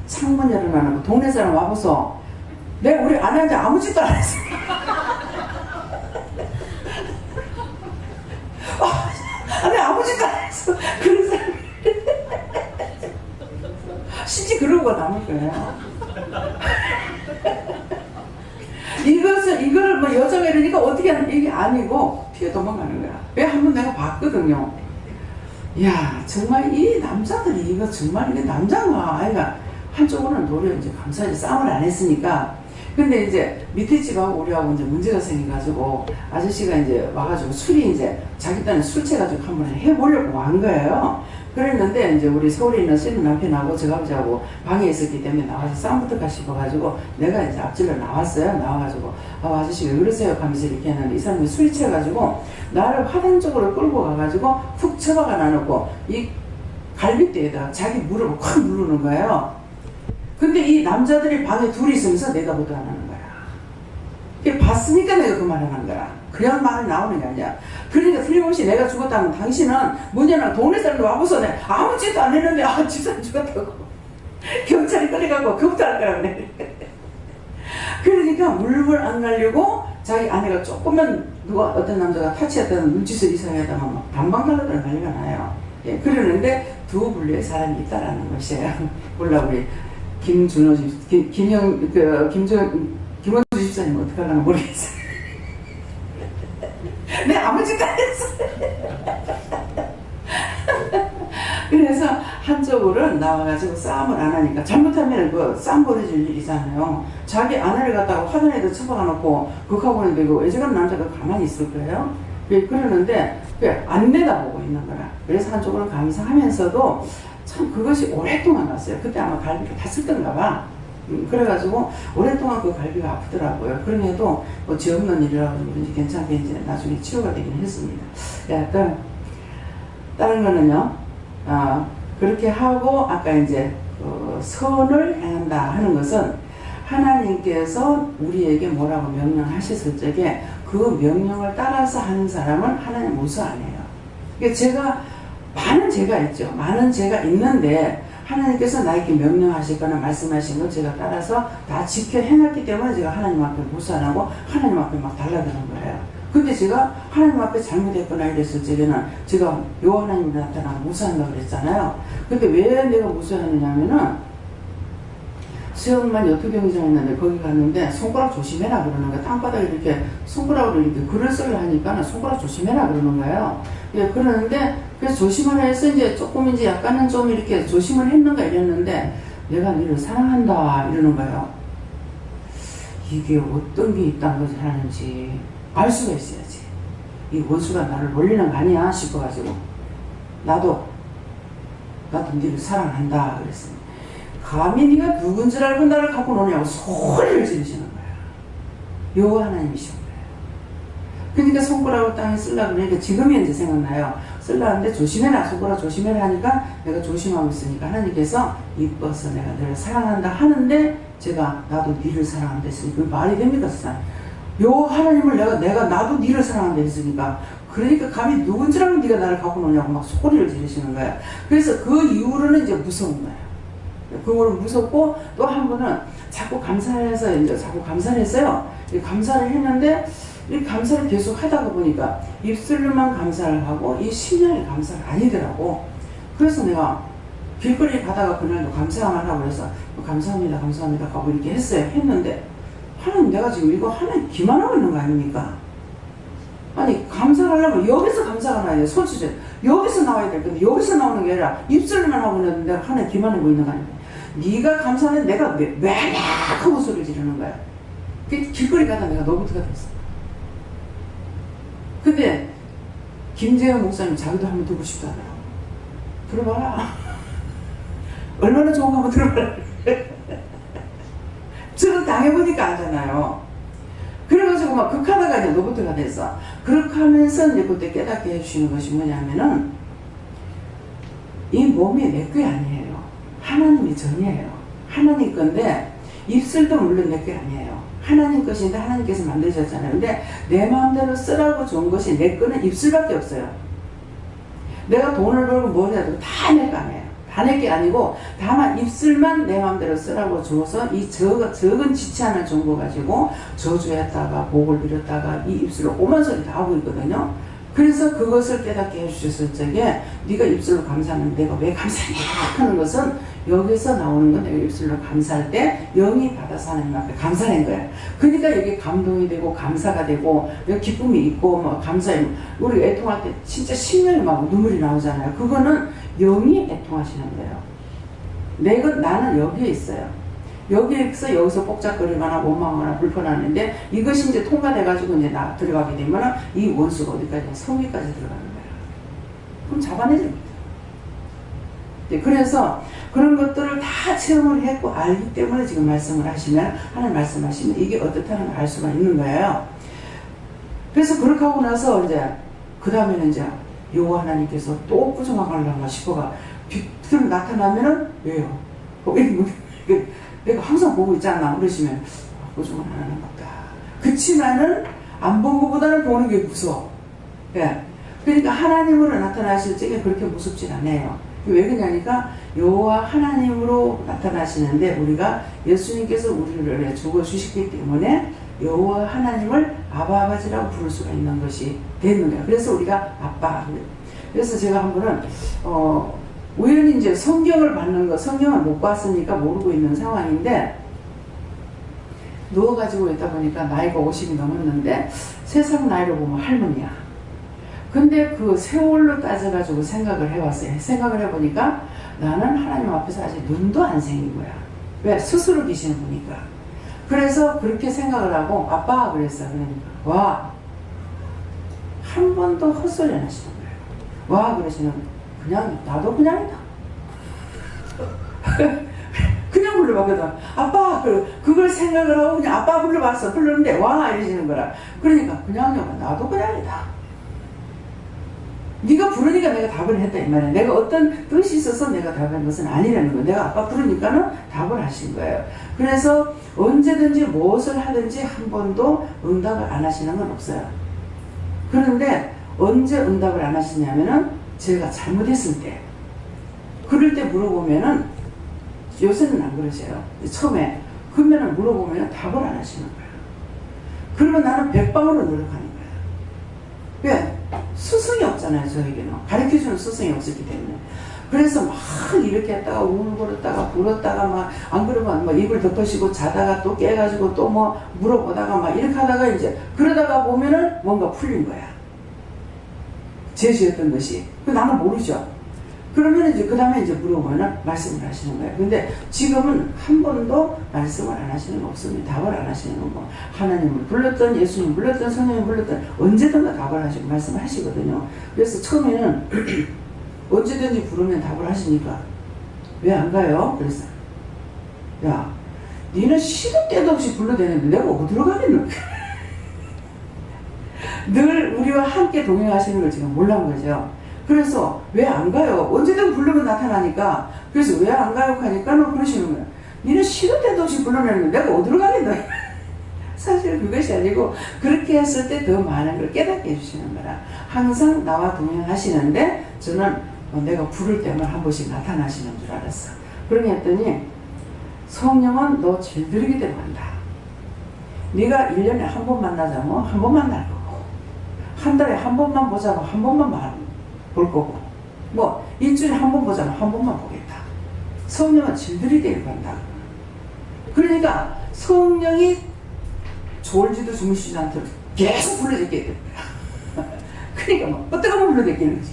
창문 열어놔놓고 동네 사람 와보소. 내가 우리 아내한테 아무 짓도 안 했어. 내가 아무 짓도 안 했어. 그런 사람이 실제 그러고 남을 거예요. 이거를 뭐 여자가 이러니까 어떻게 하는 이게 아니고 피해 도망가는 거야. 왜 한번 내가 봤거든요. 야 정말 이 남자들이 이거 정말 이게 남자가 아이가 한쪽으로는 도리어 이제 감사하게 싸움을 안 했으니까. 근데 이제 밑에 집하고 우리하고 이제 문제가 생겨가지고 아저씨가 이제 와가지고 술이 이제 자기 딴에 술 채가지고 한번 해보려고 한 거예요. 그랬는데 이제 우리 서울에 있는 신은 남편하고 저 아버지하고 방에 있었기 때문에 나와서 싸움부터 싶어가지고 내가 이제 앞질러 나왔어요. 나와가지고 아저씨 왜 그러세요? 하면서 이렇게 했는데 이 사람이 술이 채가지고 나를 화단 쪽으로 끌고 가가지고 훅 처박아 놔놓고 이 갈비뼈에다 자기 무릎을 확 누르는 거예요. 근데 이 남자들이 방에 둘이 있으면서 내다보도 안 하는 거야. 봤으니까 내가 그 말을 하는 거야. 그냥 말이 나오는 게 아니야. 그러니까 틀림없이 내가 죽었다면 당신은 문제는 동네 사람도 와보소. 내가 아무 짓도 안 했는데 집사람 죽었다고. 경찰이 끌려가고 겁탈 거라 그래. 그러니까 물불 안 가려고 자기 아내가 조금만 누가 어떤 남자가 타치했다는 눈짓을 이상하다면 막 방방달라들 난리가 나요. 예, 그러는데 두 분류의 사람이 있다라는 것이에요. 몰라 우리 김준호 집, 김원주 집사님 어떻게 하려나 모르겠어요. 내가 아무 짓도 안 했어. 그래서 한쪽으로는 나와가지고 싸움을 안 하니까 잘못하면 그 싸움 벌어질 일이잖아요. 자기 아내를 갖다가 화단에다 처박아 놓고 극하고는 되고 외지간 남자가 가만히 있을 거예요. 그러는데 안 내다보고 있는 거라. 그래서 한쪽으로는 감사하면서도 참 그것이 오랫동안 갔어요. 그때 아마 갈비가 다쳤던가 봐. 그래가지고 오랫동안 그 갈비가 아프더라고요. 그럼에도 뭐 죄 없는 일이라고 그런지 괜찮게 이제 나중에 치료가 되긴 했습니다. 약간 다른 거는요. 그렇게 하고 아까 이제 선을 행한다 하는 것은 하나님께서 우리에게 뭐라고 명령하셨을 적에 그 명령을 따라서 하는 사람은 하나님 무서 안 해요. 그러니까 제가 많은 죄가 있죠. 많은 죄가 있는데 하나님께서 나에게 명령하시거나 말씀하신 걸 제가 따라서 다 지켜 행했기 때문에 제가 하나님 앞에 무서 안 하고 하나님 앞에 막 달라드는 거예요. 근데 제가 하나님 앞에 잘못했거나 이랬을 적에는 제가 요 하나님이 나타나면 무서워한다고 그랬잖아요. 근데 왜 내가 무서워하느냐면은 수영만 여투경기장 했는데 거기 갔는데 손가락 조심해라 그러는 거야. 땅바닥에 이렇게 손가락으로 이렇게 글을 쓰려 하니까 손가락 조심해라 그러는 거예요. 예, 그러는데 그래서 조심하라 해서 이제 조금 이제 약간은 좀 이렇게 조심을 했는가 이랬는데 내가 너를 사랑한다 이러는 거예요. 이게 어떤 게 있다는 것을 하는지 알 수가 있어야지. 이 원수가 나를 놀리는 거 아니야 싶어가지고 나도 너를 사랑한다 그랬습니다. 감히 네가 누군 줄 알고 나를 갖고 노냐고 소리를 지르시는 거야. 요 하나님이신 거예요. 그러니까 손가락을 땅에 쓰려고 그러니까 지금이 이제 생각나요. 쓰려는데 조심해라 손가락 조심해라 하니까 내가 조심하고 있으니까 하나님께서 이뻐서 내가 너를 사랑한다 하는데 제가 나도 니를 사랑한다 했으니 그게 말이 됩니까? 요 하나님을 내가 나도 니를 사랑한다 했으니까 그러니까 감히 누군 줄 알고 네가 나를 갖고 노냐고 막 소리를 지르시는 거야. 그래서 그 이후로는 이제 무서운 거야. 그거는 무섭고 또 한 번은 자꾸 감사를 해서 이제 자꾸 감사를 했어요. 감사를 했는데 이 감사를 계속 하다가 보니까 입술로만 감사를 하고 이 심령의 감사가 아니더라고. 그래서 내가 길거리에 가다가 그날도 감사만 하고 그래서 감사합니다 감사합니다 하고 이렇게 했는데 하나님 내가 지금 이거 하나님 기만하고 있는 거 아닙니까? 아니 감사를 하려면 여기서 감사가 나야 돼. 손수제 여기서 나와야 돼. 근데 여기서 나오는 게 아니라 입술로만 하고 있는데 내가 하나님 기만하고 있는 거 아닙니까? 네가 감사하는데 내가 매략 하고 소리를 지르는 거야. 길거리 가다 내가 노부트가 됐어. 근데 김재현 목사님 자기도 한번 듣고 싶다 하더라고. 들어봐라. 얼마나 좋은 거 한번 들어봐라. 저는 당해보니까 알잖아요. 그래가지고 막 극하다가 이제 노부트가 됐어. 그렇게 하면서 이제 그때 깨닫게 해주시는 것이 뭐냐면은 이 몸이 내 게 아니에요. 하나님이 전이에요. 하나님 건데 입술도 물론 내 게 아니에요. 하나님 것인데 하나님께서 만드셨잖아요. 근데 내 마음대로 쓰라고 준 것이 내 거는 입술밖에 없어요. 내가 돈을 벌고 뭘 해도 다 내 거 아니에요. 다 내 게 아니고 다만 입술만 내 마음대로 쓰라고 줘서 이 적은 지체 하나 준 거 가지고 저주했다가 복을 빌었다가 이 입술로 오만 소리 다 하고 있거든요. 그래서 그것을 깨닫게 해주셨을 적에 네가 입술로 감사하면 내가 왜 감사하냐 하는 것은 여기서 나오는 건 내가 입술로 감사할 때 영이 받아서 하나님 앞에 감사한 거야. 그러니까 여기 감동이 되고 감사가 되고 여기 기쁨이 있고 뭐 감사해. 우리 애통할 때 진짜 심령이 막 눈물이 나오잖아요. 그거는 영이 애통하시는 거예요. 나는 여기에 있어요. 여기에서 여기서 복잡거리거나 원망하거나 불편하는데 이것이 이제 통과돼가지고 이제 들어가게 되면 이 원수가 어디까지 성위까지 들어가는 거예요. 그럼 잡아내집니다. 네, 그래서 그런 것들을 다 체험을 했고 알기 때문에 지금 말씀을 하시면 하나님 말씀하시면 이게 어떻다는 걸 알 수가 있는 거예요. 그래서 그렇게 하고 나서 이제 그 다음에는 이제 여호와 하나님께서 또 부정하려나 싶어가 빛으로 나타나면은 왜요? 내가 항상 보고 있잖아. 그러시면 부정을 안 하는 것다. 그치만은 안 본 것보다는 보는 게 무서워. 예. 그러니까 하나님으로 나타나실 적에 그렇게 무섭진 않아요. 왜 그러냐니까 여호와 하나님으로 나타나시는데 우리가 예수님께서 우리를 죽어주셨기 때문에 여호와 하나님을 아바아버지라고 부를 수가 있는 것이 되는 거예요. 그래서 우리가 아빠. 그래서 제가 한 번은 우연히 이제 성경을 받는 거, 성경을 못 봤으니까 모르고 있는 상황인데 누워가지고 있다 보니까 나이가 50이 넘었는데 세상 나이로 보면 할머니야. 근데 그 세월로 따져가지고 생각을 해봤어요. 생각을 해보니까 나는 하나님 앞에서 아직 눈도 안 생긴 거야. 왜? 스스로 계시는 분이니까. 그래서 그렇게 생각을 하고 아빠 그랬어. 그러니까 와. 한 번도 헛소리 안 하시는 거예요. 와 그러시는 그냥 나도 그냥이다. 그냥 불러봤거든. 아빠 그걸 생각을 하고 그냥 아빠 불러봤어. 불렀는데 와 이러시는 거라. 그러니까 그냥요 나도 그냥이다. 네가 부르니까 내가 답을 했다 이 말이야. 내가 어떤 뜻이 있어서 내가 답한 것은 아니라는 거야. 내가 아빠 부르니까는 답을 하신 거예요. 그래서 언제든지 무엇을 하든지 한 번도 응답을 안 하시는 건 없어요. 그런데 언제 응답을 안 하시냐면은 제가 잘못했을 때 그럴 때 물어보면은 요새는 안 그러세요. 처음에 그러면은 물어보면은 답을 안 하시는 거예요. 그러면 나는 백방으로 노력하는 거예요. 왜? 스승이 없잖아요. 저에게는 가르쳐주는 스승이 없었기 때문에. 그래서 막 이렇게 했다가 울고렸다가 불었다가 막 안 그러면 뭐 입을 덮으시고 자다가 또 깨가지고 또 뭐 물어보다가 막 이렇게 하다가 이제 그러다가 보면은 뭔가 풀린 거야. 제시했던 것이. 나는 모르죠. 그러면 이제 그 다음에 이제 물어보면 말씀을 하시는 거예요. 근데 지금은 한 번도 말씀을 안 하시는 거 없습니다. 답을 안 하시는 거고 하나님을 불렀던 예수님 불렀던 성령을 불렀던 언제든가 답을 하시고 말씀을 하시거든요. 그래서 처음에는 언제든지 부르면 답을 하시니까 왜 안 가요? 그래서 야 니는 시도 때도 없이 불러대는데 내가 어디로 가겠노? 늘 우리와 함께 동행하시는 걸 지금 몰란 거죠. 그래서 왜 안 가요? 언제든 부르면 나타나니까. 그래서 왜 안 가요? 하니까 그러시는 거예요. 니는 시도 때도 없이 불러내는데 내가 어디로 가겠노? 사실 그것이 아니고 그렇게 했을 때 더 많은 걸 깨닫게 해주시는 거라. 항상 나와 동행하시는데 저는 내가 부를 때만 한 번씩 나타나시는 줄 알았어. 그러니 했더니 성령은 너 질들이게 대로 한다. 네가 1년에 한 번 만나자면 한 번 만날 거고, 한 달에 한 번만 보자면 한 번만 볼 거고, 뭐 일주일에 한 번 보자면 한 번만 보겠다. 성령은 질들이 데리고 간다. 그러니까 성령이 졸지도 주무시지 않도록 계속 불러댔게 될 거야. 그러니까 뭐 어떻게 불러댔기는 거지.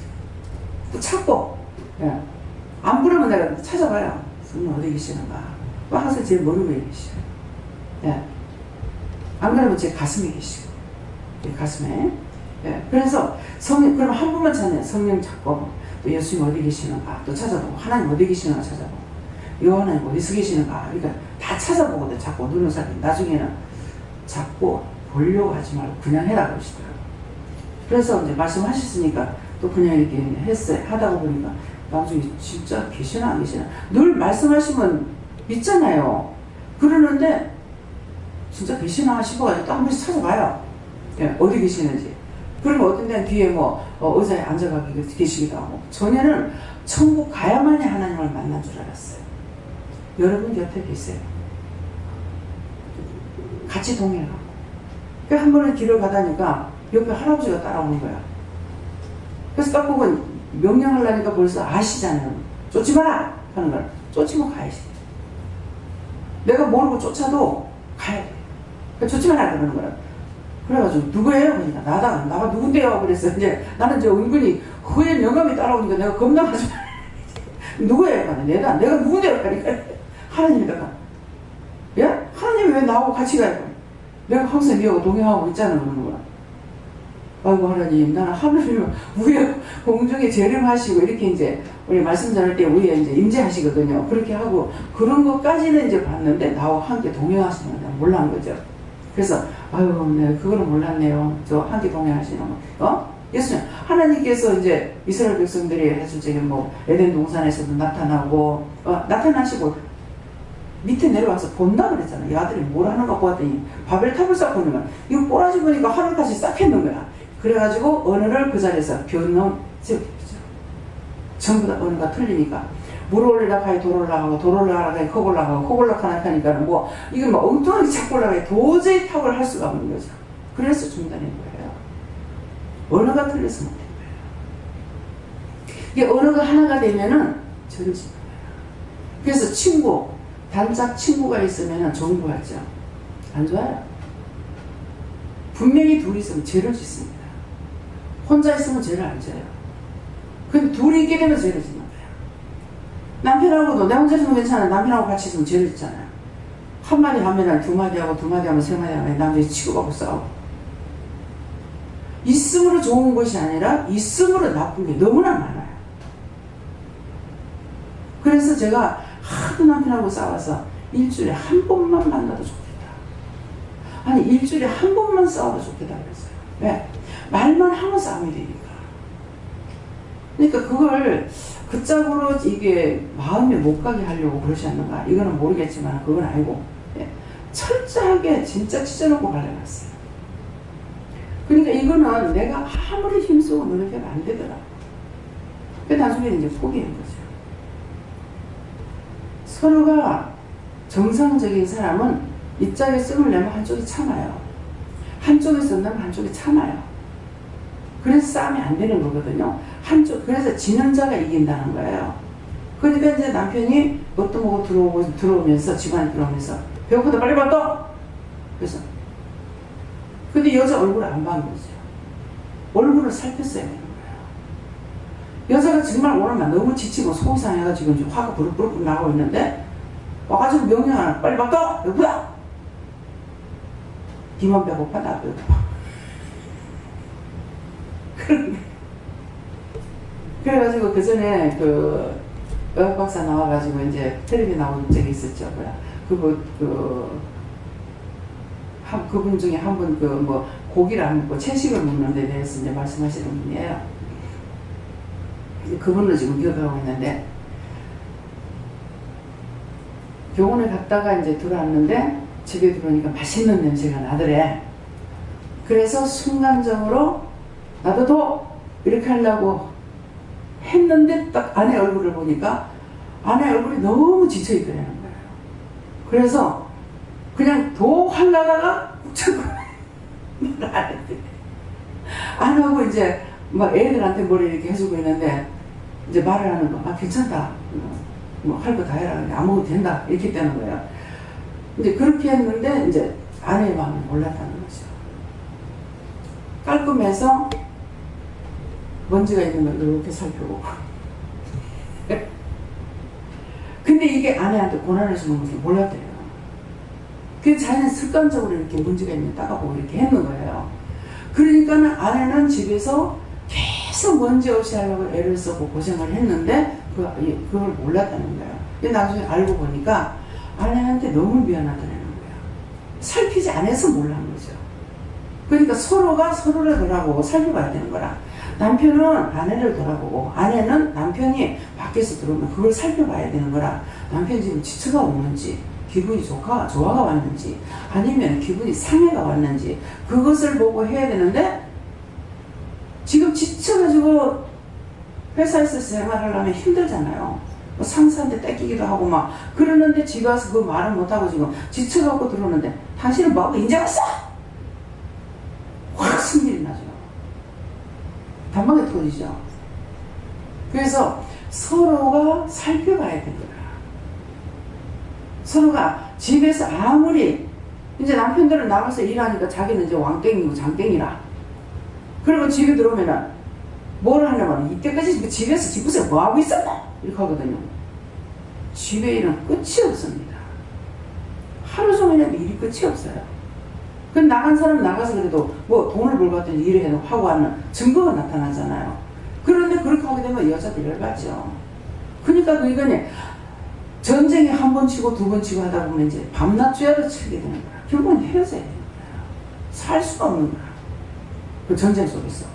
또 찾고, 예. 안 부르면 내가 찾아봐요. 성령 어디 계시는가. 항상 제 머리 위에 계시고, 예. 안 그러면 제 가슴에 계시고, 제 가슴에. 예. 그래서 성령, 그러면 한 번만 찾네. 성령 찾고, 또 예수님 어디 계시는가 또 찾아보고, 하나님 어디 계시는가 찾아보고, 요 하나님 어디서 계시는가. 그러니까 다 찾아보거든. 자꾸 누른 사람이. 나중에는 자꾸 보려고 하지 말고 그냥 해라 그러시더라고요. 그래서 이제 말씀하셨으니까 또 그냥 이렇게 했어요. 하다가 보니까 나중에 진짜 계시나 안 계시나. 늘 말씀하시면 믿잖아요. 그러는데 진짜 계시나 싶어가지고 또 한 번씩 찾아봐요. 예, 어디 계시는지. 그러면 어떤 데는 뒤에 뭐 의자에 앉아가지고 계시기도 하고. 전에는 천국 가야만이 하나님을 만난 줄 알았어요. 여러분 곁에 계세요. 같이 동행하고. 그러니까 한 번은 길을 가다니까 옆에 할아버지가 따라오는 거야. 그래서 딱 보고 명령하려니까 벌써 아시잖아요. 쫓지 마라! 하는 걸. 쫓으면 가야지. 내가 모르고 쫓아도 가야 돼. 그러니까 쫓지 마라! 그러는 거야. 그래가지고 누구예요? 그러니까 나가 누군데요? 그래서 이제 나는 이제 은근히 후에 영감이 따라오니까 내가 겁나가지고 누구예요? 내가 누군데요? 그러니까 하나님이다가 야? 하나님이 왜 나하고 같이 가요? 내가 항상 니하고 동행하고 있잖아. 그러는 거야. 아이고 하나님, 나는 하나님 위에 공중에 재림하시고 이렇게 이제 우리 말씀 전할 때 위에 이제 임재하시거든요. 그렇게 하고 그런 것까지는 이제 봤는데 나하고 함께 동행하시는 건 몰랐는 거죠. 그래서 아유, 네, 그거는 몰랐네요. 저 함께 동행하시는 거. 예수님, 하나님께서 이제 이스라엘 백성들이 해줄 적에 뭐 에덴 동산에서도 나타나고 나타나시고 밑에 내려와서 본다 그랬잖아. 이 아들이 뭘 하는가 보았더니 바벨탑을 쌓고 있는 거야. 이거 꼬라지 보니까 하늘까지 싹 했는 거야. 그래가지고 언어를 그 자리에서 변형 세우게 되죠. 전부 다 언어가 틀리니까 물 올라가 하니 돌 올라가고 돌 올라가 하니 컵 올라가고 컵 올라가니까는 뭐 이게 막 엉뚱하게 자꾸 올라가니 도저히 탑을 할 수가 없는 거죠. 그래서 중단인 거예요. 언어가 틀려서 못된 거예요. 이게 언어가 하나가 되면은 저를 짓는 거예요. 그래서 친구, 단짝 친구가 있으면 좋은 거 같죠? 안 좋아요. 분명히 둘이 있으면 죄를 짓습니다. 혼자 있으면 죄를 안 져요. 근데 둘이 있게 되면 죄를 짓는 거예요. 남편하고도 내 혼자 있으면 괜찮아요. 남편하고 같이 있으면 죄를 짓잖아요. 한마디 하면 두 마디 하고 두 마디 하면 세 마디 하면 남자이 치고받고 싸우고. 있음으로 좋은 것이 아니라 있음으로 나쁜 게 너무나 많아요. 그래서 제가 하도 남편하고 싸워서 일주일에 한 번만 만나도 좋겠다. 아니 일주일에 한 번만 싸워도 좋겠다 그랬어요. 왜? 말만 하면 싸움이 되니까. 그러니까 그걸 그 짝으로 이게 마음에 못 가게 하려고 그러지 않는가 이거는 모르겠지만 그건 아니고 철저하게 진짜 찢어놓고 갈라놨어요. 그러니까 이거는 내가 아무리 힘쓰고 노력해도 안 되더라. 그러니까 나중에 이제 포기한 거죠. 서로가 정상적인 사람은 입장에 씀을 내면 한쪽이 참아요. 한쪽이 쓴다면 한쪽이 참아요. 그래서 싸움이 안 되는 거거든요. 그래서 지는 자가 이긴다는 거예요. 그러니까 이제 남편이 뭣도 먹고 들어오면서 집안에 들어오면서 배고프다 빨리 받아! 그래서 근데 여자 얼굴을 안 본 거죠. 얼굴을 살폈어야 되는 거예요. 여자가 정말 오늘만 너무 지치고 속이 상해가지고 이제 화가 부르르 나고 있는데 와가지고 명령 하나 빨리 받아! 배고프다! 니만 배고파 나 배고파. 그래가지고 그 전에 그 의학 박사 나와가지고 이제 텔레비 나온 적이 있었죠. 그분 중에 한 분 뭐 고기를 안 먹고 채식을 먹는 데 대해서 이제 말씀하시는 분이에요. 그분을 지금 기억하고 있는데 병원에 갔다가 이제 들어왔는데 집에 들어오니까 맛있는 냄새가 나더래. 그래서 순간적으로 나도 더 이렇게 하려고 했는데 딱 아내 얼굴을 보니까 아내 얼굴이 너무 지쳐있더라는 거예요. 그래서 그냥 더 하려다가 자꾸 말 안 했대. 안 하고 이제 막 애들한테 머리 이렇게 해주고 있는데 이제 말을 하는 거, 아 괜찮다, 뭐 할 거 다 해라, 아무것도 된다 이렇게 되는 거예요. 이제 그렇게 했는데 이제 아내의 마음이 몰랐다는 거죠. 깔끔해서 먼지가 있는 걸 이렇게 살펴보고. 근데 이게 아내한테 고난을 주는 것을 몰랐대요. 그 자기는 습관적으로 이렇게 문제가 있는 따가보고 이렇게 했는 거예요. 그러니까는 아내는 집에서 계속 먼지 없이 하려고 애를 쓰고 고생을 했는데 그걸 몰랐다는 거예요. 근데 나중에 알고 보니까 아내한테 너무 미안하다는 거예요. 살피지 않아서 몰랐는 거죠. 그러니까 서로가 서로를 돌아보고 살펴봐야 되는 거라. 남편은 아내를 돌아보고 아내는 남편이 밖에서 들어오면 그걸 살펴봐야 되는 거라. 남편이 지금 지쳐가 오는지 기분이 조화가 왔는지 아니면 기분이 상해가 왔는지 그것을 보고 해야 되는데 지금 지쳐가지고 회사에서 생활하려면 힘들잖아요. 뭐 상사한테 떼끼기도 하고 막 그러는데 집에 와서 그 말을 못하고 지금 지쳐갖고 들어오는데 당신은 뭐하고 인제 왔어? 확 승질이 나죠. 단방에 터지죠. 그래서 서로가 살펴봐야 됩니다. 서로가 집에서 아무리 이제 남편들은 나가서 일하니까 자기는 이제 왕땡이고 장땡이라 그리고 집에 들어오면은 뭘 하냐면 이때까지 집에서 집구석에 뭐 하고 있었나 이렇게 하거든요. 집에 일은 끝이 없습니다. 하루 종일 해도 일이 끝이 없어요. 그 나간 사람 나가서 그래도 뭐 돈을 벌고 왔더니 일을 해놓고 하고 하는 증거가 나타나잖아요. 그런데 그렇게 하게 되면 여자들 열받죠. 그러니까 그거는 전쟁에 한 번 치고 두 번 치고 하다 보면 이제 밤낮 쥐어도 치게 되는 거야. 결국은 헤어져야 되는 거야. 살 수가 없는 거야. 그 전쟁 속에서.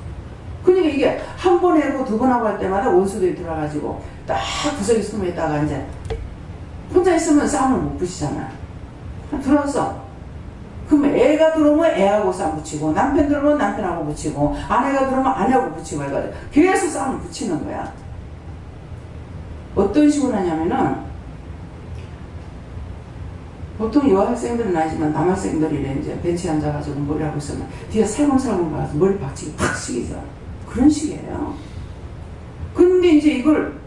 그러니까 이게 한 번 해고 두 번 하고 할 때마다 원수들이 들어와가지고 딱 구석에 숨어 있다가 이제 혼자 있으면 싸움을 못 붙이잖아요. 들어와서 그러면 애가 들어오면 애하고 싸움 붙이고 남편 들어오면 남편하고 붙이고 아내가 들어오면 아내하고 붙이고 해가지고 계속 싸움을 붙이는 거야. 어떤 식으로 하냐면은 보통 여학생들은 아니지만 남학생들이 이제 벤치에 앉아가지고 머리 하고 있으면 뒤에 살금살금 가서 머리 박치기 팍 치기죠. 그런 식이에요. 근데 이제 이걸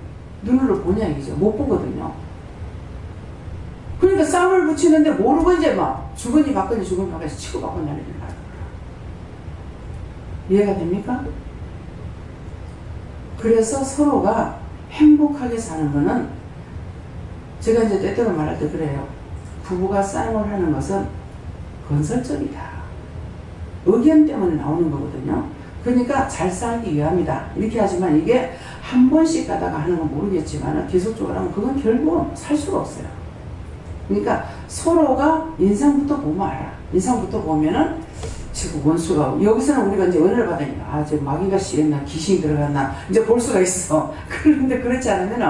눈으로 보냐 이죠. 못 보거든요. 그러니까 싸움을 붙이는데 모르고 이제 막 주거니 받거니 주거니 받거니 치고 받고 난리를 나요. 이해가 됩니까? 그래서 서로가 행복하게 사는 거는 제가 이제 때때로 말할 때 그래요. 부부가 싸움을 하는 것은 건설적이다. 의견 때문에 나오는 거거든요. 그러니까 잘 살기 위함이다. 이렇게 하지만 이게 한 번씩 가다가 하는 건 모르겠지만 계속적으로 하면 그건 결국은 살 수가 없어요. 그러니까 서로가 인상부터 보면 알아. 인상부터 보면은 지금 원수가 여기서는 우리가 이제 은혜를 받으니까 아, 저 마귀가 씨였나 귀신이 들어갔나 이제 볼 수가 있어. 그런데 그렇지 않으면은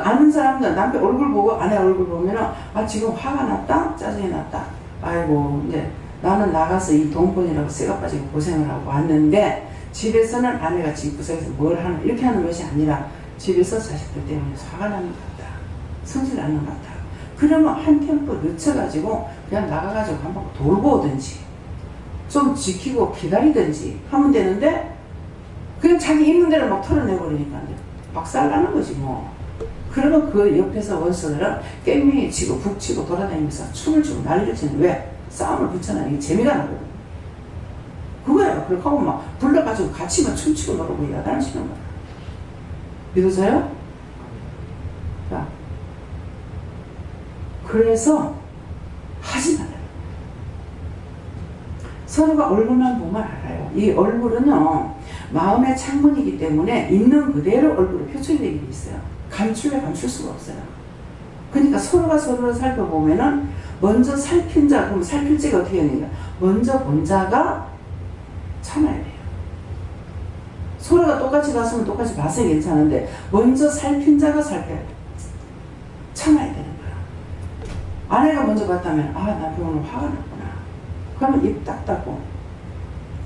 아는 사람들 남편 얼굴 보고 아내 얼굴 보면은 아 지금 화가 났다 짜증이 났다. 아이고 이제 나는 나가서 이 돈벌이라고 쇠가 빠지고 고생을 하고 왔는데 집에서는 아내가 집구석에서 뭘 하는 이렇게 하는 것이 아니라 집에서 자식들 때문에 화가 나는 것 같다. 성질 나는 것 같다. 그러면 한 템포 늦춰가지고 그냥 나가가지고 한 번 돌고 오든지 좀 지키고 기다리든지 하면 되는데 그냥 자기 있는 대로 막 털어내버리니까 박살나는 거지 뭐. 그러면 그 옆에서 원수들은 깽맹이 치고 북치고 돌아다니면서 춤을 추고 난리를 치는 왜? 싸움을 붙여놔야 이게 재미가 나거든. 그거예요. 그렇게 하고 막 불러가지고 같이 막 춤추고 놀고 야단을 치는 거야. 믿으세요? 자, 그래서 하지 말아요. 서로가 얼굴만 보면 알아요. 이 얼굴은요 마음의 창문이기 때문에 있는 그대로 얼굴에 표출되게 돼 있어요. 감출 수가 없어요. 그러니까 서로가 서로를 살펴보면은 먼저 살핀 자, 그럼 살필 자가 어떻게 되느냐? 먼저 본 자가 참아야 돼요. 서로가 똑같이 봤으면 똑같이 봐서 괜찮은데 먼저 살핀 자가 살펴야 돼요. 참아야 되는 거야. 아내가 먼저 봤다면 아 남편 오늘 화가 났구나. 그러면 입 딱 닫고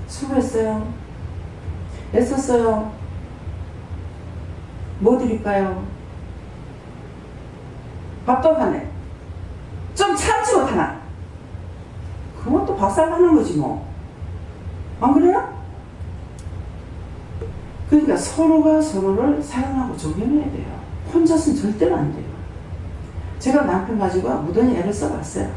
수고했어요. 애썼어요. 뭐 드릴까요? 밥도 하네. 좀 참지 못하나? 그것도 박살나는 거지 뭐. 안 그래요? 그러니까 서로가 서로를 사랑하고 존경해야 돼요. 혼자서는 절대로 안 돼요. 제가 남편 가지고 무던히 애를 써봤어요.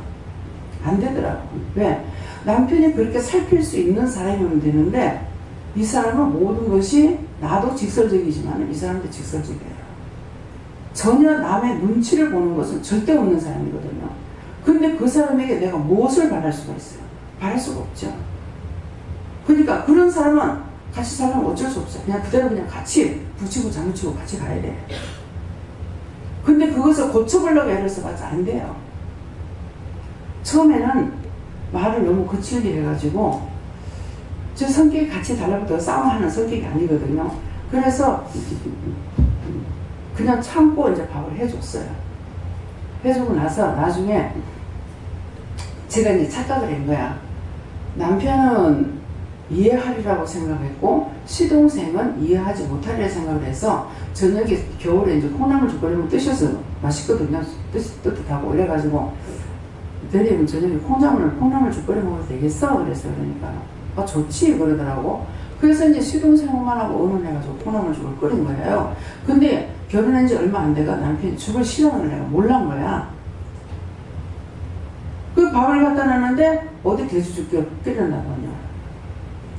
안 되더라고. 왜? 남편이 그렇게 살필 수 있는 사람이면 되는데 이 사람은 모든 것이 나도 직설적이지만 이 사람도 직설적이에요. 전혀 남의 눈치를 보는 것은 절대 없는 사람이거든요. 근데 그 사람에게 내가 무엇을 바랄 수가 있어요? 바랄 수가 없죠. 그러니까 그런 사람은 같이 살면 어쩔 수 없어요. 그냥 그대로 그냥 같이 붙이고 장구치고 같이 가야 돼. 근데 그것을 고쳐보려고 애를 써봤자 안 돼요. 처음에는 말을 너무 거칠게 해가지고 제 성격이 같이 달라붙어 싸움하는 성격이 아니거든요. 그래서 그냥 참고 이제 밥을 해줬어요. 해주고 나서 나중에 제가 이제 착각을 한 거야. 남편은 이해하리라고 생각했고 시동생은 이해하지 못하리라 생각을 해서 저녁에 겨울에 이제 콩나물 죽거리면 뜨셔서 맛있거든요. 뜨뜻하고 이래가지고 대리님 저녁에 콩나물 죽거리 먹어도 되겠어? 그랬어요. 그러니까 아 좋지 그러더라고. 그래서 이제 시동생 엄마하고 의논해가지고 콩나물 죽을 끓인 거예요. 근데 결혼한 지 얼마 안 돼가 남편이 죽을 싫어하는 걸 내가 몰란 거야. 그 밥을 갖다 놨는데 어디 돼지죽 끓였나더냐.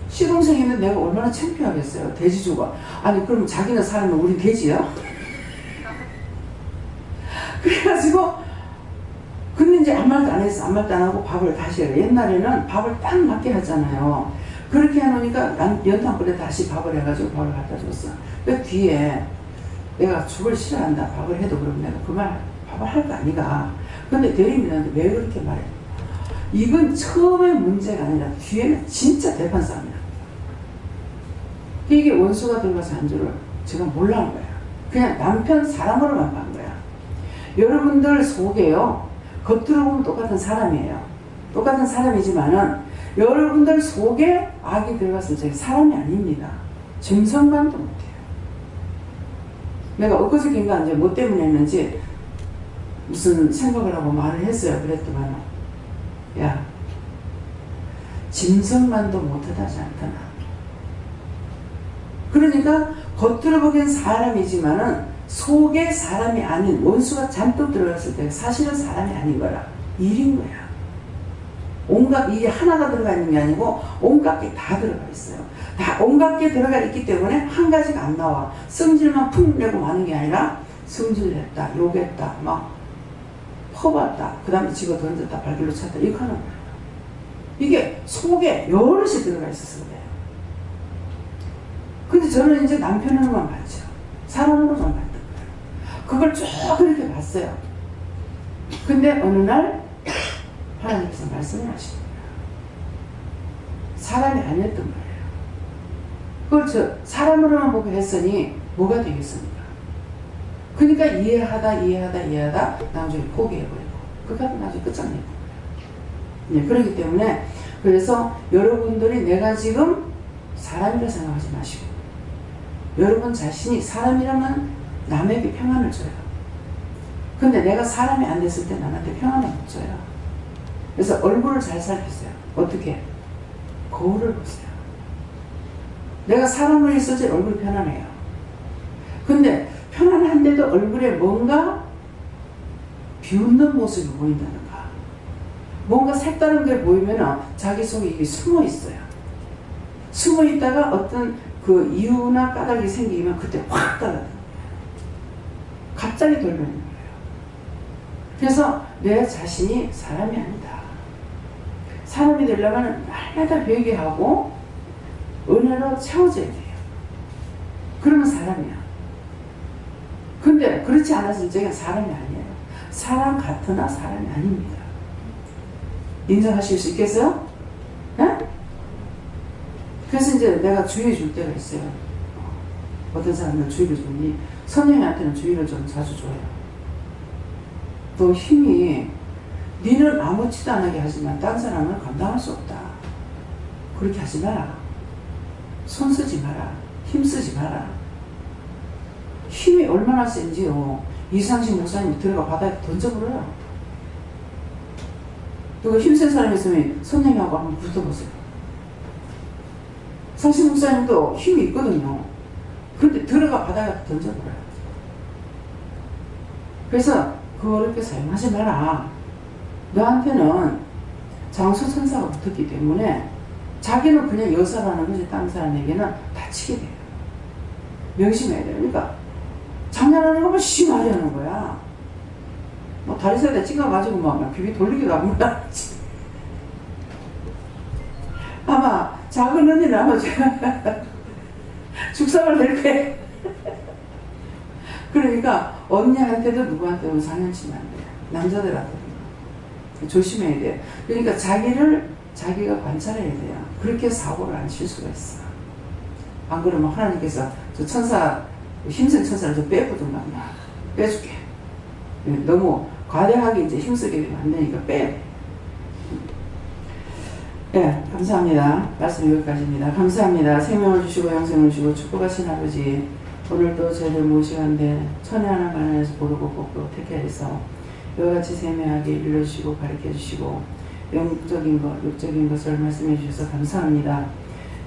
시동생인데 내가 얼마나 창피하겠어요. 돼지죽을. 아니 그럼 자기는 살면 우린 돼지야? 그래가지고 근데 이제 아무 말도 안 했어. 아무 말도 안 하고 밥을 다시 해요. 옛날에는 밥을 딱 맞게 하잖아요. 그렇게 해놓으니까 연탄불에 다시 밥을 해가지고 밥을 갖다 줬어. 그 뒤에 내가 죽을 싫어한다. 밥을 해도 그러면 내가 그 말 밥을 할 거 아니가. 근데 대리인한테 왜 그렇게 말해? 이건 처음에 문제가 아니라 뒤에는 진짜 대판 싸움이야. 이게 원수가 들어가서 한 줄을 제가 몰라한 거야. 그냥 남편 사람으로만 본 거야. 여러분들 속에요. 겉으로 보면 똑같은 사람이에요. 똑같은 사람이지만은 여러분들 속에 악이 들어갔을 때 사람이 아닙니다. 짐승만도 못해요. 내가 엊그저께인가 이제 뭐 때문에 했는지 무슨 생각을 하고 말을 했어요. 그랬더만 야 짐승만도 못하다지 않더나. 그러니까 겉으로 보기엔 사람이지만은 속에 사람이 아닌 원수가 잔뜩 들어갔을 때 사실은 사람이 아닌 거라. 일인 거야. 온갖 일이 하나가 들어가 있는 게 아니고 온갖 게 다 들어가 있어요. 다 온갖 게 들어가 있기 때문에 한 가지가 안 나와. 성질만 푹 내고 마는 게 아니라 성질냈다, 욕했다, 막 퍼봤다, 그 다음에 집어 던졌다, 발길로 찼다 이렇게 하는 거예요. 이게 속에 여럿이 들어가 있어서 그래요. 근데 저는 이제 남편으로만 봤죠. 사람으로만 봤던 거예요. 그걸 쭉 그렇게 봤어요. 근데 어느 날 하나님께서 말씀을 하신 거예요. 사람이 아니었던 거예요. 그걸 저 사람으로만 보고 했으니 뭐가 되겠습니까? 그러니까 이해하다 나중에 포기해버리고 그가 나중에 끝장내고 네, 그렇기 때문에 그래서 여러분들이 내가 지금 사람이라 생각하지 마시고 여러분 자신이 사람이라면 남에게 평안을 줘요. 근데 내가 사람이 안 됐을 때 남한테 평안을 못 줘요. 그래서 얼굴을 잘 살피세요. 어떻게? 거울을 보세요. 내가 사람을 있을 때 얼굴이 편안해요. 근데 편안한데도 얼굴에 뭔가 비웃는 모습이 보인다든가 뭔가 색다른 게 보이면 자기 속에 이게 숨어 있어요. 숨어 있다가 어떤 그 이유나 까닭이 생기면 그때 확 따라가는 거예요. 갑자기 돌변하는 거예요. 그래서 내 자신이 사람이 아니다. 사람이 되려면 날마다 회개하고 은혜로 채워져야 돼요. 그러면 사람이야. 근데 그렇지 않았을 적엔 사람이 아니에요. 사람 같으나 사람이 아닙니다. 인정하실 수 있겠어요? 네? 그래서 이제 내가 주의해 줄 때가 있어요. 어떤 사람은 주의를 주니 선생님한테는 주의를 좀 자주 줘요. 너 힘이 니는 아무렇지도 않게 하지만 딴 사람은 감당할 수 없다. 그렇게 하지 마라. 손 쓰지 마라. 힘 쓰지 마라. 힘이 얼마나 센지요. 이상식 목사님이 들어가 바다에 던져버려요. 누가 힘센 사람이 있으면 선생님하고 한번 붙어보세요. 사실 목사님도 힘이 있거든요. 근데 들어가 바닥에 던져버려요. 그래서 그렇게 사용하지 마라. 너한테는 장수 천사가 붙었기 때문에 자기는 그냥 여사라는 거지 다른 사람에게는 다치게 돼요. 명심해야 돼요. 그러니까 장난하는 거면 심하려는 거야. 뭐 다리살에 찍어가지고 막 비비 돌리기도 하고 아마 작은 언니는 아마 죽상을 낼 거야. 그러니까 언니한테도 누구한테도 장난치면 안 돼요. 남자들한테도 조심해야 돼요. 그러니까 자기가 관찰해야 돼요. 그렇게 사고를 안 칠 수가 있어. 안 그러면 하나님께서 저 천사, 힘센 천사를 좀 빼보든가 빼줄게. 너무 과대하게 이제 힘쓰게 되면 안 되니까 빼. 네, 감사합니다. 말씀 여기까지입니다. 감사합니다. 생명을 주시고 영생을 주시고 축복하신 아버지, 오늘도 저희들 모시간데 천에 하나 만에서 고르고 뽑고 택해서 이와 같이 세미하게 일러주시고 가르쳐주시고 영적인 것, 육적인 것을 말씀해 주셔서 감사합니다.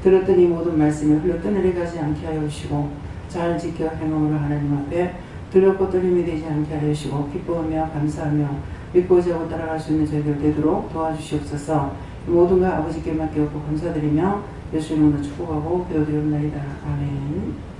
들었던 이 모든 말씀이 흘러떠내려 가지 않게 하여 주시고 잘 지켜 행함으로 하나님 앞에 두렵고 떨림이 되지 않게 하여 주시고 기뻐하며 감사하며 믿고자 하고 따라갈 수 있는 저희들 되도록 도와주시옵소서. 모든 것 아버지께 맡겨놓고 감사드리며 예수 이름으로 축복하고 기도드리옵나이다. 아멘.